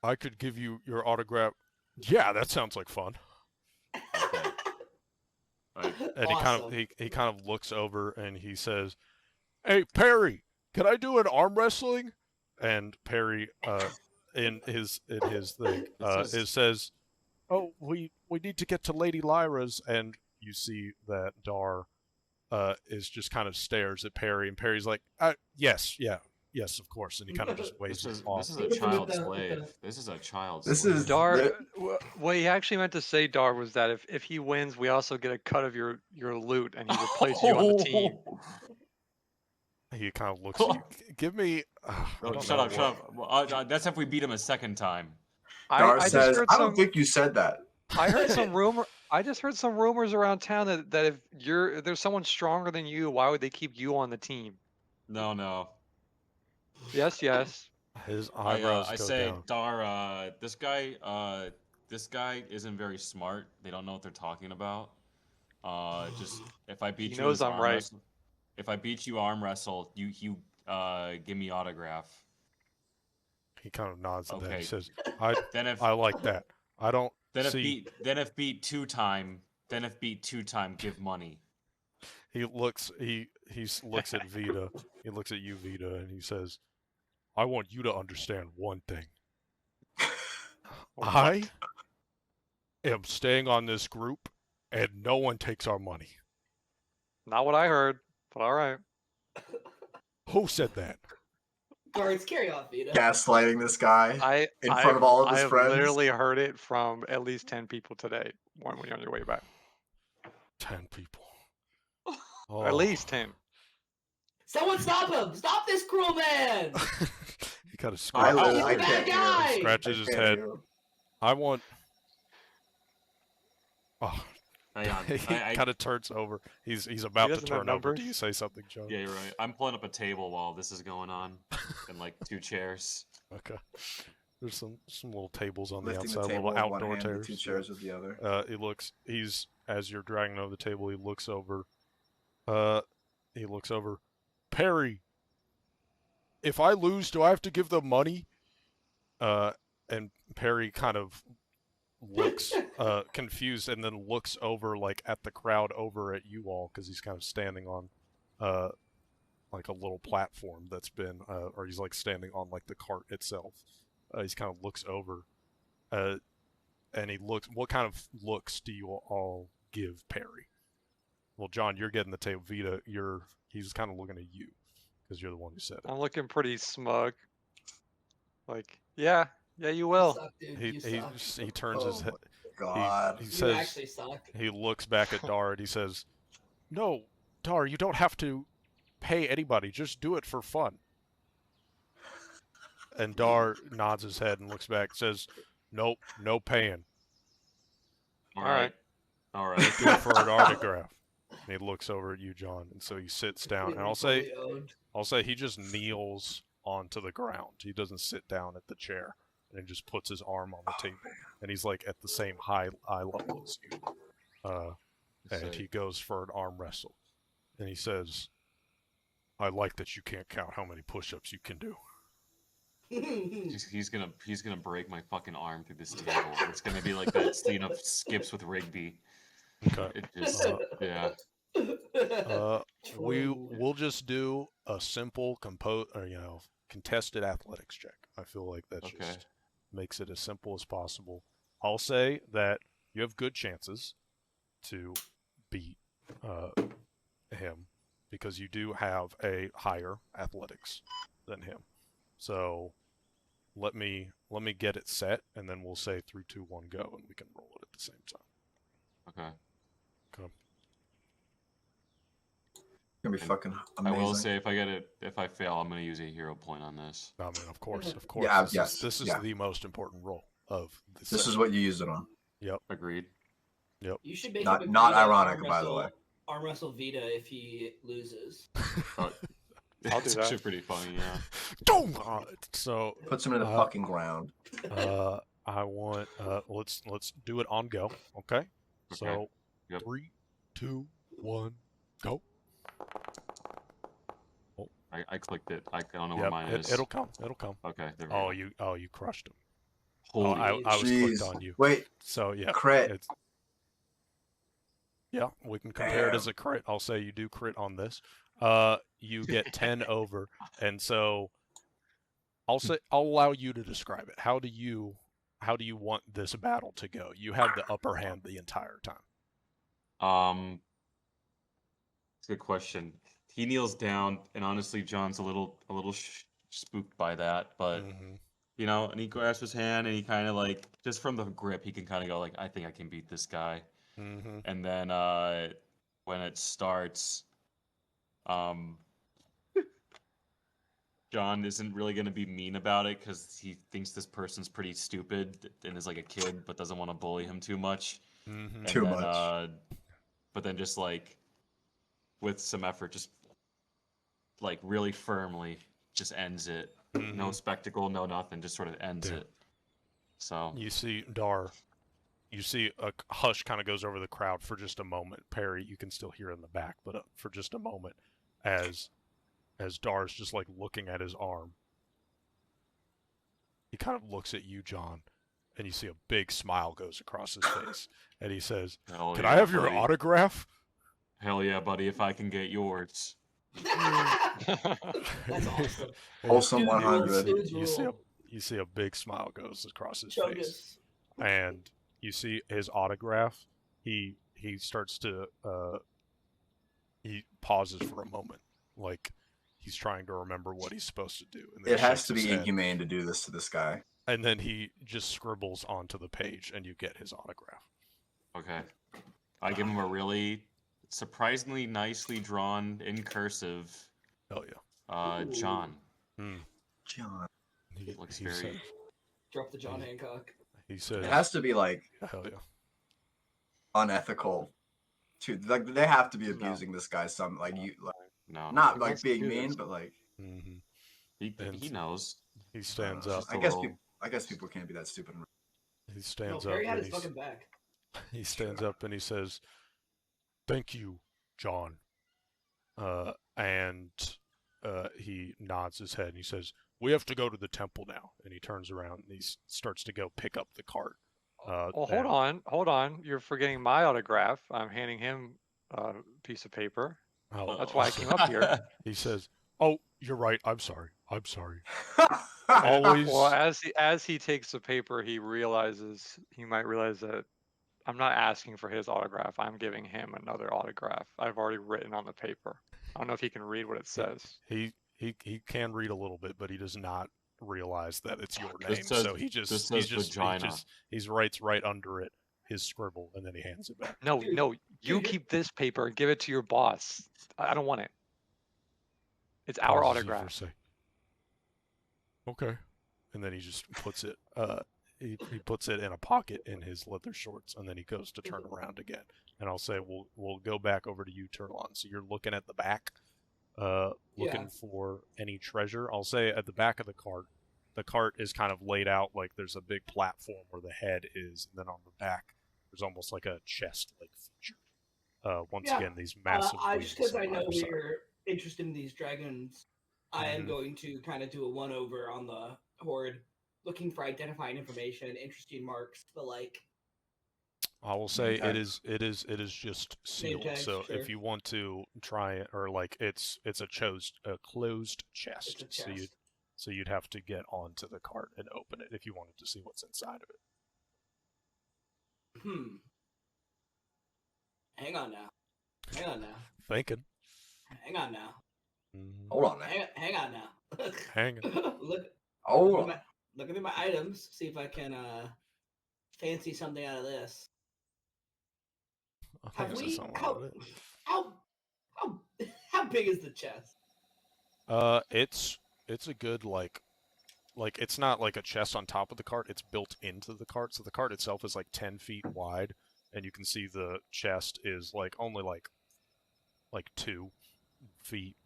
"I could give you your autograph." "Yeah, that sounds like fun." Okay. And Awesome. he kind of looks over and he says, "Hey Perry, can I do an arm wrestling?" And Perry in his thing it says, "Oh, we need to get to Lady Lyra's." And you see that Dar is just kind of stares at Perry, and Perry's like, yes, of course," and he kind of just waves it off. This is a child slave. This is a child This slave. is Dar, what he actually meant to say, Dar, was that if he wins, we also get a cut of your loot, and he replaces you on the team. He kind of looks at you. Give me. Shut up. Well, that's if we beat him a second time. Dar I says, just heard I don't think you said that. I heard some rumor. I just heard some rumors around town that if there's someone stronger than you, why would they keep you on the team? No. Yes. His eyebrows I go say, down. Dar, this guy, this guy isn't very smart. They don't know what they're talking about. Just if I beat He you in knows this I'm arm right. wrestle, if I beat you arm wrestle, you give me autograph. He kind of nods at that. He Okay. says, "I Then if I like that. I don't then if see." beat two time, give money. He looks looks at Vita. He looks at you, Vita, and he says, "I want you to understand one thing. I am staying on this group, and no one takes our money." Not what I heard, but all right. Who said that? Guards, carry on, Vita. Gaslighting this guy in front I've, of all of I his have friends. literally heard it from at least 10 people today when you're on your way back. 10 people. At Oh. least 10. Someone stop him! Stop this cruel man! He kind of I scratches, He's a I bad can't hear. guy! scratches I his can't head. hear. I want. Oh. Hang on. He kind of turns over. He's about to doesn't have turn over. numbers. Do you say something, John? Yeah, you're right. I'm pulling up a table while this is going on, and like 2 chairs. Okay. There's some little tables on Lifting the outside, table little with one outdoor hand, the two chairs. chairs with the other. He's as you're dragging over the table, he looks over. Perry, if I lose, do I have to give them money? And Perry kind of looks confused and then looks over like at the crowd over at you all because he's kind of standing on like a little platform that's been or he's like standing on like the cart itself. He's kind of looks over and he looks. What kind of looks do you all give Perry? Well, John, you're getting the table. Vita, he's kind of looking at you because you're the one who said it. I'm looking pretty smug. Like, yeah, you You will. suck, dude. He You suck. he turns his head. God. He You says actually suck. he looks back at Dar and he says, "No, Dar, you don't have to pay anybody. Just do it for fun." And Dar nods his head and looks back. Says, "Nope, no paying. All Alright. right. Do it for an autograph." And he looks over at you, John, and so he sits down. And Completely fully owned. I'll say he just kneels onto the ground. He doesn't sit down at the chair, and he just puts his arm on the table, and he's like at the same eye level as you. And he goes for an arm wrestle, and he says, "I like that you can't count how many push-ups you can do." He's gonna break my fucking arm through this table. It's gonna be like that scene of Skips with Rigby. Okay. It just yeah. We'll just do a simple contested athletics check. I feel like that Okay. just makes it as simple as possible. I'll say that you have good chances to beat him because you do have a higher athletics than him. So let me get it set, and then we'll say 3, 2, 1, go, and we can roll it at the same time. Okay. Gonna be fucking amazing. I will say if I fail, I'm gonna use a hero point on this. I mean, of course. Yeah, This is yeah. the most important role of the This set. is what you use it on. Agreed. You should make Not- him not agree to ironic, arm by the wrestle- way. Arm wrestle Vita if he loses. Oh, I'll do it's that. actually pretty funny, yeah. Boom! So Puts him in the fucking ground. I want let's do it on go. Okay. So Yep. 3, 2, 1, go. I clicked it. I don't know where Yep, mine is. it'll come. It'll come. Okay, there we go. You crushed him. Holy I was clicked Jeez. on you. Wait, So yeah, crit. yeah, we can compare it as a crit. I'll say you do crit on this. You get 10 over, and so I'll allow you to describe it. How do you want this battle to go? You have the upper hand the entire time. It's a good question. He kneels down, and honestly, John's a little spooked by that, but Mhm. you know, and he grabs his hand, and he kind of like just from the grip, he can kind of go like, I think I can beat this guy. Mhm. And then when it starts, John isn't really going to be mean about it because he thinks this person's pretty stupid and is like a kid, but doesn't want to bully him too much. Mhm. And Too then, much. But then just like with some effort, just like really firmly, just ends it. No Mhm. spectacle, no nothing, just sort of ends Yeah. it. So You see Dar you see a hush kind of goes over the crowd for just a moment. Perry, you can still hear in the back, but for just a moment, as Dar's just like looking at his arm. He kind of looks at you, John, and you see a big smile goes across his face, and he says, Hell "Can yeah, I have your buddy. autograph?" Hell yeah, buddy, if I can get yours. That's awesome. Wholesome Dudes rule, 100. dudes You see a big smile goes across his rule. face, Chungus. and you see his autograph. He starts to he pauses for a moment, like he's trying to remember what he's supposed to do. And then It has shakes to his be head, inhumane to do this to this guy. and then he just scribbles onto the page, and you get his autograph. Okay. I give him a really surprisingly nicely drawn in cursive Hell yeah. Ooh. John. John. He Looks he very- says, Drop the John Hancock. he says, It has to be like hell yeah. unethical. Like they have to be No. abusing this guy some like you like, No. not He like wants to being do mean, this. but like Hmm. He And- knows. He stands uh, up. Just I a guess little- I guess people can't be that stupid. He No, stands up. Perry had And his fucking back. he stands up and he says, "Thank you, John." And he nods his head and he says, "We have to go to the temple now." And he turns around and he starts to go pick up the cart. Well, and- hold on. You're forgetting my autograph. I'm handing him a piece of paper. Oh, That's why I came up here. He says, "Oh, you're right. I'm sorry. I'm sorry." Always. Well, as he takes the paper, he might realize that I'm not asking for his autograph. I'm giving him another autograph. I've already written on the paper. I don't know if he can read what it says. He can read a little bit, but he does not realize that it's your This name. says- So he this says vagina. he writes right under it his scribble, and then he hands it back. No, Dude, no, you dude, keep this paper and give it to your boss. I don't want it. It's our Pauses you for a autograph. sec. Okay, and then he just puts it. He puts it in a pocket in his leather shorts, and then he goes to turn around again. And I'll say, we'll go back over to you, Turlon. So you're looking at the back, looking Yeah. for any treasure. I'll say at the back of the cart. The cart is kind of laid out like there's a big platform where the head is, and then on the back there's almost like a chest-like feature. Once Yeah, again, these massive. just because wings I on know either side. we're interested in these dragons, I am Mhm. going to kind of do a one-over on the horde, looking for identifying information, interesting marks, the like. I will say Okay. it is just sealed. tags, So sure. if you want to try it, or like it's a closed chest. It's a chest. So you'd have to get onto the cart and open it if you wanted to see what's inside of it. Hang on now. Hang on now. Thinking. Hang on now. Mhm. Hold on, man. Hang on now. Hang Look Hold at on. looking at my items, see if I can fancy something out of this. I think Have this is we something out of it. how big is the chest? It's a good like it's not like a chest on top of the cart. It's built into the cart. So the cart itself is like 10 feet wide, and you can see the chest is like only like 2 feet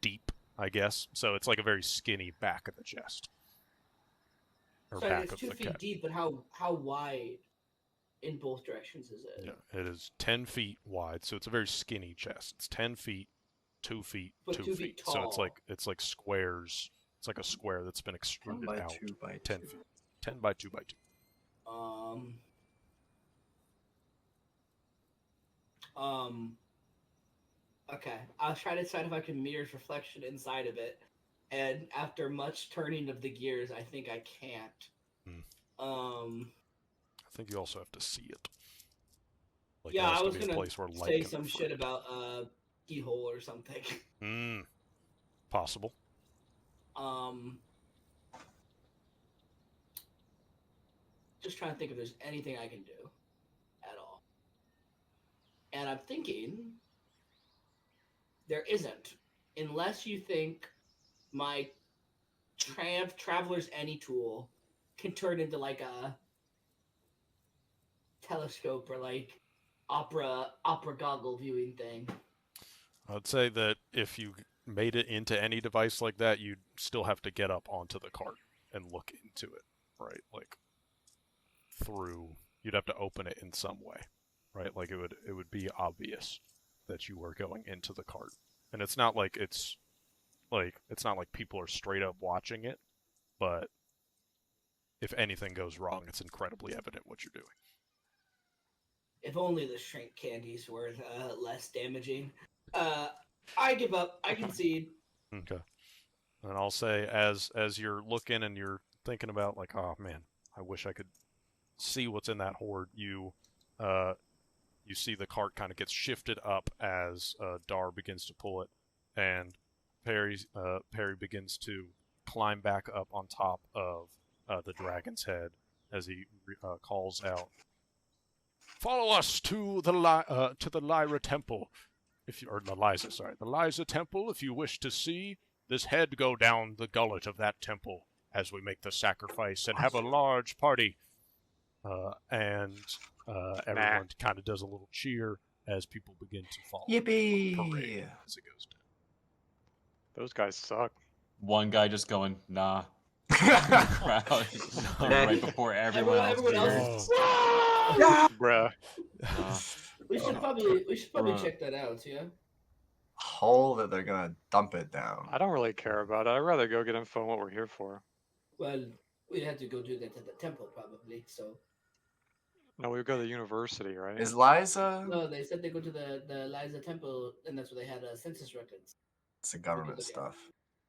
deep, I guess. So it's like a very skinny back of the chest. Or So back it's of 2 the feet cat. deep, but how wide in both directions is it? Yeah, it is 10 feet wide, so it's a very skinny chest. It's 10 feet, 2 feet, But 2 2 feet. feet So it's tall. like squares. It's like a square that's been 10 extruded by out 2 by 10 2. feet. 10 by 2 by 2. Okay. I'll try to decide if I can mirror's reflection inside of it. And after much turning of the gears, I think I can't. I think you also have to see it. Like Yeah, it has I to was be a gonna place where light say can some shit reflect. about keyhole or something. Possible. Just trying to think if there's anything I can do at all. And I'm thinking there isn't, unless you think my Traveler's Any tool can turn into like a telescope or like opera goggle viewing thing. I'd say that if you made it into any device like that, you'd still have to get up onto the cart and look into it, right? Like through you'd have to open it in some way, right? Like it would be obvious that you were going into the cart, and it's not like it's not like people are straight up watching it, but if anything goes wrong, it's incredibly evident what you're doing. If only the shrink candies were less damaging. I give up. I concede. Okay. And I'll say, as you're looking and you're thinking about like, oh man, I wish I could see what's in that hoard. You see the cart kind of gets shifted up as Dar begins to pull it, and Perry begins to climb back up on top of the dragon's head as he calls out, "Follow us to the Lyra Temple, the Liza Temple, if you wish to see this head go down the gullet of that temple as we make the sacrifice and have a large party." And everyone kind of does a little cheer as people begin to follow the parade Yippee! as it goes down. Those guys suck. One guy just going, nah. Crowd, right before everyone else. Everyone cheers. else. Bruh. Nah. We should probably check that out. Yeah. Hole that they're gonna dump it down. I don't really care about it. I'd rather go get info on what we're here for. Well, we had to go do that at the temple probably. So No, we would go to the university, right? Is Liza? no, they said they go to the Liza Temple, and that's where they had census records. It's the government look at. stuff.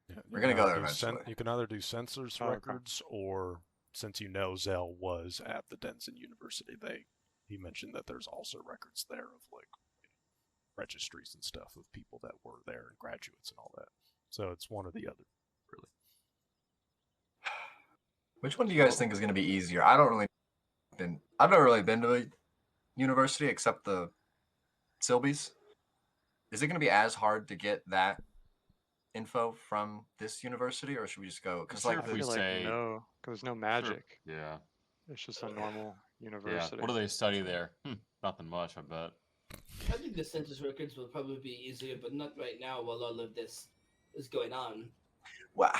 Yeah, We're gonna go there do eventually. you can either do census Oh, okay. records, or since you know Zell was at the Dinzin University, he mentioned that there's also records there of like registries and stuff of people that were there and graduates and all that. So it's one or the other, really. Which one do you guys think is gonna be easier? I've never really been to a university except the Silbies. Is it gonna be as hard to get that info from this university, or should we just go? Because Sure, like if we feel say- no, because there's no magic. Yeah. It's just a normal Yeah. university. What do they study there? Nothing much, I bet. I think the census records will probably be easier, but not right now while all of this is going on. wow.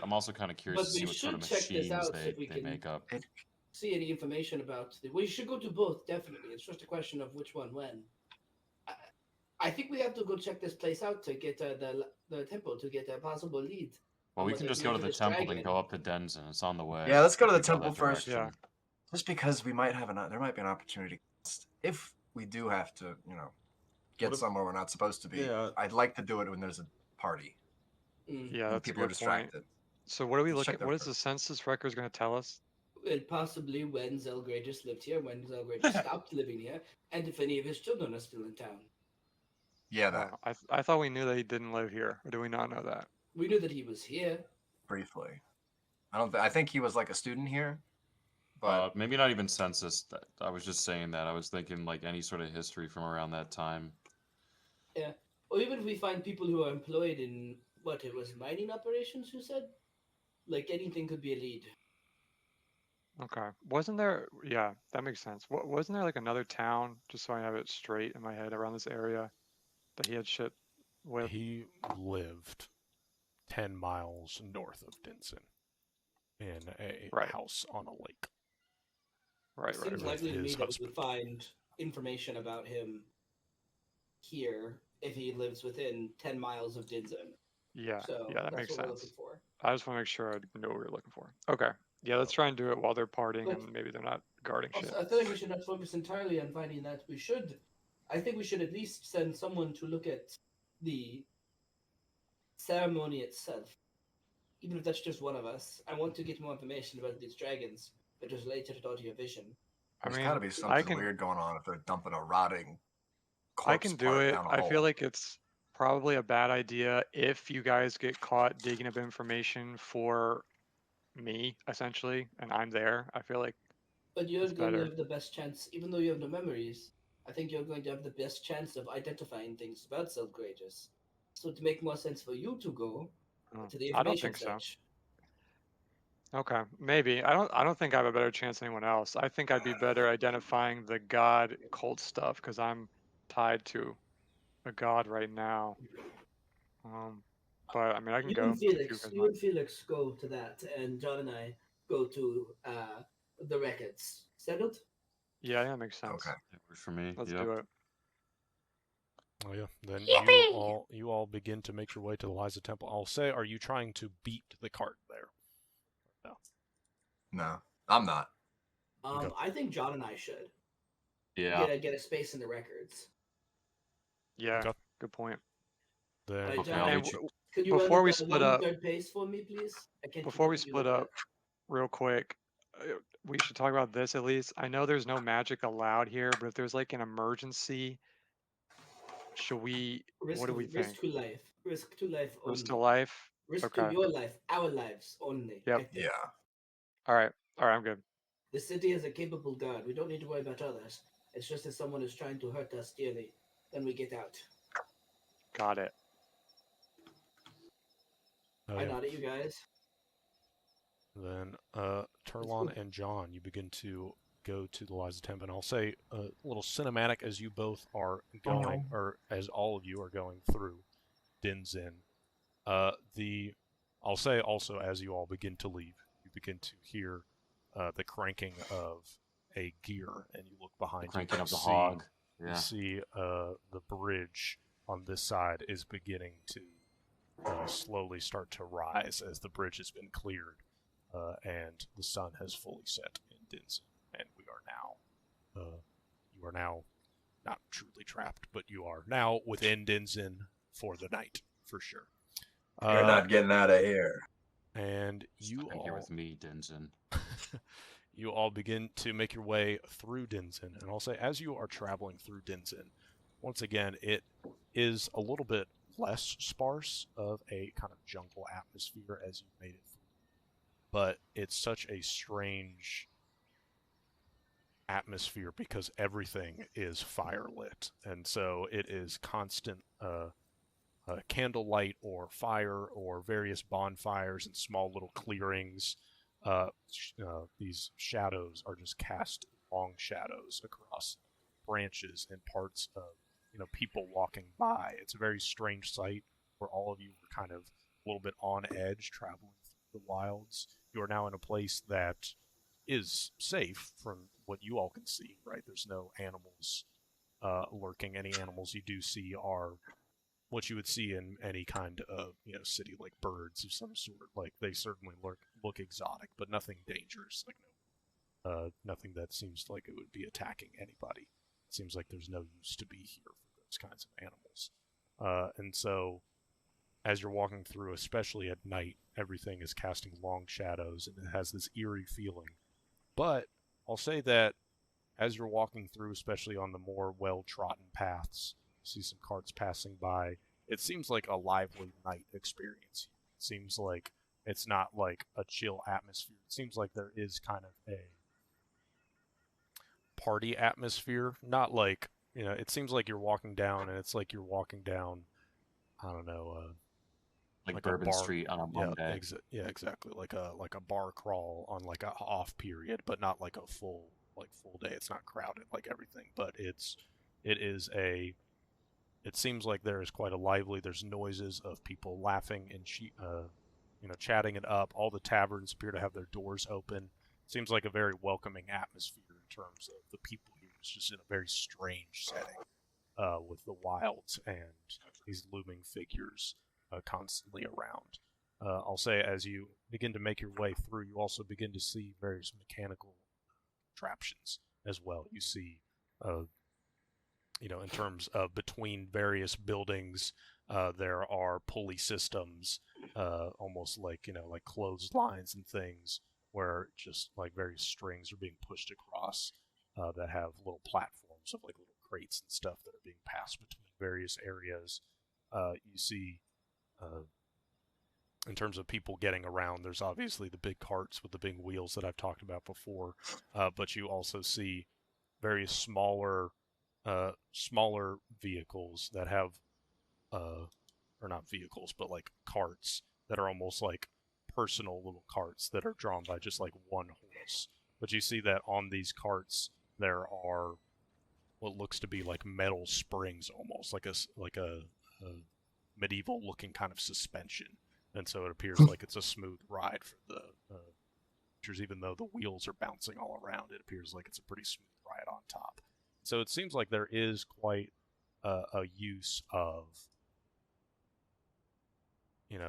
I'm also kind of curious But to see we what sort of should check this machines out they, if we they can- make up. See any information about we should go to both, definitely. It's just a question of which one when. I think we have to go check this place out to get the temple to get a possible lead. Well, we what can they're just go to doing the this temple dragon. and go up to Dinzin. It's on the way. Yeah, let's go to the We can temple that first. direction. Yeah. Just because we might have there might be an opportunity if we do have to, get What if- somewhere we're not supposed to be. Yeah. I'd like to do it when there's a party. Mm. Yeah, when that's a people are good point. distracted. So what are we Let's check looking? that What is first. the census records going to tell us? Well, possibly when Zelgragus lived here, when Zelgragus stopped living here, and if any of his children are still in town. Yeah, that I thought we knew that he didn't live here, or do we not know that? We knew that he was here. briefly. I think he was like a student here, but Maybe not even census. I was just saying that. I was thinking like any sort of history from around that time. Yeah. Or even if we find people who are employed in what it was mining operations, you said? Like anything could be a lead. Okay. Wasn't there? Yeah, that makes sense. Wasn't there like another town, just so I have it straight in my head, around this area that he had shit with? He lived 10 miles north of Dinzin in a Right. house on a lake. Right, It right, seems right. likely to me his that we husband. would find information about him here if he lives within 10 miles of Dinzin. Yeah, So yeah, that that's makes what we're sense. looking for. I just want to make sure I know what we're looking for. Okay. Yeah, let's try and do it while they're partying But- and maybe they're not guarding shit. Also, I feel like we should not focus entirely on finding that. I think we should at least send someone to look at the ceremony itself. Even if that's just one of us. I want to get more information about these dragons that is related to your vision. I there's mean, got to be I something can weird going on if they're dumping a rotting I corpse can do part it. down a I feel hole. like it's probably a bad idea if you guys get caught digging up information for me, essentially, and I'm there. I feel like But you're It's going to better. have the best chance, even though you have no memories, I think you're going to have the best chance of identifying things about Self-Courageous. So to make more sense for you to go to the I don't information think so. search. Okay, maybe. I don't think I have a better chance than anyone else. I think I'd be better identifying the god cult stuff because I'm tied to a god right now. But I mean, I can You go. and if you Felix, guys you want. and Felix go to that, and John and I go to the records. Settled? Yeah, that makes sense. Okay. That works for me. Let's Yep. do it. Oh yeah. Then Yippee! you all begin to make your way to the Liza Temple. I'll say, are you trying to beat the cart there? No, I'm not. Okay. I think John and I should Yeah. get a space in the records. Yeah, Okay. good point. Then Uh, Okay, John, I'll And meet you. could you before run we the split up, 1/3 pace for me, please? I can't. before we keep you split like up, real quick, we should talk about this at least. I know there's no magic allowed here, but if there's like an emergency, should we? that. What do we think? Risk to life. Risk to life only. Risk to life. Risk to Okay. your life, our lives only. Yep. I think. Yeah. All right. All right. I'm good. The city has a capable guard. We don't need to worry about others. It's just if someone is trying to hurt us dearly, then we get out. Got it. Oh, I yeah. nod at you guys. Then Turlon and John, you begin to go to the Liza Temple, and I'll say a little cinematic as you both are going, or as all of you are going through Dinzin. I'll say also as you all begin to leave, you begin to hear the cranking of a gear, and you look behind Cranking you. up the hog. You Yeah. see the bridge on this side is beginning to slowly start to rise as the bridge has been cleared, and the sun has fully set in Dinzin, and we are now, you are now not truly trapped, but you are now within Dinzin for the night, for sure. You're not getting out of here. And you Staying here all, with me, Dinzin. you all begin to make your way through Dinzin, and I'll say as you are traveling through Dinzin, once again, it is a little bit less sparse of a kind of jungle atmosphere as you've made it through. But it's such a strange atmosphere because everything is firelit, and so it is constant candlelight or fire or various bonfires and small little clearings. These shadows are just cast long shadows across branches and parts of people walking by. It's a very strange sight where all of you were kind of a little bit on edge traveling through the wilds. You are now in a place that is safe from what you all can see, right? There's no animals lurking. Any animals you do see are what you would see in any kind of city, like birds of some sort. Like they certainly look exotic, but nothing dangerous. Like nothing that seems like it would be attacking anybody. It seems like there's no use to be here for those kinds of animals. And so, as you're walking through, especially at night, everything is casting long shadows, and it has this eerie feeling. But I'll say that as you're walking through, especially on the more well-trodden paths, you see some carts passing by. It seems like a lively night experience. It seems like it's not like a chill atmosphere. It seems like there is kind of a party atmosphere. Not like, it seems like you're walking down, and it's like you're walking down, I don't know, Like a Bourbon bar. Street on a Monday. Yeah, exactly. Like a bar crawl on like a off period, but not like a full day. It's not crowded like everything, but it seems like there is quite a lively. There's noises of people laughing and chatting it up. All the taverns appear to have their doors open. Seems like a very welcoming atmosphere in terms of the people here. It's just in a very strange setting with the wilds and these looming figures constantly around. I'll say as you begin to make your way through, you also begin to see various mechanical contraptions as well. You see, in terms of between various buildings, there are pulley systems, almost like like clotheslines and things, where just like various strings are being pushed across that have little platforms of like little crates and stuff that are being passed between various areas. You see, in terms of people getting around, there's obviously the big carts with the big wheels that I've talked about before, but you also see various smaller vehicles that have, or not vehicles, but like carts that are almost like personal little carts that are drawn by just like one horse. But you see that on these carts there are what looks to be like metal springs, almost like a medieval looking kind of suspension. And so it appears like it's a smooth ride for the creatures, even though the wheels are bouncing all around. It appears like it's a pretty smooth ride top. So it seems like there is quite a use of,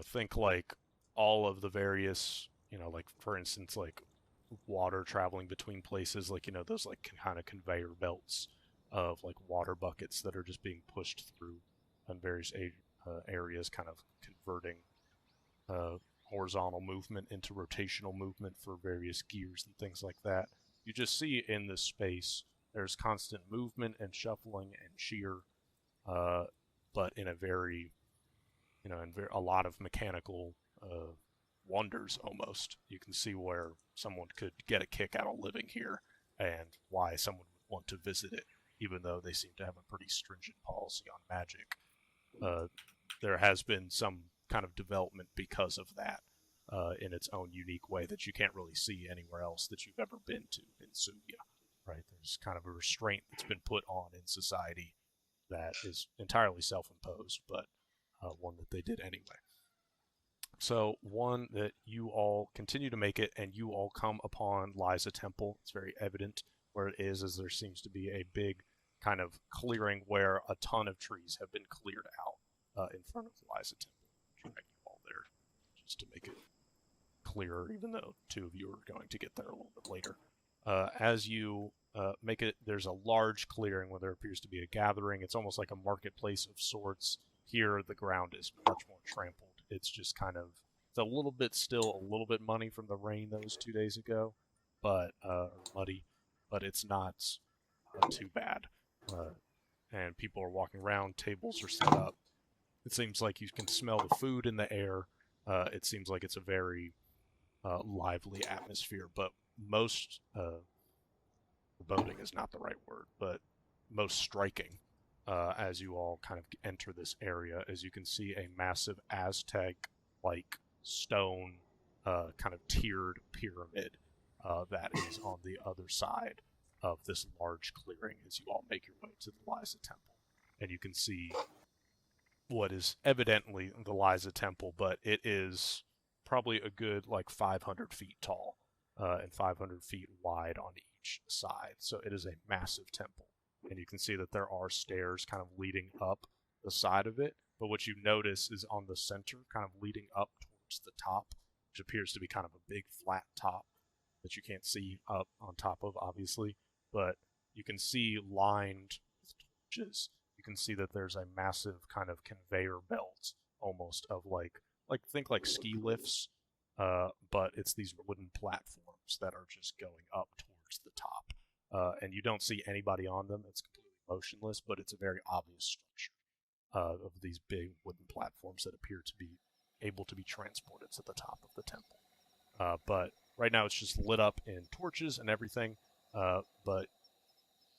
think like all of the various, like for instance, like water traveling between places, like, those like kind of conveyor belts of like water buckets that are just being pushed through on various areas, kind of converting horizontal movement into rotational movement for various gears and things like that. You just see in this space there's constant movement and shuffling and shear, but in a very, in a lot of mechanical wonders almost. You can see where someone could get a kick out of living here and why someone would want to visit it, even though they seem to have a pretty stringent policy on magic. There has been some kind of development because of that in its own unique way that you can't really see anywhere else that you've ever been to in Sumia. Right? There's kind of a restraint that's been put on in society that is entirely self-imposed, but one that they did anyway. So one that you all continue to make it, and you all come upon Liza Temple. It's very evident where it is, as there seems to be a big kind of clearing where a ton of trees have been cleared out in front of Liza Temple. Drag you all there just to make it clearer, even though two of you are going to get there a little bit later. As you make it, there's a large clearing where there appears to be a gathering. It's almost like a marketplace of sorts. Here, the ground is much more trampled. It's just kind of, it's a little bit muddy from the rain that was 2 days ago, but muddy, but it's not too bad. And people are walking around, tables are set up. It seems like you can smell the food in the air. It seems like it's a very lively atmosphere, but most foreboding is not the right word, but most striking as you all kind of enter this area, as you can see a massive Aztec-like stone kind of tiered pyramid that is on the other side of this large clearing as you all make your way to the Liza Temple. And you can see what is evidently the Liza Temple, but it is probably a good like 500 feet tall and 500 feet wide on each side. So it is a massive temple. And you can see that there are stairs kind of leading up the side of it. But what you notice is on the center, kind of leading up towards the top, which appears to be kind of a big flat top that you can't see up on top of, obviously. But you can see lined with torches. You can see that there's a massive kind of conveyor belt, almost of like think like ski lifts, but it's these wooden platforms that are just going up towards the top. And you don't see anybody on them. It's completely motionless, but it's a very obvious structure of these big wooden platforms that appear to be able to be transported to the top of the temple. But right now it's just lit up in torches and everything. But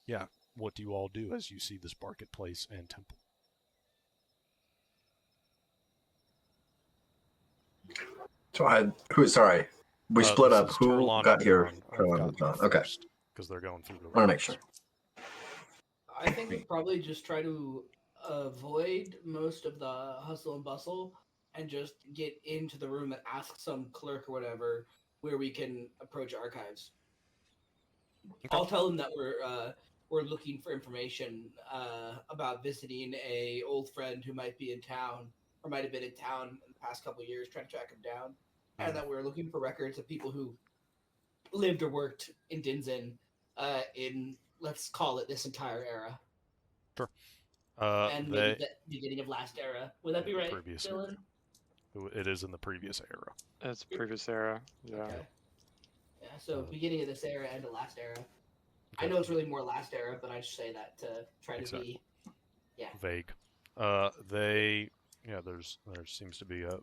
yeah, what do you all do as you see this marketplace and temple? So sorry. We split up. Who Turlon got and here? John. Turlon and John. Okay. Because they're going through the I want to make sure. I think we probably just try to avoid most of the hustle and bustle and just get into the room and ask some clerk or whatever where we can approach archives. Okay. I'll tell them that we're looking for information about visiting a old friend who might be in town or might have been in town in the past couple of years, trying to track him down, and that we're looking for records of people who lived or worked in Dinzin in, let's call it, this entire era. Sure. And maybe the beginning of last era. Would that be right, previous Dylan? It is in the previous era. It's previous era. Yeah. Okay. Yeah, so beginning of this era and the last era. Okay. I know it's really more last era, but I just say that to try to be vague. There seems to be a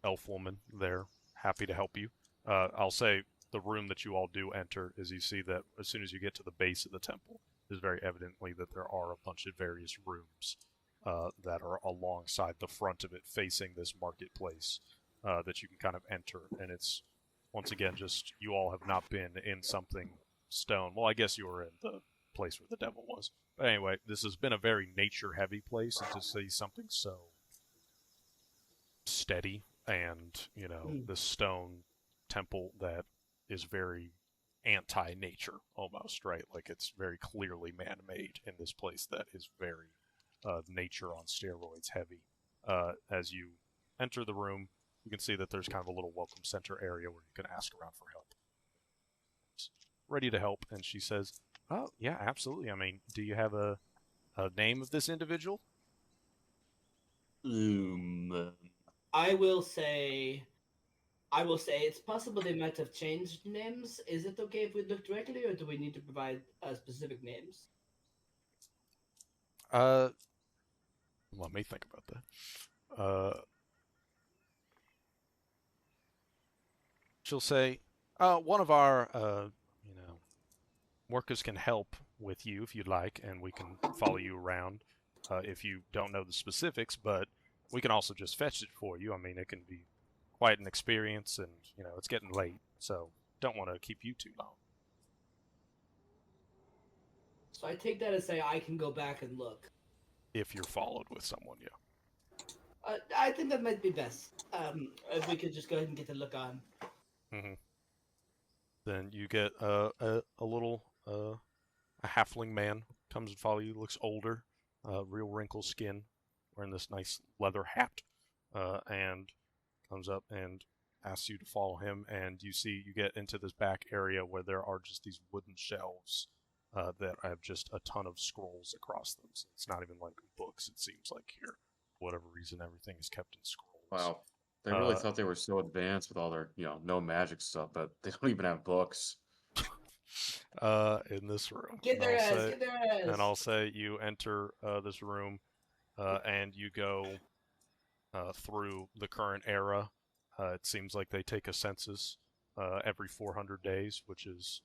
elf woman there, happy to help you. I'll say the room that you all do enter is you see that as soon as you get to the base of the temple, there's very evidently that there are a bunch of various rooms that are alongside the front of it, facing this marketplace that you can kind of enter. And it's, once again, just you all have not been in something stone. Well, I guess you were in the place where the devil was. But anyway, this has been a very nature-heavy place, and to see something so steady and, this stone temple that is very anti-nature almost, right? Like it's very clearly man-made in this place that is very nature on steroids heavy. As you enter the room, you can see that there's kind of a little welcome center area where you can ask around for help. Ready to help, and she says, "Oh yeah, absolutely. I mean, do you have a name of this individual?" I will say it's possible they might have changed names. Is it okay if we look directly, or do we need to provide specific names? Let me think about that. She'll say, one of our, workers can help with you if you'd like, and we can follow you around if you don't know the specifics, but we can also just fetch it for you. I mean, it can be quite an experience, and, it's getting late, so don't want to keep you too long. So I take that as say I can go back and look. If you're followed with someone, yeah. I think that might be best. If we could just go ahead and get the look on. Mm-hmm. Then you get a little a halfling man comes and follow you. Looks older, real wrinkled skin, wearing this nice leather hat, and comes up and asks you to follow him. And you get into this back area where there are just these wooden shelves that have just a ton of scrolls across them. So it's not even like books. It seems like here, for whatever reason, everything is kept in scrolls. Wow. They really thought they were so advanced with all their, no magic stuff, but they don't even have books. In this room. Get their ass! And I'll say you enter this room, and you go through the current era. It seems like they take a census every 400 days, which is,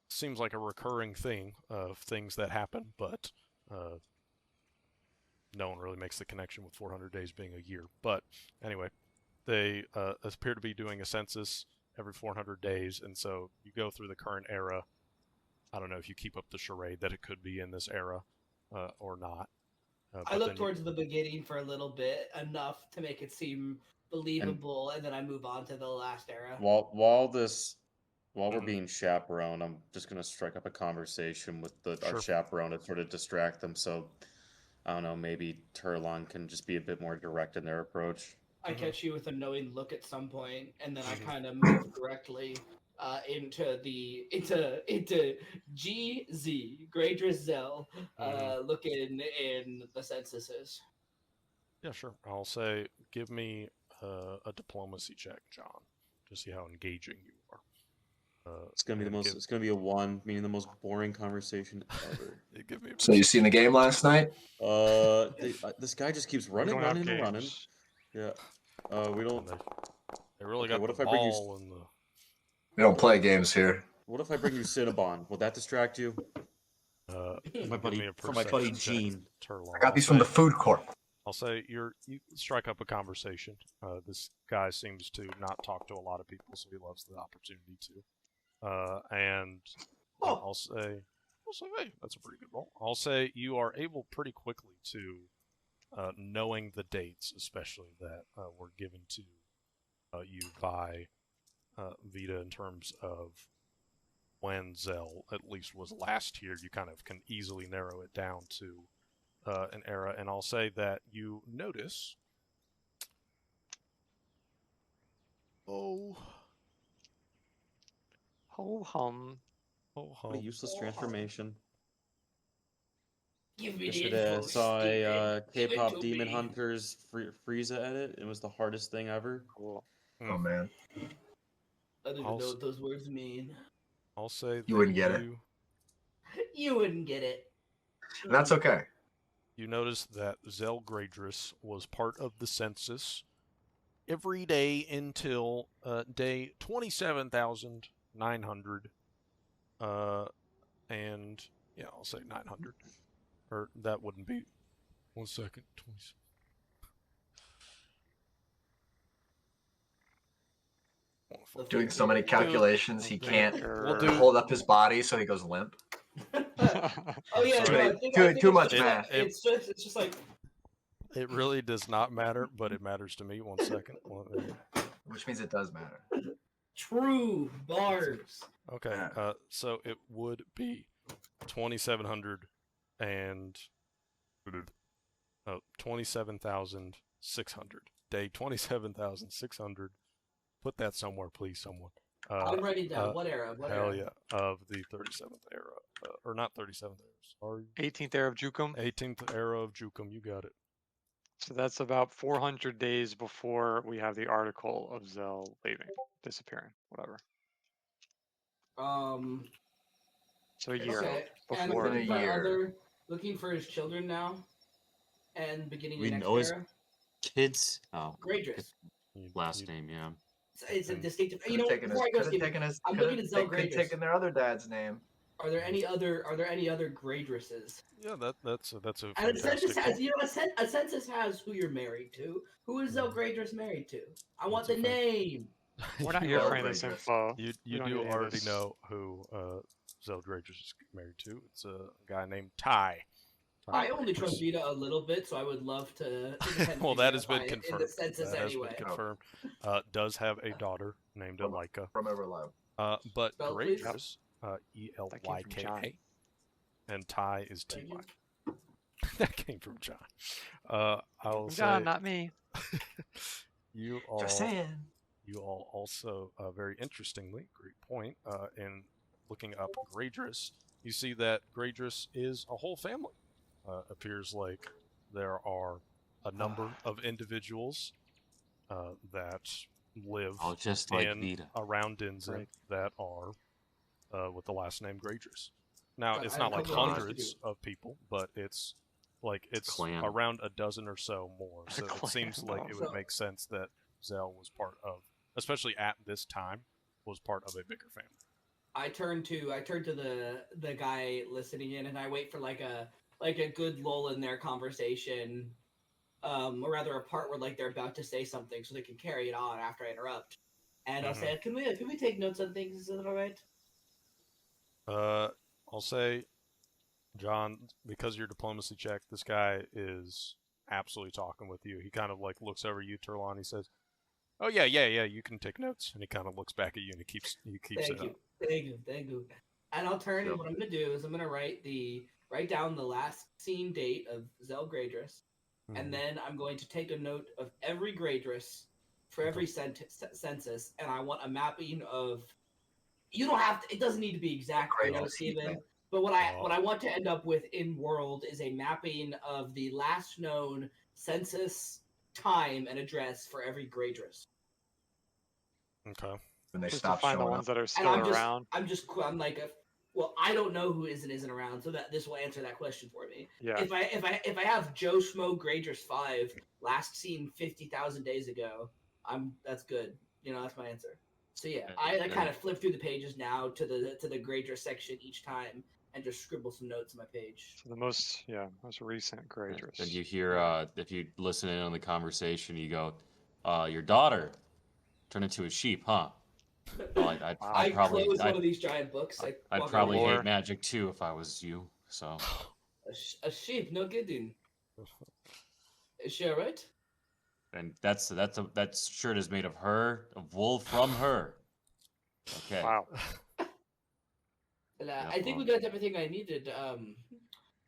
seems like a recurring thing of things that happen, but no one really makes the connection with 400 days being a year. But anyway, they appear to be doing a census every 400 days, and so you go through the current era. I don't know if you keep up the charade that it could be in this era or not. I look towards the beginning for a little bit, enough to make it seem believable, and then I move on to the last era. While we're being chaperoned, I'm just gonna strike up a conversation with our chaperone to sort of distract them. So I don't know, maybe Turlon can just be a bit more direct in their approach. I catch you with a knowing look at some point, and then I kind of move directly into GZ, Grey Drizzle, looking in the censuses. Yeah, sure. I'll say, give me a diplomacy check, John, to see how engaging you are. It's gonna be It's gonna be a 1, meaning the most boring conversation ever. So you seen the game last night? This guy just keeps running. Yeah. We don't. They really got what the if I bring you? ball in the. We don't play games here. What if I bring you Cinnabon? Will that distract you? My buddy Gene. I got these from the food court. I'll say you strike up a conversation. This guy seems to not talk to a lot of people, so he loves the opportunity to. I'll say, hey, that's a pretty good roll. I'll say you are able pretty quickly to, knowing the dates, especially that were given to you by Vita in terms of when Zell at least was last here, you kind of can easily narrow it down to an era. And I'll say that you notice. What a useless transformation. Give me Yesterday I saw a K-pop Demon Hunters Frieza edit. It was the hardest thing ever. Cool. Oh man. I don't even know what those words mean. I'll say you wouldn't get it. You wouldn't get it. And that's okay. You notice that Zell Greydris was part of the census every day until day 27,900. And yeah, I'll say 900. Or that wouldn't be. 1 second. 27. Doing so many calculations, he can't hold up his body, so he goes limp. Oh yeah, too much math. It's just like. It really does not matter, but it matters to me. 1 second. Which means it does matter. True bars. Okay, so it would be 2,700 and 27,600. Day 27,600. Put that somewhere, please, someone. I'm writing down. What era? What Hell era? yeah, of the 37th era, or not 37th era. Sorry, 18th era of Jukum. 18th era of Jukum. You got it. So that's about 400 days before we have the article of Zell leaving, disappearing, whatever. So a year Okay. And before. Within a year. looking for his children now, and beginning We the next know his era. kids. Oh, Greydress. last name, yeah. It's a And- distinctive. Could You know, have taken before I go, Steve, I'm looking at Zell they could have Greydress. taken their other dad's name. Are there any other Greydresses? Yeah, that's a And a census fantastic has, point. you know, a census has who you're married to. Who is Zell Greydress married to? I want That's the a fact. name. We're not You here for already- any of this Greydress. info. You We don't do need any of already this. know who Zell Dragers is married to. It's a guy named Ty. I only trust Vita a little bit, so I would love to. Well, that has been verify it in confirmed. the census That has anyway. been confirmed. Does have a daughter named From- Elika. From Everlove. But Spell, please. Gragers, That came from Elyka, John. and Ty is Thank Ty. you. That came from John. I'll John, say not me. you all. Just saying. You all also, very interestingly, great point, in looking up Gragers, you see that Gragers is a whole family. Appears like there are a number of individuals that live Oh, just like in Vita. around Dinzin Right. that are with the last name Gragers. Now, God, it's I not have a like couple of things to hundreds do. of people, but it's like it's clan. around a dozen or so more. It's a So it clan, seems like wow. it would So- make sense that Zell was part of, especially at this time, was part of a bigger family. I turn to the guy listening in, and I wait for like a good lull in their conversation, or rather a part where like they're about to say something, so they can carry it on after I interrupt. And I'll say, can we take notes on things? Is that all right? I'll say, John, because your diplomacy check, this guy is absolutely talking with you. He kind of like looks over you, Turlon. He says, "Oh yeah, you can take notes." And he kind of looks back at you and he keeps Thank it you, up. thank you. And I'll turn, and what I'm gonna do is I'm gonna write down the last scene date of Zell Greydress, and Mhm. then I'm going to take a note of every Greydress for every census, and I want a mapping of. You don't have to. It doesn't need to be exact, you know, Greydress, Steven. yeah. But what I want to end up with in world is a mapping of the last known census time and address for every Greydress. Okay. When they Just to stop find the showing ones up. that are And still around. I'm like, well, I don't know who isn't around, so that this will answer that question for me. Yeah. If I have Joe Schmo Greydress 5 last seen 50,000 days ago, that's good. You know, that's my answer. So yeah, I kind of flip through the pages now to the Greydress section each time and just scribble some notes on my page. So the most recent Greydress. And you hear, if you listen in on the conversation, you go, your daughter turned into a sheep, huh? Well, I close one of these giant books. I'd walk probably away. hate magic too if I was you. So A sheep, no kidding. Is she alright? and that shirt is made of wool from her. Okay. Wow. Well, I think we got everything I needed.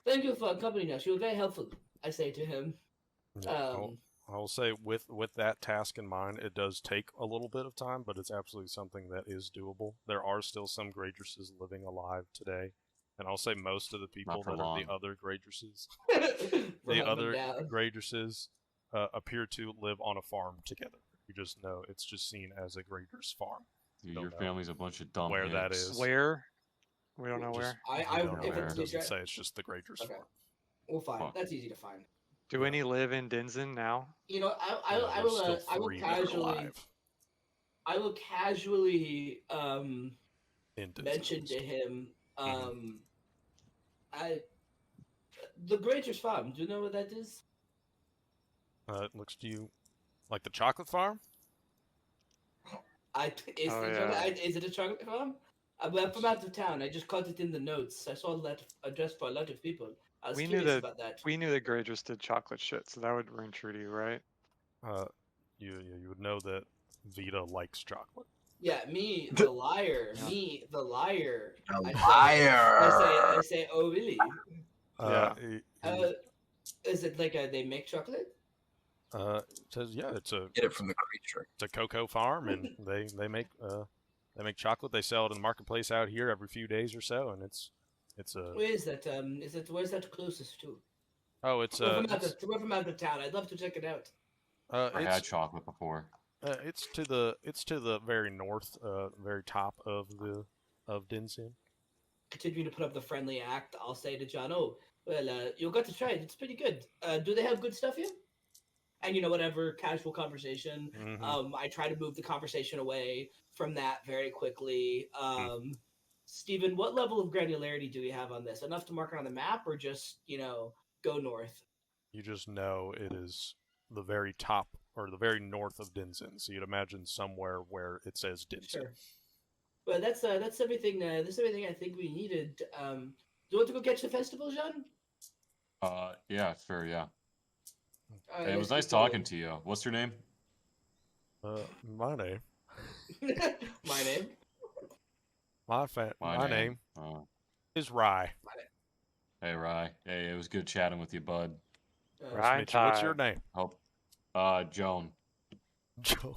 Thank you for accompanying us. You were very helpful, I say to him. Yeah, I will say with that task in mind, it does take a little bit of time, but it's absolutely something that is doable. There are still some Greydresses living alive today, and I'll say most of the people for that are long. the other Greydresses, From the up and other down. Greydresses appear to live on a farm together. You just know it's just seen as a Greydress farm. Dude, Don't your know family's a bunch of dumb where that hicks. is. Where? We don't know Just- where. we I don't know if where. it's It doesn't legit- say. It's just the Greydress Okay. farm. We'll find. Fuck. That's easy to find. Do any live in Dinzin now? You know, I There's still will 3 that are casually alive in Dinzin. mention to him the Greater's Farm. Do you know what that is? It looks to you like the chocolate farm. Is it a chocolate farm? I'm from out of town. I just caught it in the notes. I saw that address for a lot of people. I was We knew curious that- about that. We knew that Greydress did chocolate shit, so that would ring true to you, right? You would know that Vita likes chocolate. Yeah, me, the liar. Yeah. Me, the liar. A I liar. say, oh really? Yeah. Is it like they make chocolate? It says yeah, it's Get it from the creature. a cocoa farm, and they make chocolate. They sell it in the marketplace out here every few days or so, and it's a Where is that? Where's that closest to? it's We're from out of town. I'd love to check it out. I had chocolate before. It's to the very north, very top of Dinzin. Continuing to put up the friendly act, I'll say to John, "Oh, well, you got to try it. It's pretty good. Do they have good stuff here?" And whatever casual conversation. Mm-hmm. I try to move the conversation away from that very quickly. Stephen, what level of granularity do we have on this? Enough to mark it on the map, or just go north? You just know it is the very top or the very north of Dinzin, so you'd imagine somewhere where it says Dinzin. Sure. Well, that's everything. That's everything I think we needed. Do you want to go catch the festival, Jean? Yeah, sure, yeah. All right, Hey, it was let's nice get talking going. to you. What's your name? My name. My name. My name Uh, is Rye. hey, Rye. Hey, it was good chatting with you, bud. Right. Nice to meet you. What's your name? Hope. Joan. Joan.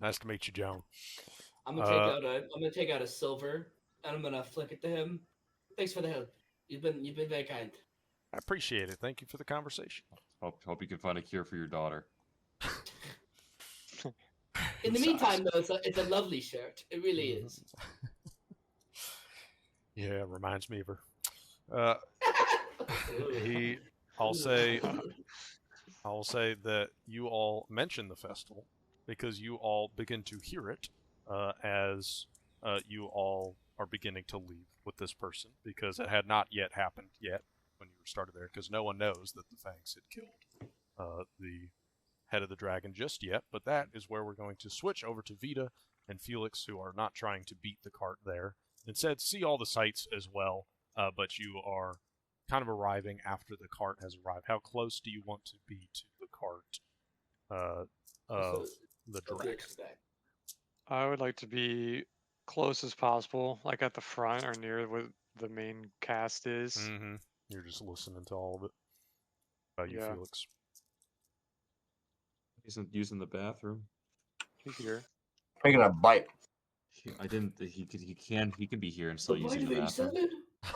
Nice to meet you, Joan. I'm gonna take out a silver and I'm gonna flick it to him. Thanks for the help. You've been very kind. I appreciate it. Thank you for the conversation. Hope you can find a cure for your daughter. In the meantime, though, it's a lovely shirt. It really is. Yeah, reminds me of her. I'll say that you all mention the festival because you all begin to hear it as you all are beginning to leave with this person, because it had not yet happened yet when you were started there, because no one knows that the Fangs had killed the head of the dragon just yet. But that is where we're going to switch over to Vita and Felix, who are not trying to beat the cart there. Instead, see all the sights as well, but you are kind of arriving after the cart has arrived. How close do you want to be to the cart of the dragon? I would like to be close as possible, like at the front or near where the main cast is. Mm-hmm. You're just listening to all of it. You, Yeah. Felix. He's using the bathroom. He's here. Taking a bite. I didn't. He can be here and still The using the vitamin bathroom. seven?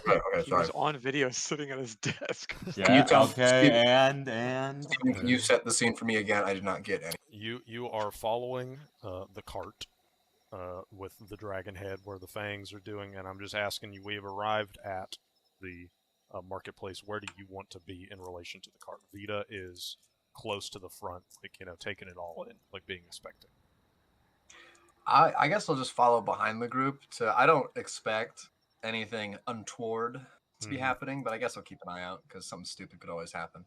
Okay, He sorry. was on video sitting at his desk. Yeah. you tell Okay. Steven- And Can you set the scene for me again? I did not get any. You are following the cart with the dragon head where the fangs are doing, and I'm just asking you. We have arrived at the marketplace. Where do you want to be in relation to the cart? Vita is close to the front, like taking it all in, like being a spectator. I guess I'll just follow behind the group. I don't expect anything untoward to be happening, but I guess I'll keep an eye out because something stupid could always happen.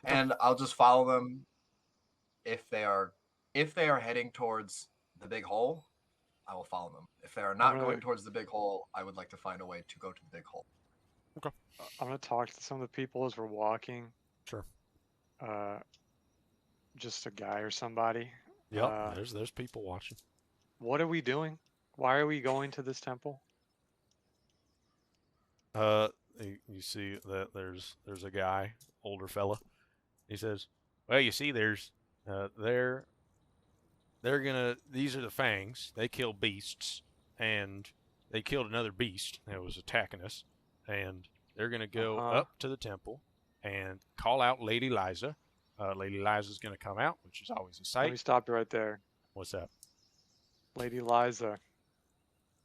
Okay. And I'll just follow them if they are heading towards the big hole. I will follow them. If they are not going towards the big hole, I would like to find a way to go to the big hole. Okay. I'm gonna talk to some of the people as we're walking. Sure. Just a guy or somebody. Yep. There's people watching. What are we doing? Why are we going to this temple? You see that there's a guy, older fella. He says, "Well, you see, these are the Fangs. They kill beasts, and they killed another beast that was attacking us, and they're gonna go up to the temple and call out Lady Liza. Lady Liza's gonna come out, which is always a sight." Let me stop you right there. What's that? Lady Liza.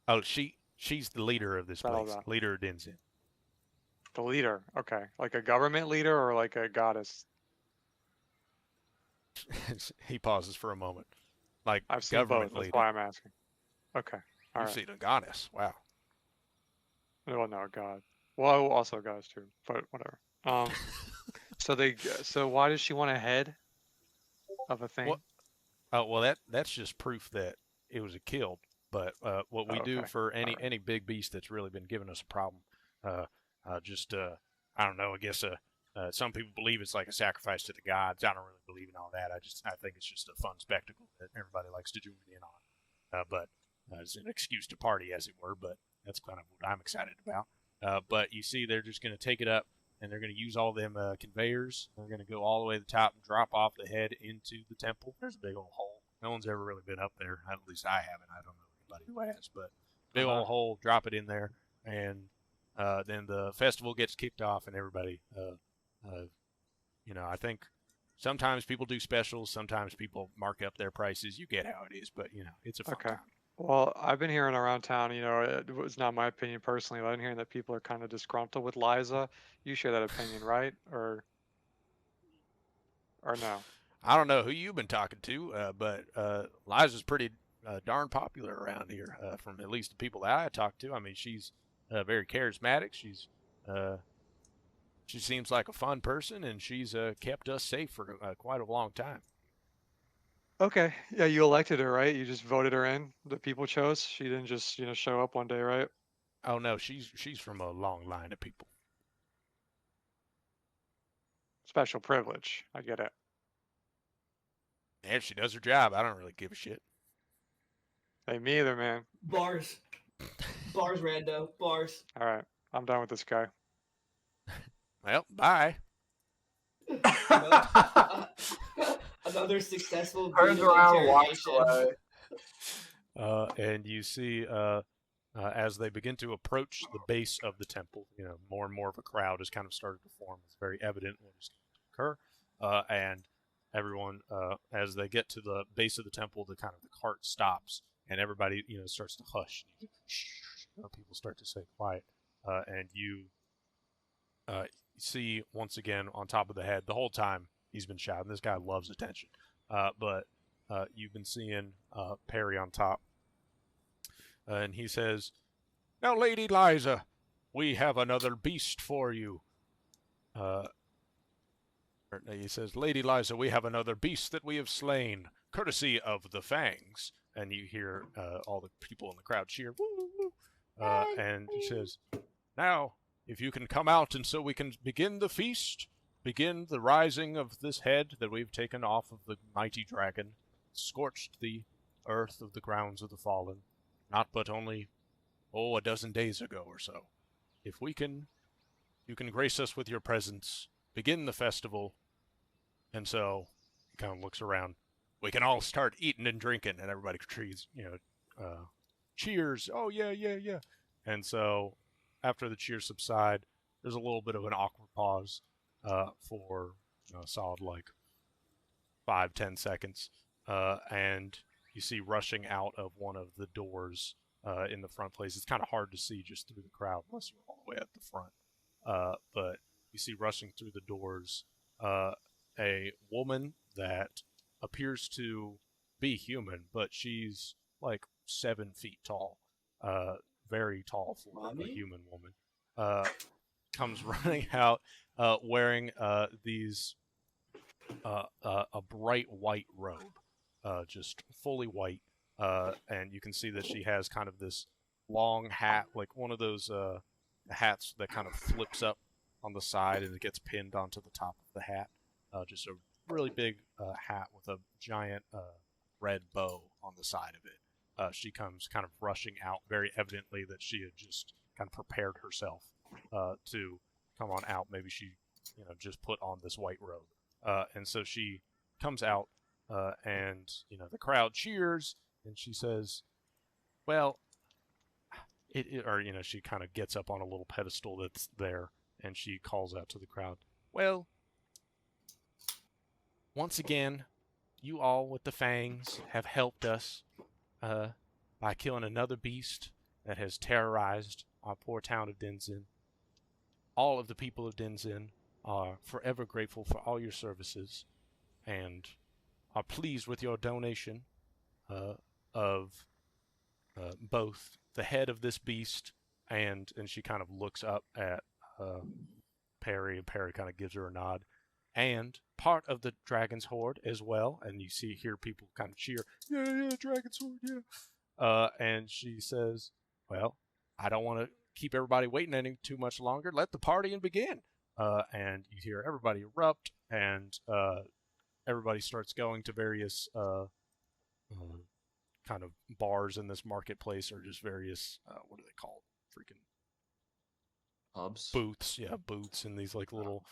Oh, she's the leader of this What's that all place, about? leader of Dinzin. The leader. Okay. Like a government leader or like a goddess? He pauses for a moment. Like I've seen government both. That's leader. why I'm asking. Okay. All You've right. seen a goddess. Wow. Well, no, God. Well, also a goddess too, but whatever. So why does she want a head of a thing? What? Oh, well, that's just proof that it was a killed. But what we do Okay. for any Alright. any big beast that's really been giving us a problem, I don't know. I guess some people believe it's like a sacrifice to the gods. I don't really believe in all that. I think it's just a fun spectacle that everybody likes to join in on. But as an excuse to party, as it were. But that's kind of what I'm excited about. But you see, they're just going to take it up, and they're going to use all them conveyors. They're going to go all the way to the top and drop off the head into the temple. There's a big old hole. No one's ever really been up there. At least I haven't. I don't know anybody who has, but big old hole. Drop it in there, and then the festival gets kicked off, and everybody, I think sometimes people do specials. Sometimes people mark up their prices. You get how it is, but it's a fun time. Well, I've been hearing around town, it was not my opinion personally, but I've been hearing that people are kind of disgruntled with Liza. You share that opinion, right? Or no? I don't know who you've been talking to, but Liza's pretty darn popular around here, from at least the people that I talk to. I mean, she's very charismatic. She seems like a fun person, and she's kept us safe for quite a long time. Okay. Yeah, you elected her, right? You just voted her in. The people chose. She didn't just, show up one day, right? Oh no, she's from a long line of people. Special privilege. I get it. And if she does her job, I don't really give a shit. Hey, me either, man. Bars. Bars, rando. Bars. All right. I'm done with this guy. Well, bye. Another successful Turns around and walks away. And you see, as they begin to approach the base of the temple, more and more of a crowd has kind of started to form. It's very evident what is going to occur. And everyone, as they get to the base of the temple, the cart stops, and everybody, starts to hush. People start to say quiet, and you see once again on top of the head. The whole time he's been shouting. This guy loves attention, but you've been seeing Perry on top, and he says, "Now, Lady Liza, we have another beast for you." He says, "Lady Liza, we have another beast that we have slain, courtesy of the Fangs." And you hear all the people in the crowd cheer, "Woo, woo, woo." And he says, "Now, if you can come out, and so we can begin the feast, begin the rising of this head that we've taken off of the mighty dragon, scorched the earth of the grounds of the fallen, not but only, a dozen days ago or so. If you can grace us with your presence, begin the festival." And so he kind of looks around. "We can all start eating and drinking," and everybody cheers. "Oh yeah, yeah, yeah." And so after the cheers subside, there's a little bit of an awkward pause for a solid 5-10 seconds, and you see rushing out of one of the doors in the front place. It's kind of hard to see just through the crowd unless you're all the way at the front, but you see rushing through the doors a woman that appears to be human, but she's 7 feet tall, very tall for a human woman. Comes running out wearing these a bright white robe, just fully white, and you can see that she has kind of this long hat, like one of those hats that kind of flips up on the side and it gets pinned onto the top of the hat. Just a really big hat with a giant red bow on the side of it. She comes kind of rushing out, very evidently that she had just kind of prepared herself to come on out. Maybe she, just put on this white robe. And so she comes out, and, the crowd cheers, and she says, "Well," she kind of gets up on a little pedestal that's there, and she calls out to the crowd, "Well, once again, you all with the fangs have helped us by killing another beast that has terrorized our poor town of Dinzin. All of the people of Dinzin are forever grateful for all your services and are pleased with your donation of both the head of this beast and she kind of looks up at Perry, and Perry kind of gives her a nod, and part of the dragon's hoard as well." And you hear people kind of cheer, "Yeah, yeah, dragon's hoard, yeah." And she says, "Well, I don't want to keep everybody waiting any too much longer. Let the party begin." And you hear everybody erupt, and everybody starts going to various kind of bars in this marketplace are just various what do they call it? Freaking Pubs. booths. Yeah, booths and these like little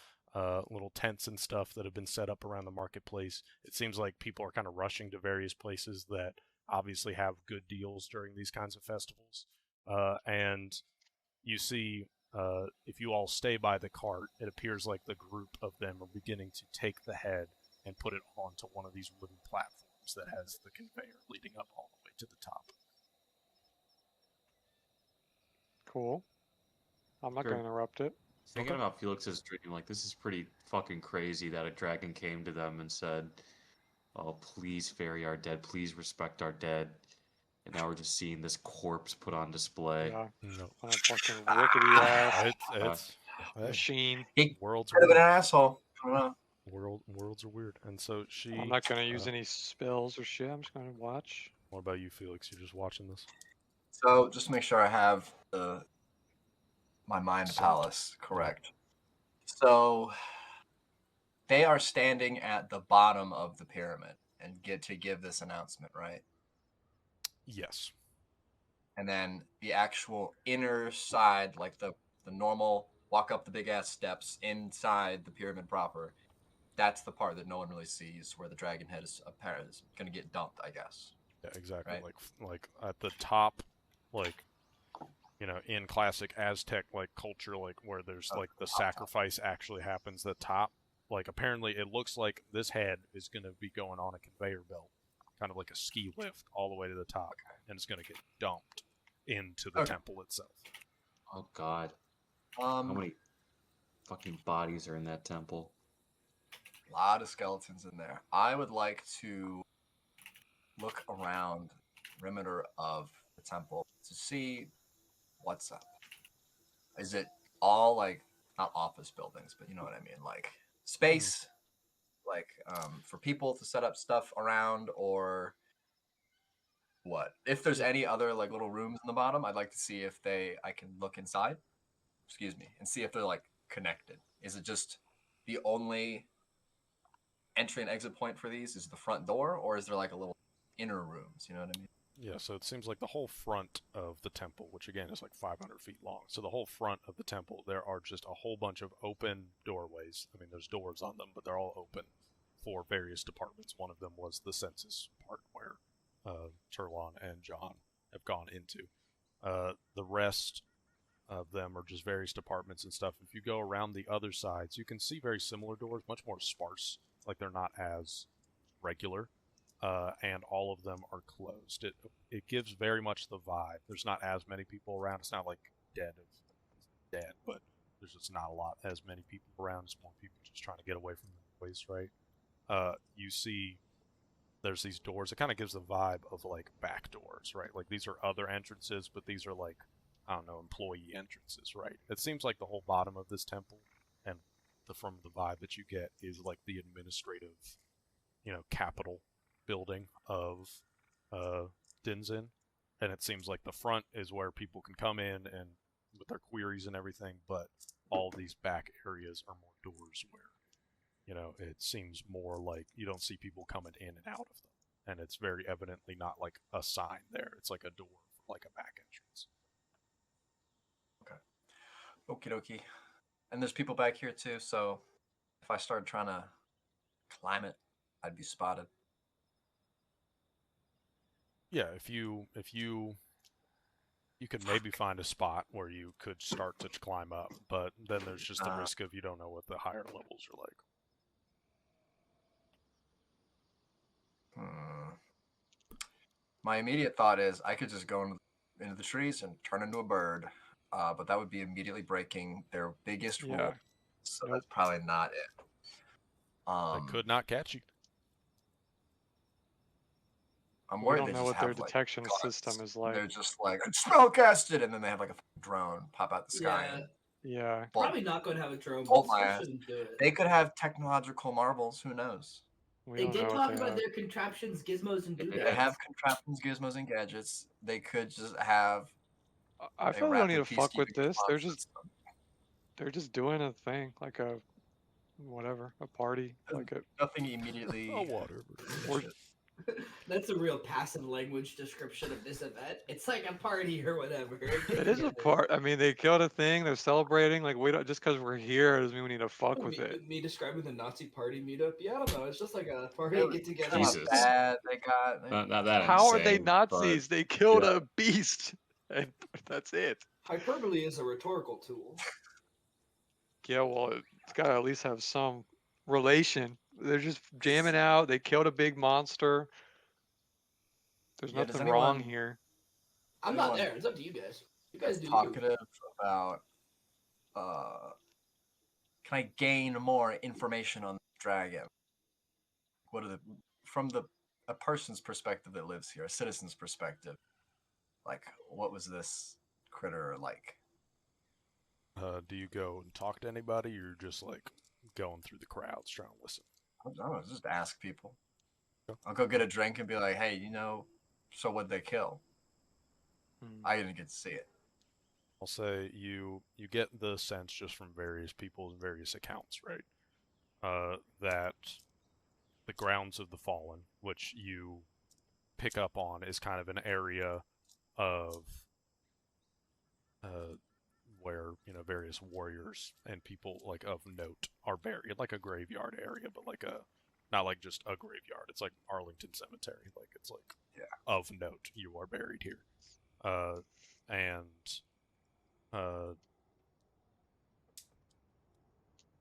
tents and stuff that have been set up around the marketplace. It seems like people are kind of rushing to various places that obviously have good deals during these kinds of festivals. And you see, if you all stay by the cart, it appears like the group of them are beginning to take the head and put it onto one of these wooden platforms that has the conveyor leading up all the way to the top. Cool. I'm not Sure. going to interrupt it. Thinking Okay. about Felix's dream, like this is pretty fucking crazy that a dragon came to them and said, "Oh, please bury our dead. Please respect our dead." And now we're just seeing this corpse put on display. Yeah. No, On a fucking rickety ass it's hey, machine. He worlds could have been weird. an asshole. I don't know. Worlds are weird, and so she. I'm not going to use any spells or shit. I'm just going to watch. What about you, Felix? You're just watching this. So just to make sure I have my mind Synced. palace correct. So they are standing at the bottom of the pyramid and get to give this announcement, right? Yes. And then the actual inner side, like the normal walk up the big ass steps inside the pyramid proper, that's the part that no one really sees, where the dragon head is apparently going to get dumped, I guess. Yeah, exactly. Right. Like at the top, like in classic Aztec like culture, like where there's like the sacrifice actually happens. The top, like apparently it looks like this head is going to be going on a conveyor belt, kind of like a ski lift, all the way to the top, and it's going to get dumped into the temple itself. Oh God. How many fucking bodies are in that temple? A lot of skeletons in there. I would like to look around the perimeter of the temple to see what's up. Is it all like, not office buildings, but you know what I mean, like space, like for people to set up stuff around, or what? If there's any other like little rooms in the bottom, I'd like to see if I can look inside. Excuse me, and see if they're like connected. Is it just the only entry and exit point for these is the front door, or is there like a little inner rooms? You know what I mean? Yeah, so it seems like the whole front of the temple, which again is like 500 feet long, so the whole front of the temple, there are just a whole bunch of open doorways. I mean, there's doors on them, but they're all open for various departments. One of them was the census part where Turlon and John have gone into. The rest of them are just various departments and stuff. If you go around the other sides, you can see very similar doors, much more sparse, like they're not as regular. And all of them are closed. It gives very much the vibe. There's not as many people around. It's not like dead, but there's just not as many people around. It's more people just trying to get away from the noise, right? You see, there's these doors. It kind of gives the vibe of like back doors, right? Like these are other entrances, but these are like, I don't know, employee entrances, right? It seems like the whole bottom of this temple, and from the vibe that you get, is like the administrative, capital building of Dinzin, and it seems like the front is where people can come in and with their queries and everything, but all these back areas are more doors where it seems more like you don't see people coming in and out of them, and it's very evidently not like a sign there. It's like a door for like a back entrance. Okay. Okie dokie. And there's people back here too, so if I started trying to climb it, I'd be spotted. Yeah, if you could maybe find a spot where you could start to climb up, but then there's just the risk of you don't know what the higher levels are like. My immediate thought is I could just go into the trees and turn into a bird, but that would be immediately breaking their biggest rule. So that's probably not it. They could not catch you. I'm We worried don't they know just what have their like detection guns. system is like. They're just like, spellcasted, and then they have like a drone pop out the sky. Yeah. Yeah. Probably not going to have a drone, Oh but my still ass. shouldn't do it. They could have technological marbles. Who knows? We They don't did know talk what they about have. their contraptions, gizmos, and They doodads. have contraptions, gizmos, and gadgets. They could just have. I a feel they don't need to rapid fuck with peacekeeping this. response system. They're just doing a thing, like a party, like a Nothing immediately. Oh, water. or That's a real passive language description of this event. It's like a party or whatever. Get It is a together. part. I mean, they killed a thing. They're celebrating. Like we don't just because we're here doesn't mean we need to fuck with it. Me describing the Nazi party meetup. Yeah, I don't know. It's just like a party It was get together. kind of Jesus. bad. They got. Not that How are they insane, but Nazis? They killed yeah. a beast, and that's it. Hyperbole is a rhetorical tool. Yeah, well, it's got to at least have some relation. They're just jamming out. They killed a big monster. There's Yeah, does nothing wrong anyone- here. I'm not Anyone there. It's up to you guys. You guys do you. talkative about can I gain more information on the dragon? What are the from a person's perspective that lives here, a citizen's perspective? Like, what was this critter like? Do you go and talk to anybody, or you're just like going through the crowds trying to listen? I don't know, just ask people. Okay. I'll go get a drink and be like, hey, so what'd they kill? I didn't get to see it. I'll say you get the sense just from various people and various accounts, right? That the grounds of the fallen, which you pick up on, is kind of an area of where various warriors and people like of note are buried, like a graveyard area, but like not like just a graveyard. It's like Arlington Cemetery, like it's like of note. You are buried here,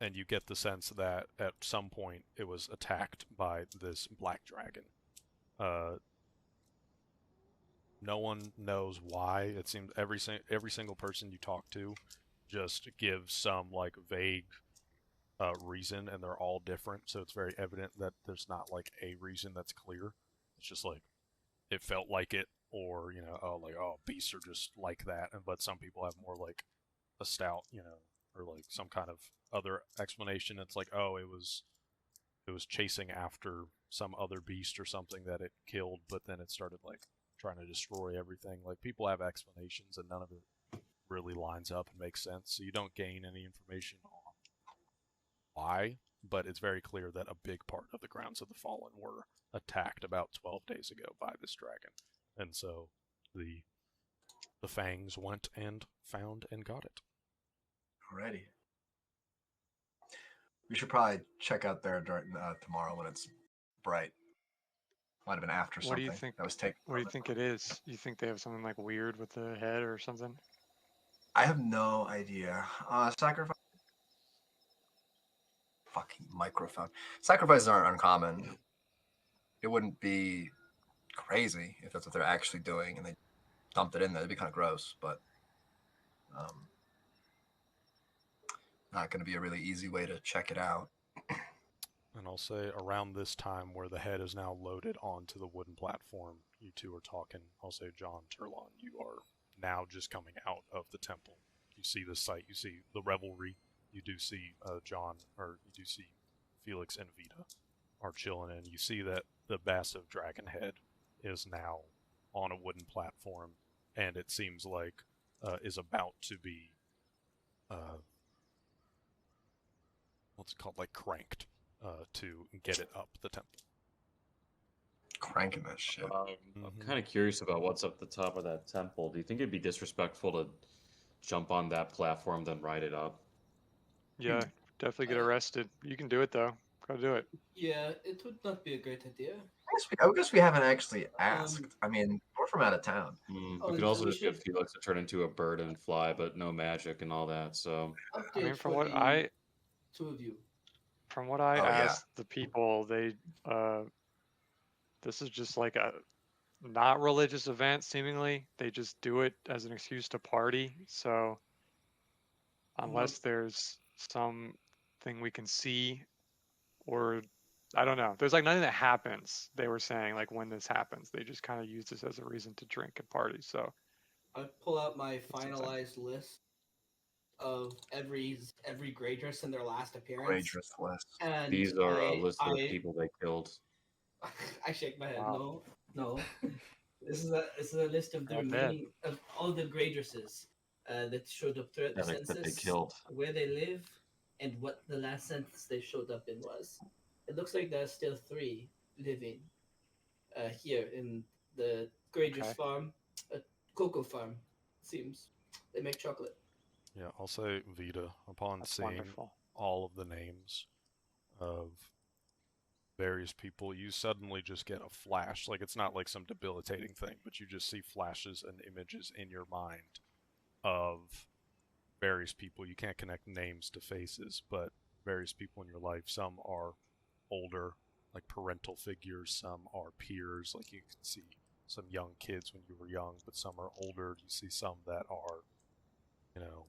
and you get the sense that at some point it was attacked by this black dragon. No one knows why. It seems every single person you talk to just gives some like vague reason, and they're all different. So it's very evident that there's not like a reason that's clear. It's just like it felt like it, or beasts are just like that. But some people have more like a stout, or like some kind of other explanation. It's like, oh, it was chasing after some other beast or something that it killed, but then it started like trying to destroy everything. Like people have explanations, and none of it really lines up and makes sense. So you don't gain any information on why, but it's very clear that a big part of the grounds of the fallen were attacked about 12 days ago by this dragon, and so the fangs went and found and got it. Alrighty. We should probably check out there during tomorrow when it's bright. Might have been after something. What do you think? That was taken. What do you think it is? You think they have something like weird with the head or something? I have no idea. Sacrifice. Fucking microphone. Sacrifices aren't uncommon. It wouldn't be crazy if that's what they're actually doing and they dumped it in there. It'd be kind of gross, but not going to be a really easy way to check it out. And I'll say around this time where the head is now loaded onto the wooden platform, you two are talking. I'll say, John, Turlon, you are now just coming out of the temple. You see the site, you see the revelry, you do see you do see Felix and Vita are chilling, and you see that the massive dragon head is now on a wooden platform, and it seems like is about to be what's it called, like cranked to get it up the temple. Cranking that shit. I'm kind of curious about what's up the top of that temple. Do you think it'd be disrespectful to jump on that platform then ride it up? Yeah, definitely get arrested. You can do it though. Go do it. Yeah, it would not be a great idea. I guess we haven't actually asked. I mean, we're from out of town. We Oh, could so also we just get should- Felix to turn into a bird and fly, but no magic and all that. So I mean, Update for the two of you. from what I Oh, yeah. asked the people, this is just like a not religious event. Seemingly, they just do it as an excuse to party. So unless there's something we can see, or I don't know, there's like nothing that happens. They were saying like when this happens, they just kind of use this as a reason to drink and party. So I'll pull out my finalized list of every Grey Dress in their last appearance. Courageous list. And these are a list of I- people they killed. I shake my head. Wow. No. This is a list of the Not bad. remaining of all the Grey Dresses that showed up throughout the That they census, killed. where they live, and what the last census they showed up in was. It looks like there's still 3 living. here in the Granger's Okay. farm, a cocoa farm. Seems they make chocolate. Yeah, I'll say Vita. Upon That's seeing wonderful. all of the names of various people, you suddenly just get a flash. Like it's not like some debilitating thing, but you just see flashes and images in your mind of various people. You can't connect names to faces, but various people in your life. Some are older, like parental figures, some are peers, like you can see some young kids when you were young, but some are older. You see some that are, you know,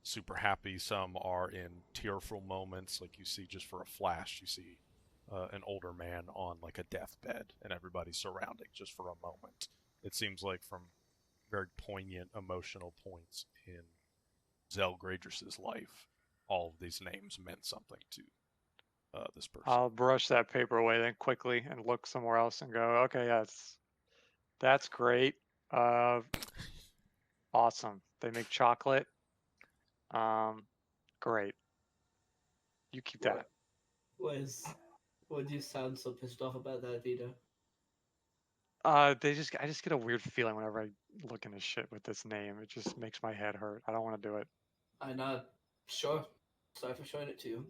super happy, some are in tearful moments, like you see just for a flash, you see an older man on like a deathbed and everybody's surrounding just for a moment. It seems like from very poignant emotional points in Zell Gradris's life, all of these names meant something to this person. I'll brush that paper away then quickly and look somewhere else and go, okay, yeah, that's great. Awesome. They make chocolate. Great. You keep that. What do you sound so pissed off about that, Vito? I just get a weird feeling whenever I look into shit with this name. It just makes my head hurt. I don't want to do it. I'm not sure. Sorry for showing it to you.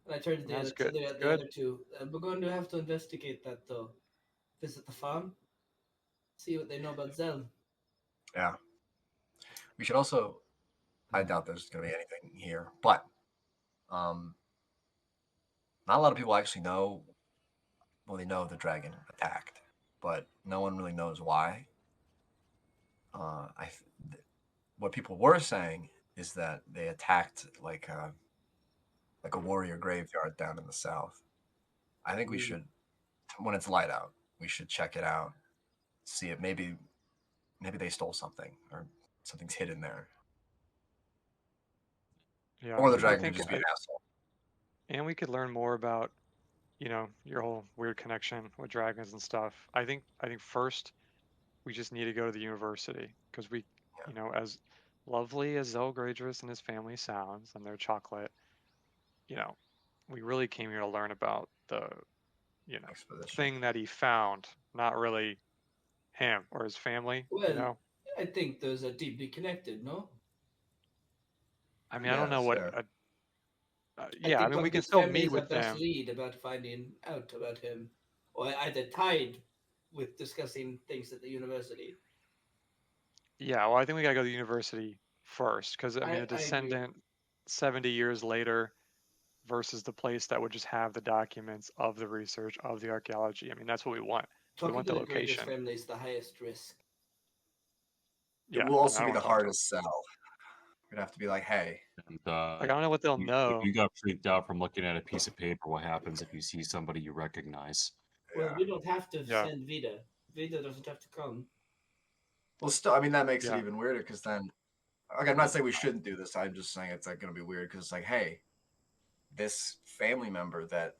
And I turned to That's good. It's the good. other two. We're going to have to investigate that though. Visit the farm, see what they know about Zell. Yeah. We should also. I doubt there's going to be anything here, but not a lot of people actually know. Well, they know the dragon attacked, but no one really knows why. What people were saying is that they attacked like a warrior graveyard down in the south. I think we should, when it's light out, we should check it out, see it. Maybe they stole something or something's hidden there, Yeah. or the I dragon could think, just be an asshole. and we could learn more about, your whole weird connection with dragons and stuff. I think first we just need to go to the university because as lovely as Zelgradris and his family sounds and their chocolate, you know, we really came here to learn about the, Expedition. thing that he found, not really him or his family, Well, I think those are deeply connected, no? I mean, I don't know Yes, what, yeah. I yeah, I think mean, we talking to can his still family meet is our with best them. lead about finding out about him, or either tied with discussing things at the university. Yeah, well, I think we gotta go to the university first because, I mean, a I agree. descendant 70 years later versus the place that would just have the documents of the research of the archaeology. I mean, that's what we want. So we Talking want to the the greatest location. family is the highest risk. It Yeah, will I mean, I also don't be want the to talk to them. hardest sell. We'd have to be like, hey, And Like, I don't know what they'll if know. you got freaked out from looking at a piece of paper, what happens if you see somebody you recognize? Well, yeah. we don't have to Yeah, send Vida. Vida doesn't have to come. Well, still, I mean, that makes it yeah, even weirder because then, like, I'm not saying we shouldn't do this. I'm just saying it's like going to be weird because it's like, hey, this family member that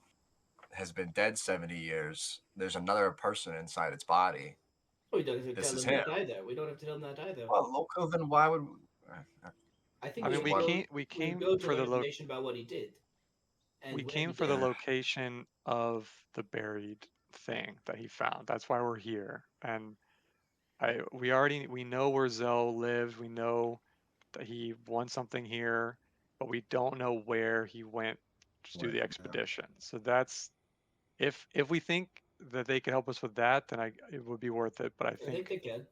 has been dead 70 years, there's another person inside its body. We don't have to This tell is him him. that either. We don't have to tell him that either. Well, local, then why would? I think I we mean, should we Why, go. came we We came go to for learn the information about what he did and we where he came for did the it. location of the buried thing that he found. That's why we're here. And we know where Zell lives. We know that he won something here, but we don't know where he went to do the expedition. So that's if we think that they can help us with that, then it would be worth it. But I I think think they can.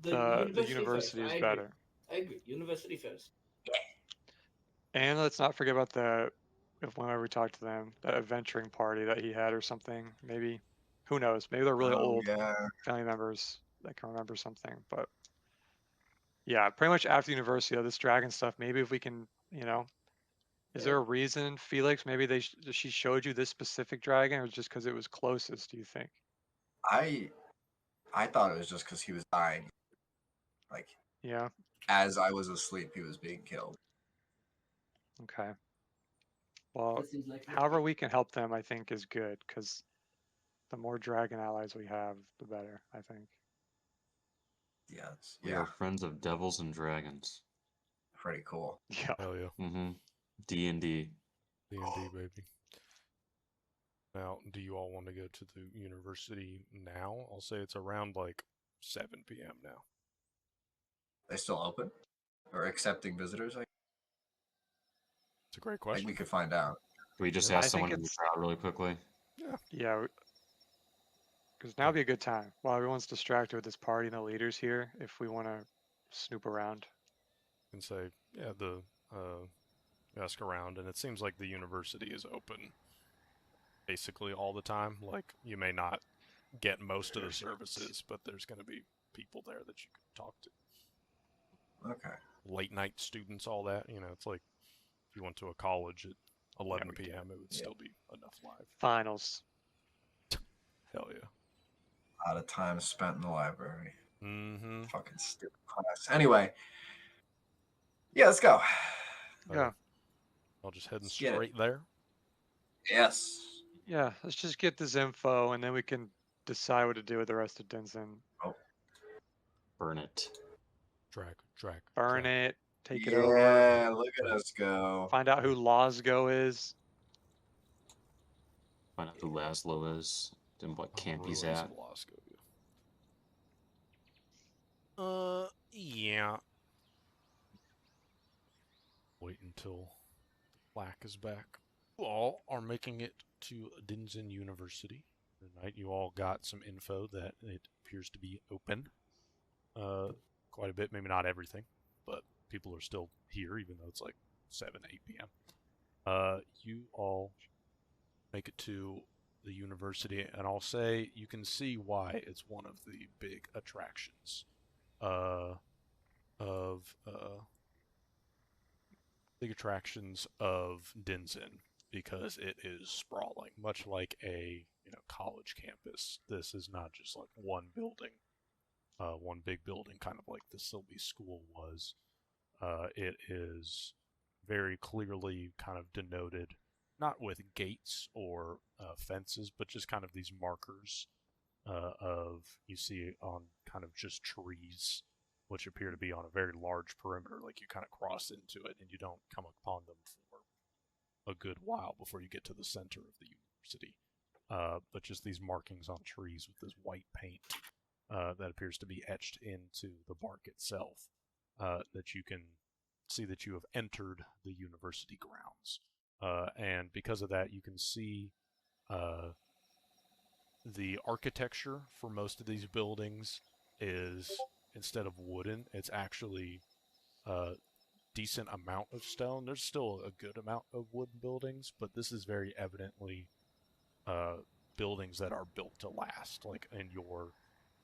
The the university first. university is I agree. better. I agree. University first. And let's not forget about if whenever we talk to them, that adventuring party that he had or something. Maybe, who knows? Maybe they're really oh old yeah, family members that can remember something. But yeah, pretty much after university, though, this dragon stuff. Maybe if we can, is there a reason, Felix? Maybe she showed you this specific dragon, or just because it was closest? Do you think? I I thought it was just because he was dying. Like Yeah. as I was asleep, he was being killed. Okay. Well, That seems like however we can help them, I think is good because the more dragon allies we have, the better. I think. Yes, We yeah, are friends of devils and dragons. pretty cool. Yeah. Hell yeah, Mm-hmm. D&D. D&D baby. Now, do you all want to go to the university now? I'll say it's around like 7 p.m. now. They still open or accepting visitors? It's a great I think question. we could find out. Can we just Yeah. ask I think someone in the it's- crowd really quickly? Yeah, because now would be a good time while everyone's distracted with this party and the leaders here. If we want to snoop around, And say, yeah, ask around, and it seems like the university is open basically all the time. Like, you may not get most of the services, but there's going to be people there that you can talk to. Okay. Late night students, all that. It's like if you went to a college at 11 p.m., it would still be enough live. finals. Hell yeah. A lot of time spent in the library. Mm-hmm. Fucking stupid class. Anyway. Yeah, let's go. Yeah, I'll just heading Let's get it. straight there. Yes. yeah. Let's just get this info, and then we can decide what to do with the rest of Dinzin. Burn it. Drag. Burn it. Take it Yeah, over. look at us go. Find out who Losgo is. Find out who Laszlo is and what camp he's Ruins at. of yeah. Wait until the plaque is back. You all are making it to Dinzin University. Tonight you all got some info that it appears to be open. Quite a bit, maybe not everything, but people are still here even though it's like 7, 8 p.m. You all make it to the university, and I'll say you can see why it's one of the big attractions of Dinzin, because it is sprawling, much like a college campus. This is not just like one building, one big building, kind of like the Silby School was. It is very clearly kind of denoted, not with gates or fences, but just kind of these markers of you see on kind of just trees, which appear to be on a very large perimeter. Like you kind of cross into it and you don't come upon them for a good while before you get to the center of the university. But just these markings on trees with this white paint that appears to be etched into the bark itself, that you can see that you have entered the university grounds. And because of that, you can see the architecture for most of these buildings is, instead of wooden, it's actually a decent amount of stone. There's still a good amount of wooden buildings, but this is very evidently buildings that are built to last. Like in your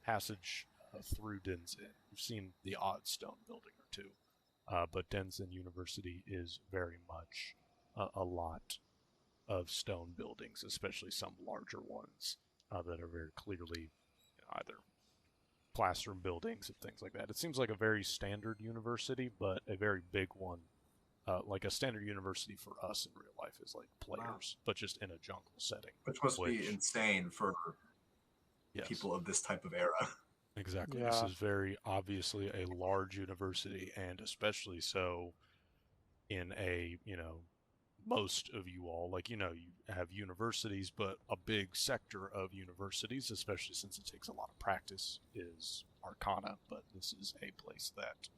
passage through Dinzin, you've seen the odd stone building or two, but Dinzin University is very much a lot of stone buildings, especially some larger ones that are very clearly either classroom buildings and things like that. It seems like a very standard university, but a very big one. Like a standard university for us in real life is like Players, but just in a jungle setting. Which must be insane for people of this type of era. Exactly. Yeah. This is very obviously a large university, and especially so in a, most of you all, like, you have universities, but a big sector of universities, especially since it takes a lot of practice, is Arcana. But this is a place that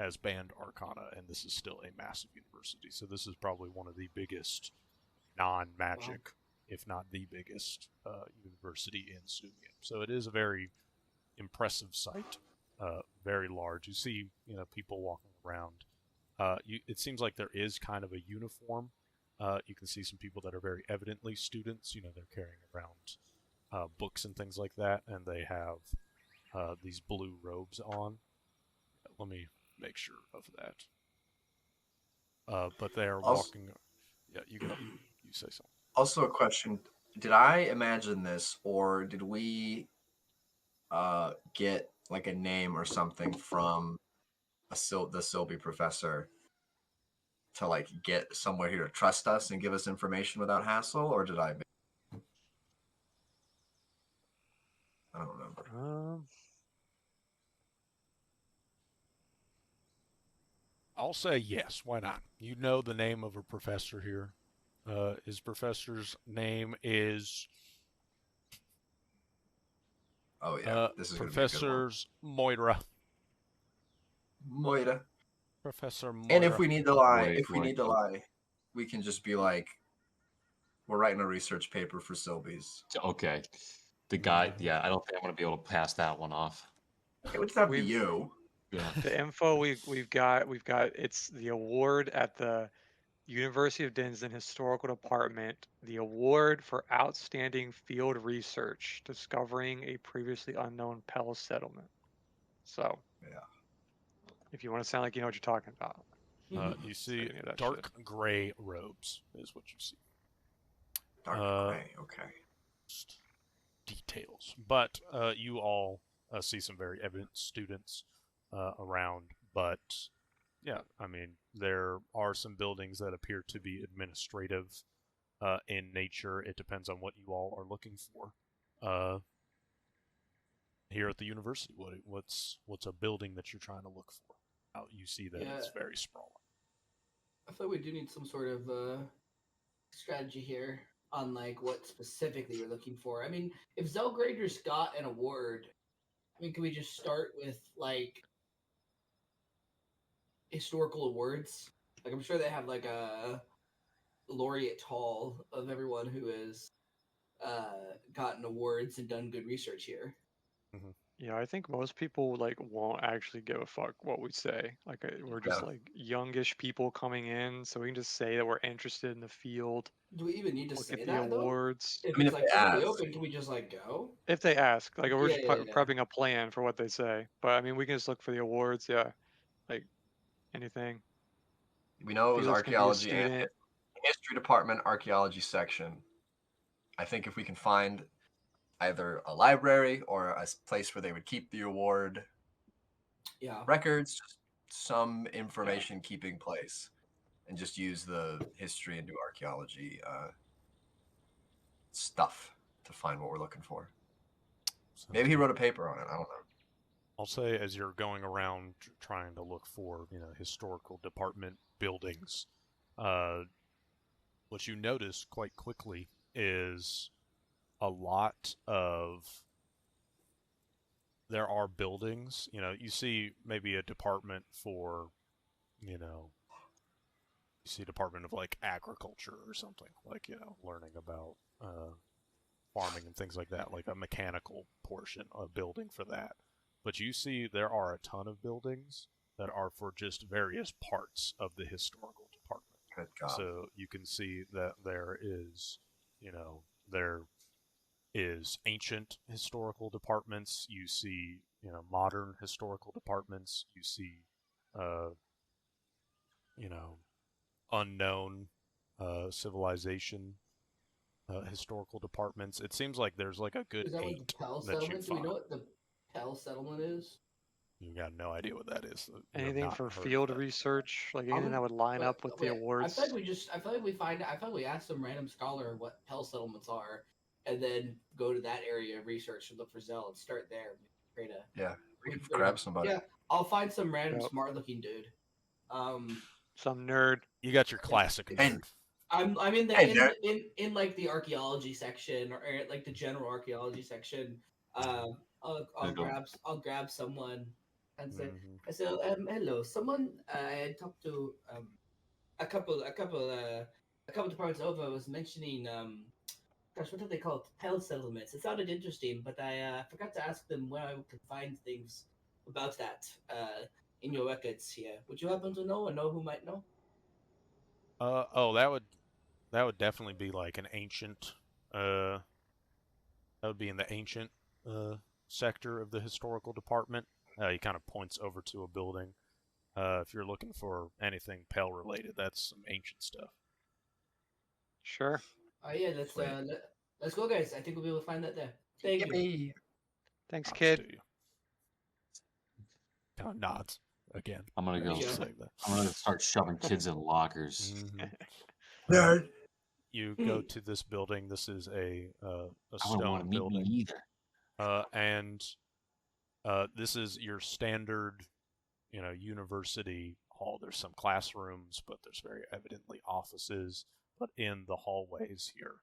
has banned Arcana, and this is still a massive university. So this is probably one of the biggest non-magic, if not the biggest, university in Sumia. So it is a very impressive sight, very large. You see, people walking around. It seems like there is kind of a uniform. You can see some people that are very evidently students. They're carrying around books and things like that, and they have these blue robes on. Let me make sure of that. But they are walking. Yeah, you say something. Also, a question: did I imagine this, or did we get like a name or something from the Silby professor to like get somewhere here to trust us and give us information without hassle, or did I? I don't remember. I'll say yes. Why not? You know the name of a professor here. His professor's name is Oh yeah, this is gonna be a good one. Professor's Moira. Moira. Professor Moira. And if we need to lie, Moira. we can just be like, we're writing a research paper for Sylvies. Okay. The guy, Mhm. yeah, I don't think I'm gonna be able to pass that one off. It would not be We've- you. Yeah. The info we've got it's the award at the University of Dinzin Historical Department, the award for outstanding field research discovering a previously unknown Pell settlement. So Yeah. if you want to sound like you know what you're talking about, You say see any of that dark gray robes is what you see. Dark gray. Okay. Just details, but you all see some very evident students around. But yeah, I mean, there are some buildings that appear to be administrative in nature. It depends on what you all are looking for. Here at the university, what's a building that you're trying to look for? You see that it's very sprawling. I feel like we do need some sort of strategy here on like what specifically we're looking for. I mean, if Zelgrader's got an award, I mean, can we just start with like historical awards? Like, I'm sure they have like a laureate hall of everyone who has gotten awards and done good research here. yeah, I think most people like won't actually give a fuck what we say. Like we're just Yeah. like youngish people coming in, so we can just say that we're interested in the field. Do we even need to Look say at the that though? awards. If I mean, it's if like they totally ask. open, can we just like go? If they ask, like we're Yeah, just yeah, yeah. prepping a plan for what they say. But I mean, we can just look for the awards. Yeah, like anything. We know it was Felix can be a archaeology and student. history department, archaeology section. I think if we can find either a library or a place where they would keep the award Yeah. records, some information keeping place, and just use the history and do archaeology stuff to find what we're looking for. Maybe he wrote a paper on it. I don't know. I'll say as you're going around trying to look for, historical department buildings, what you notice quite quickly is a lot of there are buildings. You see maybe a department for, you see a department of like agriculture or something, like, learning about farming and things like that, like a mechanical portion, a building for that. But you see there are a ton of buildings that are for just various parts of the historical department. Good God. So you can see that there is, there is ancient historical departments. You see, modern historical departments. You see, uh, unknown civilization historical departments. It seems like there's like a good Is that what 8 the Pell that you settlement? Do we find. know what the Pell settlement is? You got no idea what that is. You have Anything not for heard of field that. research, like anything that would line up with the I awards. feel like I feel like we find, I feel like we ask some random scholar what Pell settlements are, and then go to that area of research and look for Zell and start there. Create a, Yeah, we could create a- grab somebody. Yeah, I'll find some random Yep. smart looking dude. Some nerd. You got your classic Hey, nerd. I'm in the Hey, nerd. in like the archaeology section or like the general archaeology section. I'll grab someone and say, hello, someone I talked to a couple departments over was mentioning gosh, what do they call it? Pell settlements. It sounded interesting, but I forgot to ask them where I could find things about that in your records here. Would you happen to know or know who might know? Oh, that would definitely be like an ancient. That would be in the ancient sector of the historical department. He kind of points over to a building. If you're looking for anything Pell related, that's some ancient stuff. Sure. Oh yeah, let's go, guys. I think we'll be able to find that there. Thank you. Yippee. Thanks, Nods kid. to you. Nods again. I'm gonna go. Yeah. I'm gonna start shoving kids in lockers. Mhm. Nerd. You go to this building. This is a I wouldn't want stone to meet me building, either. and this is your standard, university hall. There's some classrooms, but there's very evidently offices. but in the hallways here,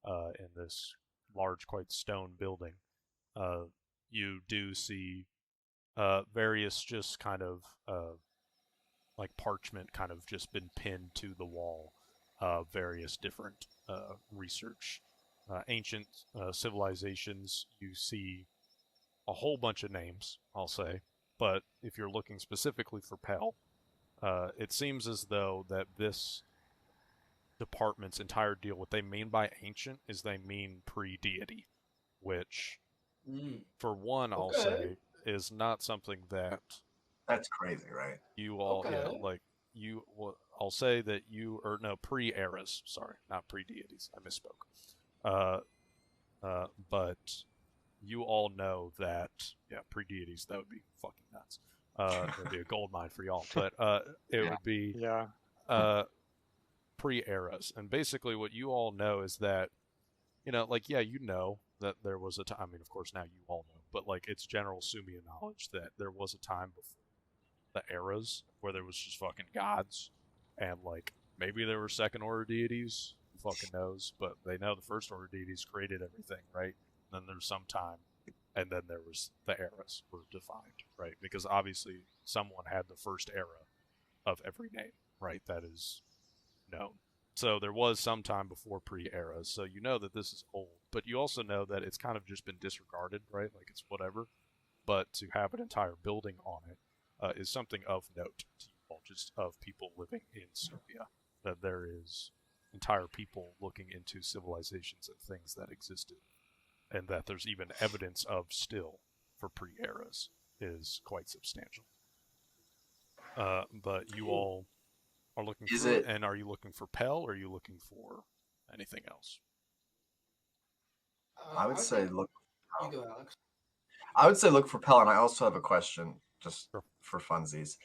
in this large, quite stone building, you do see various just kind of like parchment kind of just been pinned to the wall. Various different research, ancient civilizations. You see a whole bunch of names, I'll say, but if you're looking specifically for Pell, it seems as though that this department's entire deal, what they mean by ancient is they mean pre-deity, which, for one, I'll say, is not something that That's crazy, right? you all, yeah, Okay. like, you, well, I'll say that you, or no, pre-eras, sorry, not pre-deities, I misspoke. But you all know that, yeah, pre-deities, that would be fucking nuts. It would be a gold mine for y'all, but it would be Yeah. pre-eras. And basically what you all know is that, you know, like, yeah, you know that there was a time, I mean, of course, now you all know, but, like, it's general Sumia knowledge that there was a time before the eras where there was just fucking gods, and, like, maybe there were second-order deities, who fucking knows, but they know the first-order deities created everything, right? And then there's some time, and then there was the eras were defined, right? Because obviously someone had the first era of every name, right? That is known. So there was some time before pre-eras, so you know that this is old, but you also know that it's kind of just been disregarded, right? Like, it's whatever. But to have an entire building on it is something of note to you all, just of people living in Sumia. That there is entire people looking into civilizations and things that existed, and that there's even evidence of still for pre-eras is quite substantial. But you all are looking Is for it, it- and are you looking for Pell, or are you looking for anything else? I would say look. You go, Alex. I would say look for Pell, and I also have a question, just Sure. for funsies.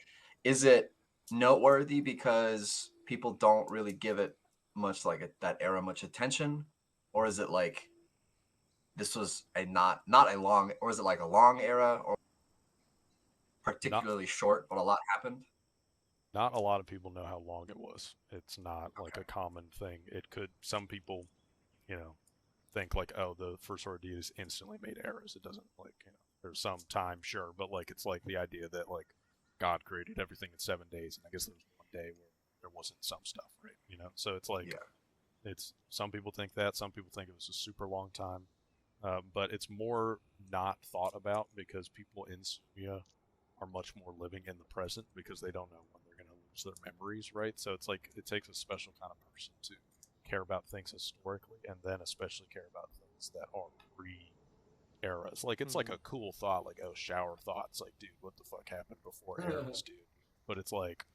Is it noteworthy because people don't really give it much, like that era, much attention, or is it like this was a not a long, or is it like a long era, or particularly short, but a lot happened? Not a lot of people know how long it was. It's not like a common thing. It could, some people, you know, think like, oh, the first order deities instantly made eras. It doesn't, like, you know, there's some time, sure, but, like, it's like the idea that, like, God created everything in 7 days, and I guess there was one day where there wasn't some stuff, right? You know, so it's like, Yeah. it's, some people think that, some people think it was a super long time, but it's more not thought about because people in Sumia are much more living in the present because they don't know when they're going to lose their memories, right? So it's like it takes a special kind of person to care about things historically, and then especially care about things that are pre-eras. Like, it's like a cool thought, like, oh, shower thoughts, like, dude, what the fuck happened before eras, dude? But it's like,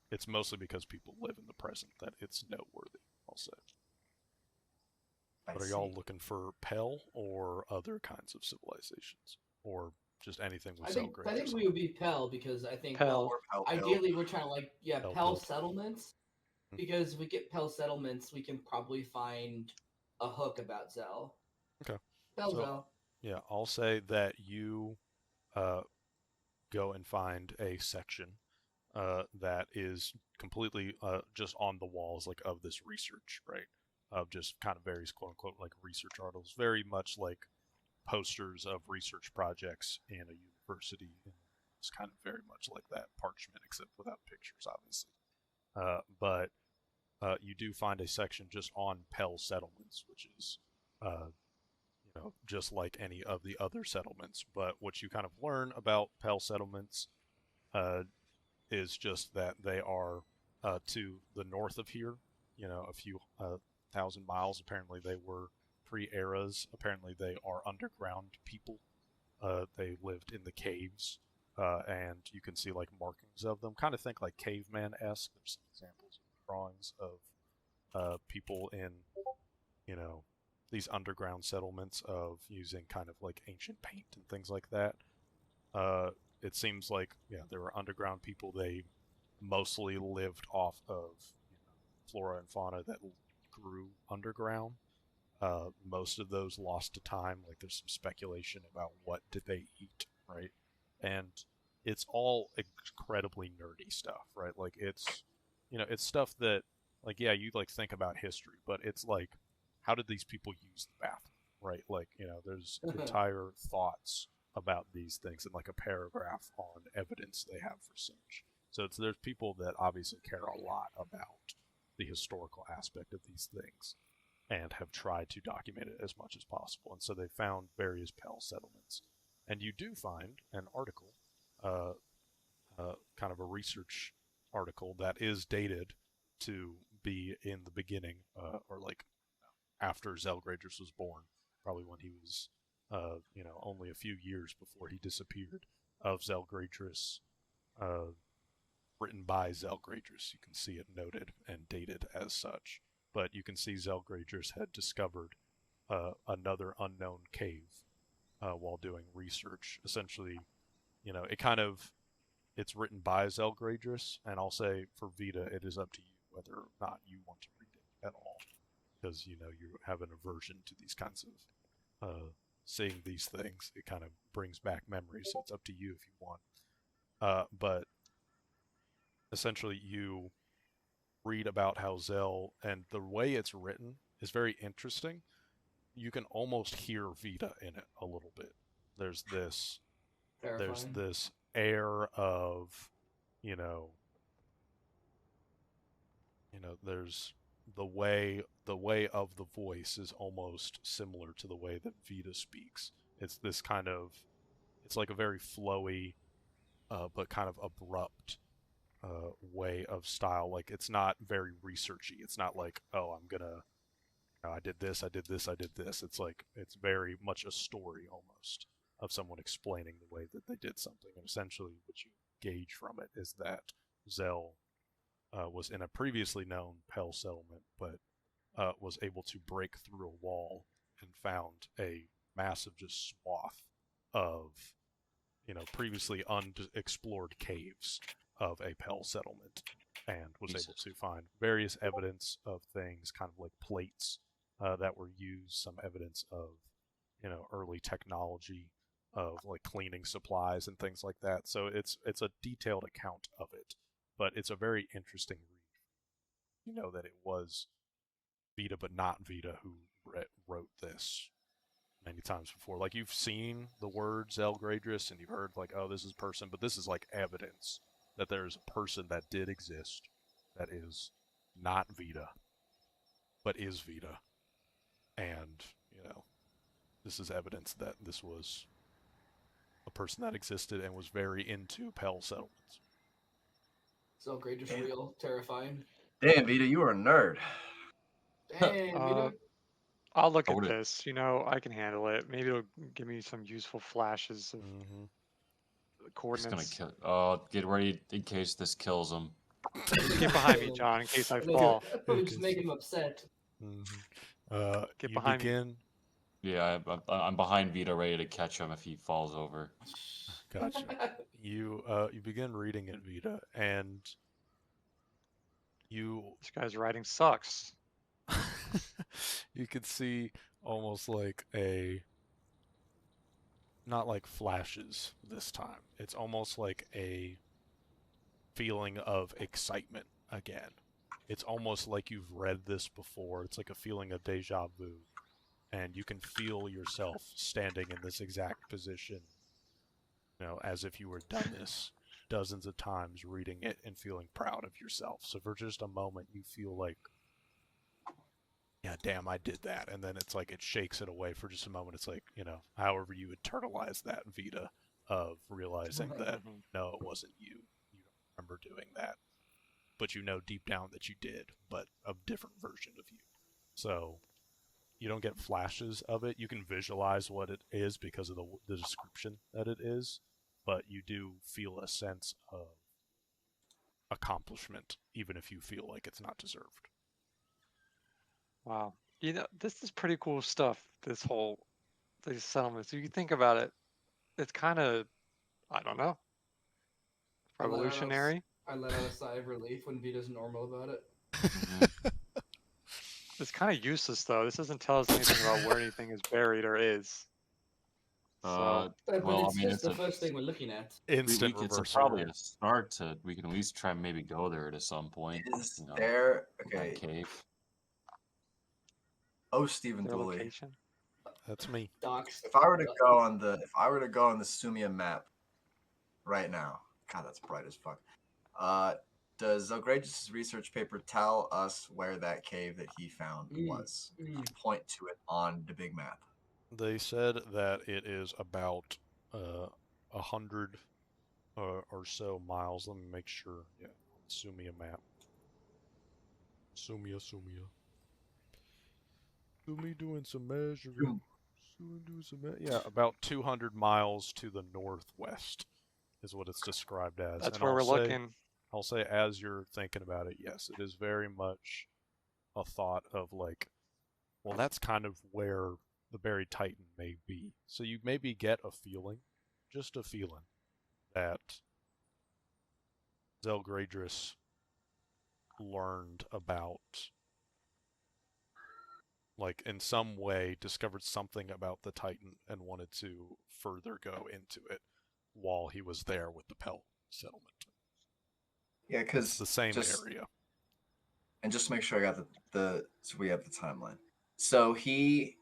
it's mostly because people live in the present that it's noteworthy, I'll say. I But are see. y'all looking for Pell or other kinds of civilizations? Or just anything with I cell think grades? I or think something? we would be Pell because I think Pell. well, Pell, ideally we're trying to Pell, Pell Pell. settlements Hmm. because if we get Pell settlements, we can probably find a hook about Zell. Okay. Pell So, Zell. yeah, I'll say that you go and find a section that is completely just on the walls, like, of this research, right? Of just kind of various quote unquote like research articles, very much like posters of research projects in a university. It's kind of very much like that parchment, except without pictures, obviously. But you do find a section just on Pell settlements, which is you know, just like any of the other settlements. But what you kind of learn about Pell settlements is just that they are to the north of here, you know, a few thousand miles. Apparently, they were pre-eras. Apparently, they are underground people. They lived in the caves, and you can see like markings of them. Kind of think like caveman-esque. There's some examples of drawings of people in, you know, these underground settlements of using kind of like ancient paint and things like that. It seems like, yeah, there were underground people. They mostly lived off of, you know, flora and fauna that grew underground. Most of those lost to time. Like, there's some speculation about what did they eat, right? And it's all incredibly nerdy stuff, right? Like, it's, you know, it's stuff that like yeah, you like think about history, but it's like, how did these people use the bathroom, right? Like, there's entire thoughts about these things in like a paragraph on evidence they have for such. So there's people that obviously care a lot about the historical aspect of these things and have tried to document it as much as possible. And so they found various Pell settlements. And you do find an article, kind of a research article that is dated to be in the beginning, or like after Zelgradris was born, probably when he was, only a few years before he disappeared, of Zelgradris, written by Zelgradris. You can see it noted and dated as such. But you can see Zelgradris had discovered another unknown cave while doing research. Essentially, it's written by Zelgradris, and I'll say for Vita, it is up to you whether or not you want to read it at all, because you have an aversion to these kinds of seeing these things. It kind of brings back memories, so it's up to you if you want. But essentially, you read about how Zell, and the way it's written is very interesting. You can almost hear Vita in it a little bit. There's this air of, there's the way of the voice is almost similar to the way that Vita speaks. It's this kind of, it's like a very flowy, but kind of abrupt way of style. Like, it's not very researchy. It's not like, oh, I did this, I did this, I did this. It's like, it's very much a story almost of someone explaining the way that they did something. And essentially what you gauge from it is that Zell was in a previously known Pell settlement, but was able to break through a wall and found a massive just swath of, previously unexplored caves of a Pell settlement, and was able to find various evidence of things, kind of like plates that were used, some evidence of, early technology of like cleaning supplies and things like that. So it's a detailed account of it, but it's a very interesting read. That it was Vita, but not Vita, who wrote this many times before. Like, you've seen the word Zelgradris and you've heard like, oh, this is a person, but this is like evidence that there's a person that did exist that is not Vita, but is Vita. And, this is evidence that this was a person that existed and was very into Pell settlements. So great, just real terrifying. Damn, Vita, you are a nerd. Damn, Vita. I'll look at this. I can handle it. Maybe it'll give me some useful flashes of coordinates. He's gonna kill. Get ready in case this kills him. Get behind me, John, in case I fall. Probably just make him upset. Get behind me. Yeah, I'm behind Vita, ready to catch him if he falls over. Gotcha. You begin reading it, Vita, and this guy's writing sucks. you could see almost like not like flashes this time. It's almost like a feeling of excitement again. It's almost like you've read this before. It's like a feeling of deja vu. And you can feel yourself standing in this exact position, as if you were done this dozens of times, reading it and feeling proud of yourself. So for just a moment, you feel like, yeah, damn, I did that. And then it's like it shakes it away for just a moment. It's like, however you internalize that, Vita, of realizing that, no, it wasn't you. You don't remember doing that. But deep down that you did, but a different version of you. So you don't get flashes of it. You can visualize what it is because of the description that it is, but you do feel a sense of accomplishment, even if you feel like it's not deserved. Wow. This is pretty cool stuff, these settlements. If you think about it, it's kind of, I don't know, revolutionary. I let out a sigh of relief when Vita's normal about it. It's kind of useless, though. This doesn't tell us anything about where anything is buried or is. So But well, I it's mean, just it's the a first thing we're looking at. Instant it's reversal. probably a start to. We can at least try and maybe go there at some point. Is You know, there that okay? cave. Oh, Stephen their Dooley. location. That's me. Docs. If I were to go on the Sumia map right now, God, that's bright as fuck. Does Outrageous's research paper tell us where that cave that he found was? Point to it on the big map. They said that it is about 100 or so miles. Let me make sure. Yeah, Sumia map. Sumia. Sumi doing some measuring. Yeah, about 200 miles to the northwest is what it's described as. That's And where we're looking. I'll say, as you're thinking about it, yes, it is very much a thought of like, well, that's kind of where the buried titan may be. So you maybe get a feeling, just a feeling, that Zelgradris learned about, like, in some way discovered something about the titan and wanted to further go into it while he was there with the Pell settlement. Yeah, It's because the same area. And just to make sure I got so we have the timeline. So he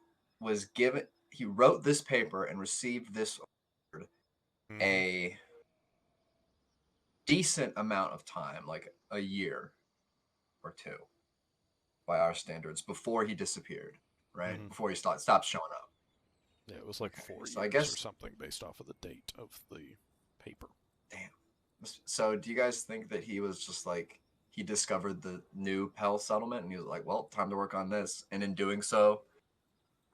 wrote this paper and received this award a decent amount of time, like a year or two by our standards, before he disappeared, right? Before he stopped showing up. Yeah, it was like 4 so years I guess, or something based off of the date of the paper. Damn. So do you guys think that he was just like, he discovered the new Pell settlement and he was like, well, time to work on this. And in doing so,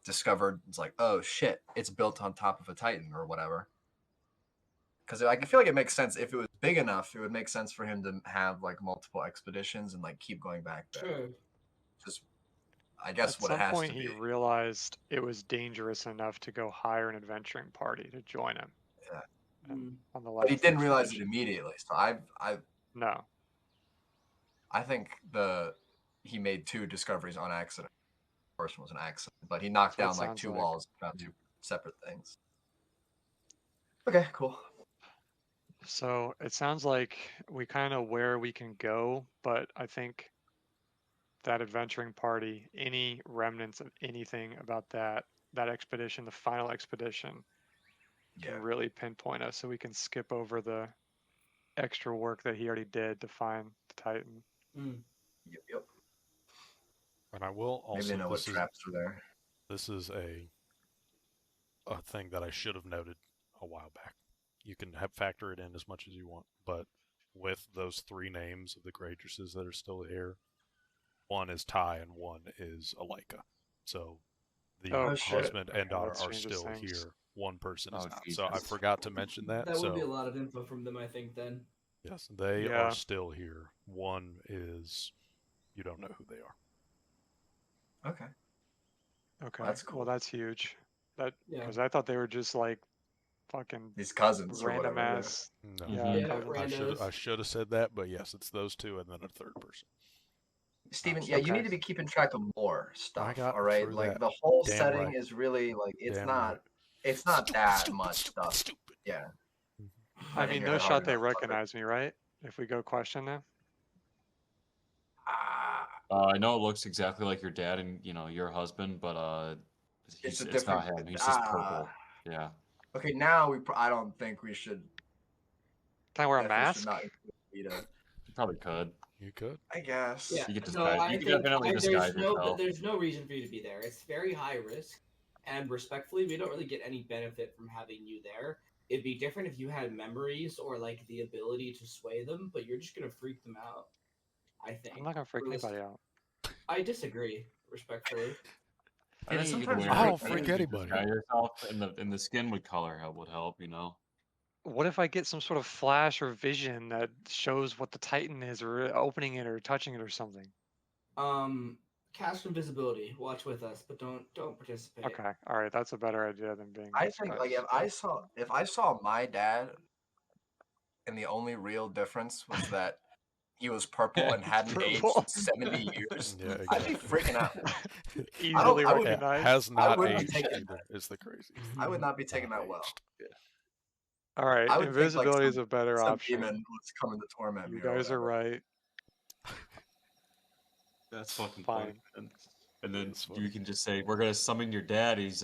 discovered, it's like, oh shit, it's built on top of a Titan or whatever. Because I feel like it makes sense. If it was big enough, it would make sense for him to have like multiple expeditions and like keep going back there. Sure. Just, I guess At what it some has point, to he be. realized it was dangerous enough to go hire an adventuring party to join him. Yeah. And on the But he last didn't realize it expedition. immediately. So No. I think he made 2 discoveries on accident. The first one was an accident, but he knocked down like 2 walls, found 2 separate things. Okay, cool. So it sounds like we kind of where we can go, but I think that adventuring party, any remnants of anything about that expedition, the final expedition, can really pinpoint us, so we can skip over the extra work that he already did to find the Titan. Yep. And I will also. Maybe they know what traps are there. This is a thing that I should have noted a while back. You can factor it in as much as you want, but with those 3 names of the Gradrises that are still here, one is Ty and one is Alika. So the husband and daughter are still here. One person is not. Jesus. So I forgot to mention that. That would be a lot of info from them, I think, then. Yes, they are still here. One is, you don't know who they are. Okay. Well, that's cool. Well, that's huge. Because I thought they were just like fucking these cousins random or whatever. ass. No. I should have said that, but yes, it's those 2 and then a third person. Steven, you need to be keeping track of more stuff. All right, like that. the whole Damn setting right. is really like it's Damn not right. it's not that much stuff. Yeah. I mean, no shot they recognize me, right? If we go question them. I know it looks exactly like your dad and your husband, but it's not him. He's just purple. Yeah. Okay, now I don't think we should. Can I wear a mask? You probably could. You could. I guess. Yeah. You could No, disguise. You could definitely disguise yourself. There's no reason for you to be there. It's very high risk, and respectfully, we don't really get any benefit from having you there. It'd be different if you had memories or like the ability to sway them, but you're just gonna freak them out. I think. I'm not gonna freak anybody out. I disagree, respectfully. I think I don't freak anybody. Disguise yourself, and the skin would color would help. What if I get some sort of flash or vision that shows what the Titan is, or opening it, or touching it, or something? Cast invisibility. Watch with us, but don't participate. Okay, all right, that's a better idea than being. I think like if I saw my dad, and the only real difference was that he was purple and hadn't aged Purple. in 70 years, Yeah, I'd be exactly. freaking out. Easily I would- Yeah, recognized. has not wouldn't be aged taking either. Is the craziest. I would not be taking Not that well. aged. All right, I would think like invisibility is a better some option. demon was coming to torment You me. or guys are whatever. right. That's fucking Fine. funny. And then That's funny. you can just say, "We're gonna summon your dad. He's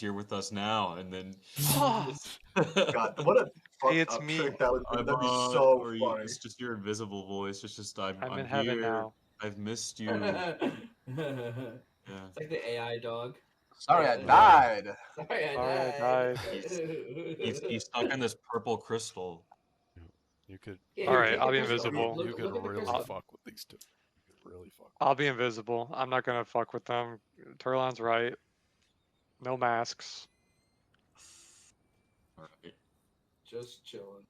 here with us now." And then God, what a fucked it's up me. trick that would be. I'm That'd be on, so or funny. it's just your invisible voice. It's just I'm in heaven here. now. I've missed you. It's Yeah. like the AI dog. Sorry, I Yeah. died. Sorry, I Sorry, I died. He's stuck in this purple crystal. You could. Yeah, All here, right, take I'll the be crystal. invisible. You could Look at the really crystal. fuck with these two. You could really fuck. I'll be invisible. I'm not gonna fuck with them. Turlan's right. No masks. All right. Just chilling.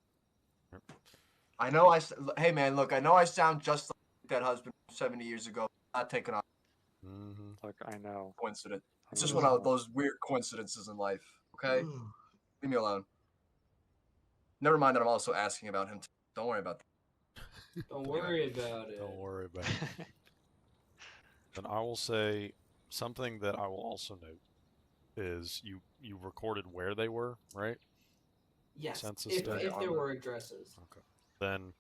I know hey man, look, I know I sound just like that husband 70 years ago. Not taking on Mm-hmm. Look, I know. coincidence. It's I'm just one of invisible. those weird coincidences in life. Okay, leave me alone. Never mind that I'm also asking about him. Don't worry about that. Don't worry about it. Don't worry about it. And I will say something that I will also note is you recorded where they were, right? Yes, Census if data. there were addresses. Okay. Then,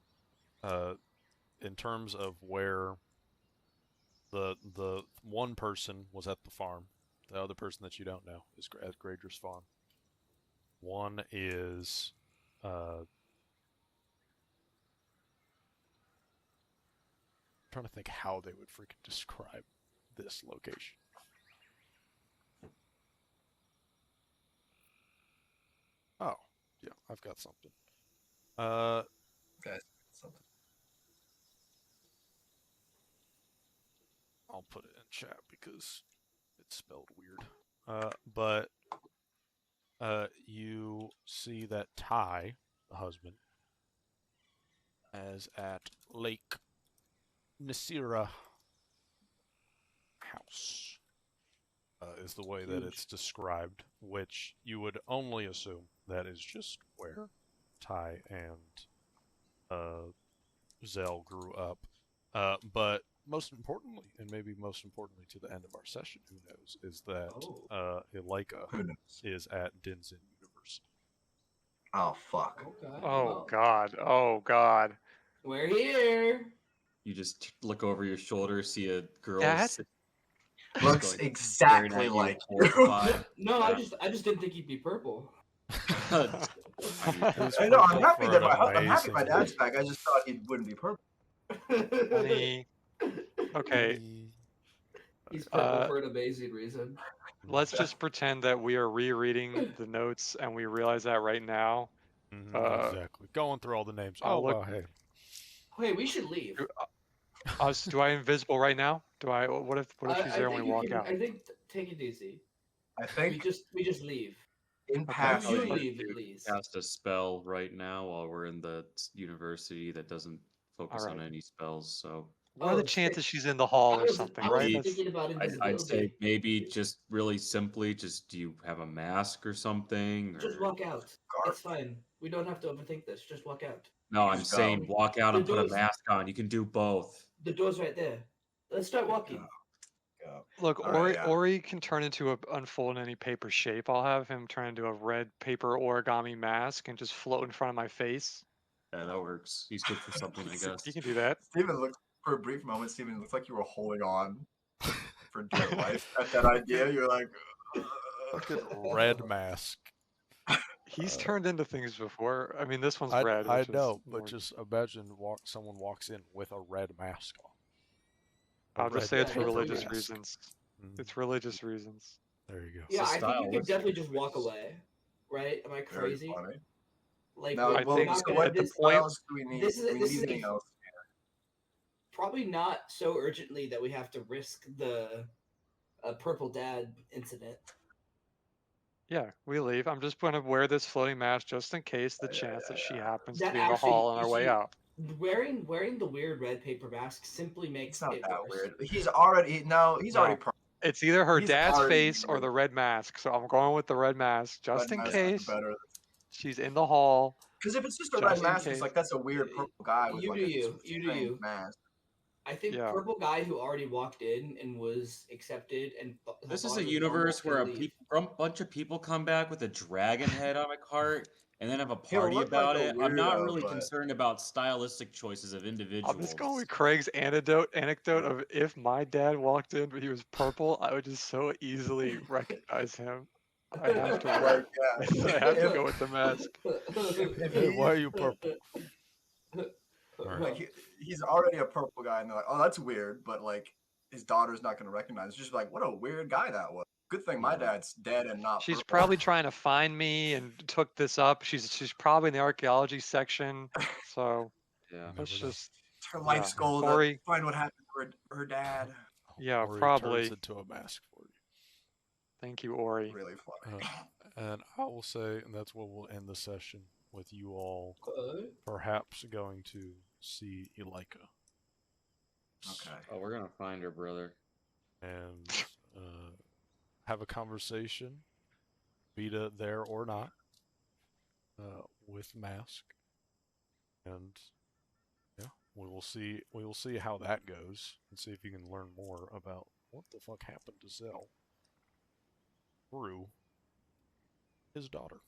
in terms of where the one person was at the farm, the other person that you don't know is at Grader's farm. One is trying to think how they would freaking describe this location. Oh, yeah, I've got something. Okay, something. I'll put it in chat because it's spelled weird. But you see that Ty, the husband, is at Lake Nasira House, is the way that it's described, which you would only assume that is just where Ty and Zell grew up. But most importantly, and maybe most importantly to the end of our session, who knows, is that Elika Who knows? is at Dinzin University. Oh fuck. Okay. Oh well, God. Oh God. We're here. You just look over your shoulder, see a girl. Dad? Looks going- exactly staring at you, like horrified. No, Yeah. I just didn't think he'd be purple. I know. I'm happy that I'm happy my dad's back. I just thought he wouldn't be purple. Honey. Okay. He's purple for an amazing reason. Let's just pretend that we are rereading the notes and we realize that right now. Exactly. Going through all the names. oh, Oh, look. well, hey. Wait, we should leave. Do I invisible right now? Do I? What if she's there and we walk out? I think take it easy. I think We just leave. in You passing, leave at least. Cast a spell right now while we're in the university that doesn't focus on Alright. any spells. So What are the Oh, chances she's in the hall or something, right? I was That's, thinking about invisibility. I'd say maybe just really simply, just do you have a mask or something? Just or- walk out. It's fine. We don't have to overthink this. Just walk out. No, I'm Just go. saying walk out and The put a doors- mask on. You can do both. The door's right there. Let's start walking. Go. look, All right, Ori yeah. Ori can turn into a unfold in any paper shape. I'll have him turn into a red paper origami mask and just float in front of my face. Yeah, that works. He's good for something, I guess. He can do that. Steven looked for a brief moment. Steven looked like you were holding on for dear life at that idea. You're like, Fucking red mask. He's turned into things before. I mean, this one's I, red. I which is know, more- but just imagine someone walks in with a red mask on. I'll just say it's for mask. religious Mask. reasons. Mhm. It's religious reasons. There you go. Yeah, I think style, you could what's- definitely just walk away. Right? Am I very crazy? funny. Like, No, I well, think so not gonna- what at the this- point- else do we need? this is- Do we this need is- anything else? probably not so urgently that we have to risk the purple dad incident. Yeah, we leave. I'm just going to wear this floating mask just in case the chance that she happens to That be in the actually- hall on our you way see- out. Wearing the weird red paper mask simply makes It's not it that worse. weird. He's already already. It's either her He's dad's already face or weird. the red mask. So I'm going with the red mask just Red in mask is case better. she's in the hall Because if it's just a Just red in mask, it's case. like that's a weird purple guy with You like do a you. You do strange you. mask. I think Yeah. purple guy who already walked in and was accepted and This is thought a it was normal universe where can a leave. bunch of people come back with a dragon head on a cart and then have a He'll party look like about a it. I'm not weirdo, really but concerned about stylistic choices of I'm individuals. just going with Craig's anecdote of if my dad walked in but he was purple, I would just so easily recognize him. I have to like wear. yeah, I have to if, go with the mask. if Hey, why are he's you purple? All right. like he's already a purple guy, and they're like, oh, that's weird, but like his daughter's not gonna recognize. It's just like, what a weird guy that was. Good thing my Yeah. dad's dead and not She's purple. probably trying to find me and took this up. She's probably in the archaeology section. So Yeah. You let's never know. just It's her life's yeah. goal to Ori, find what happened to her dad. yeah, Or he probably. turns into a mask for you. Thank you, Ori. Really funny. And I will say, and that's what we'll end the session with you all perhaps going to see Elika. Okay. Oh, we're gonna find her, brother. And have a conversation, Vita there or not, with Mask. And yeah, we will see how that goes and see if you can learn more about what the fuck happened to Zell through his daughter.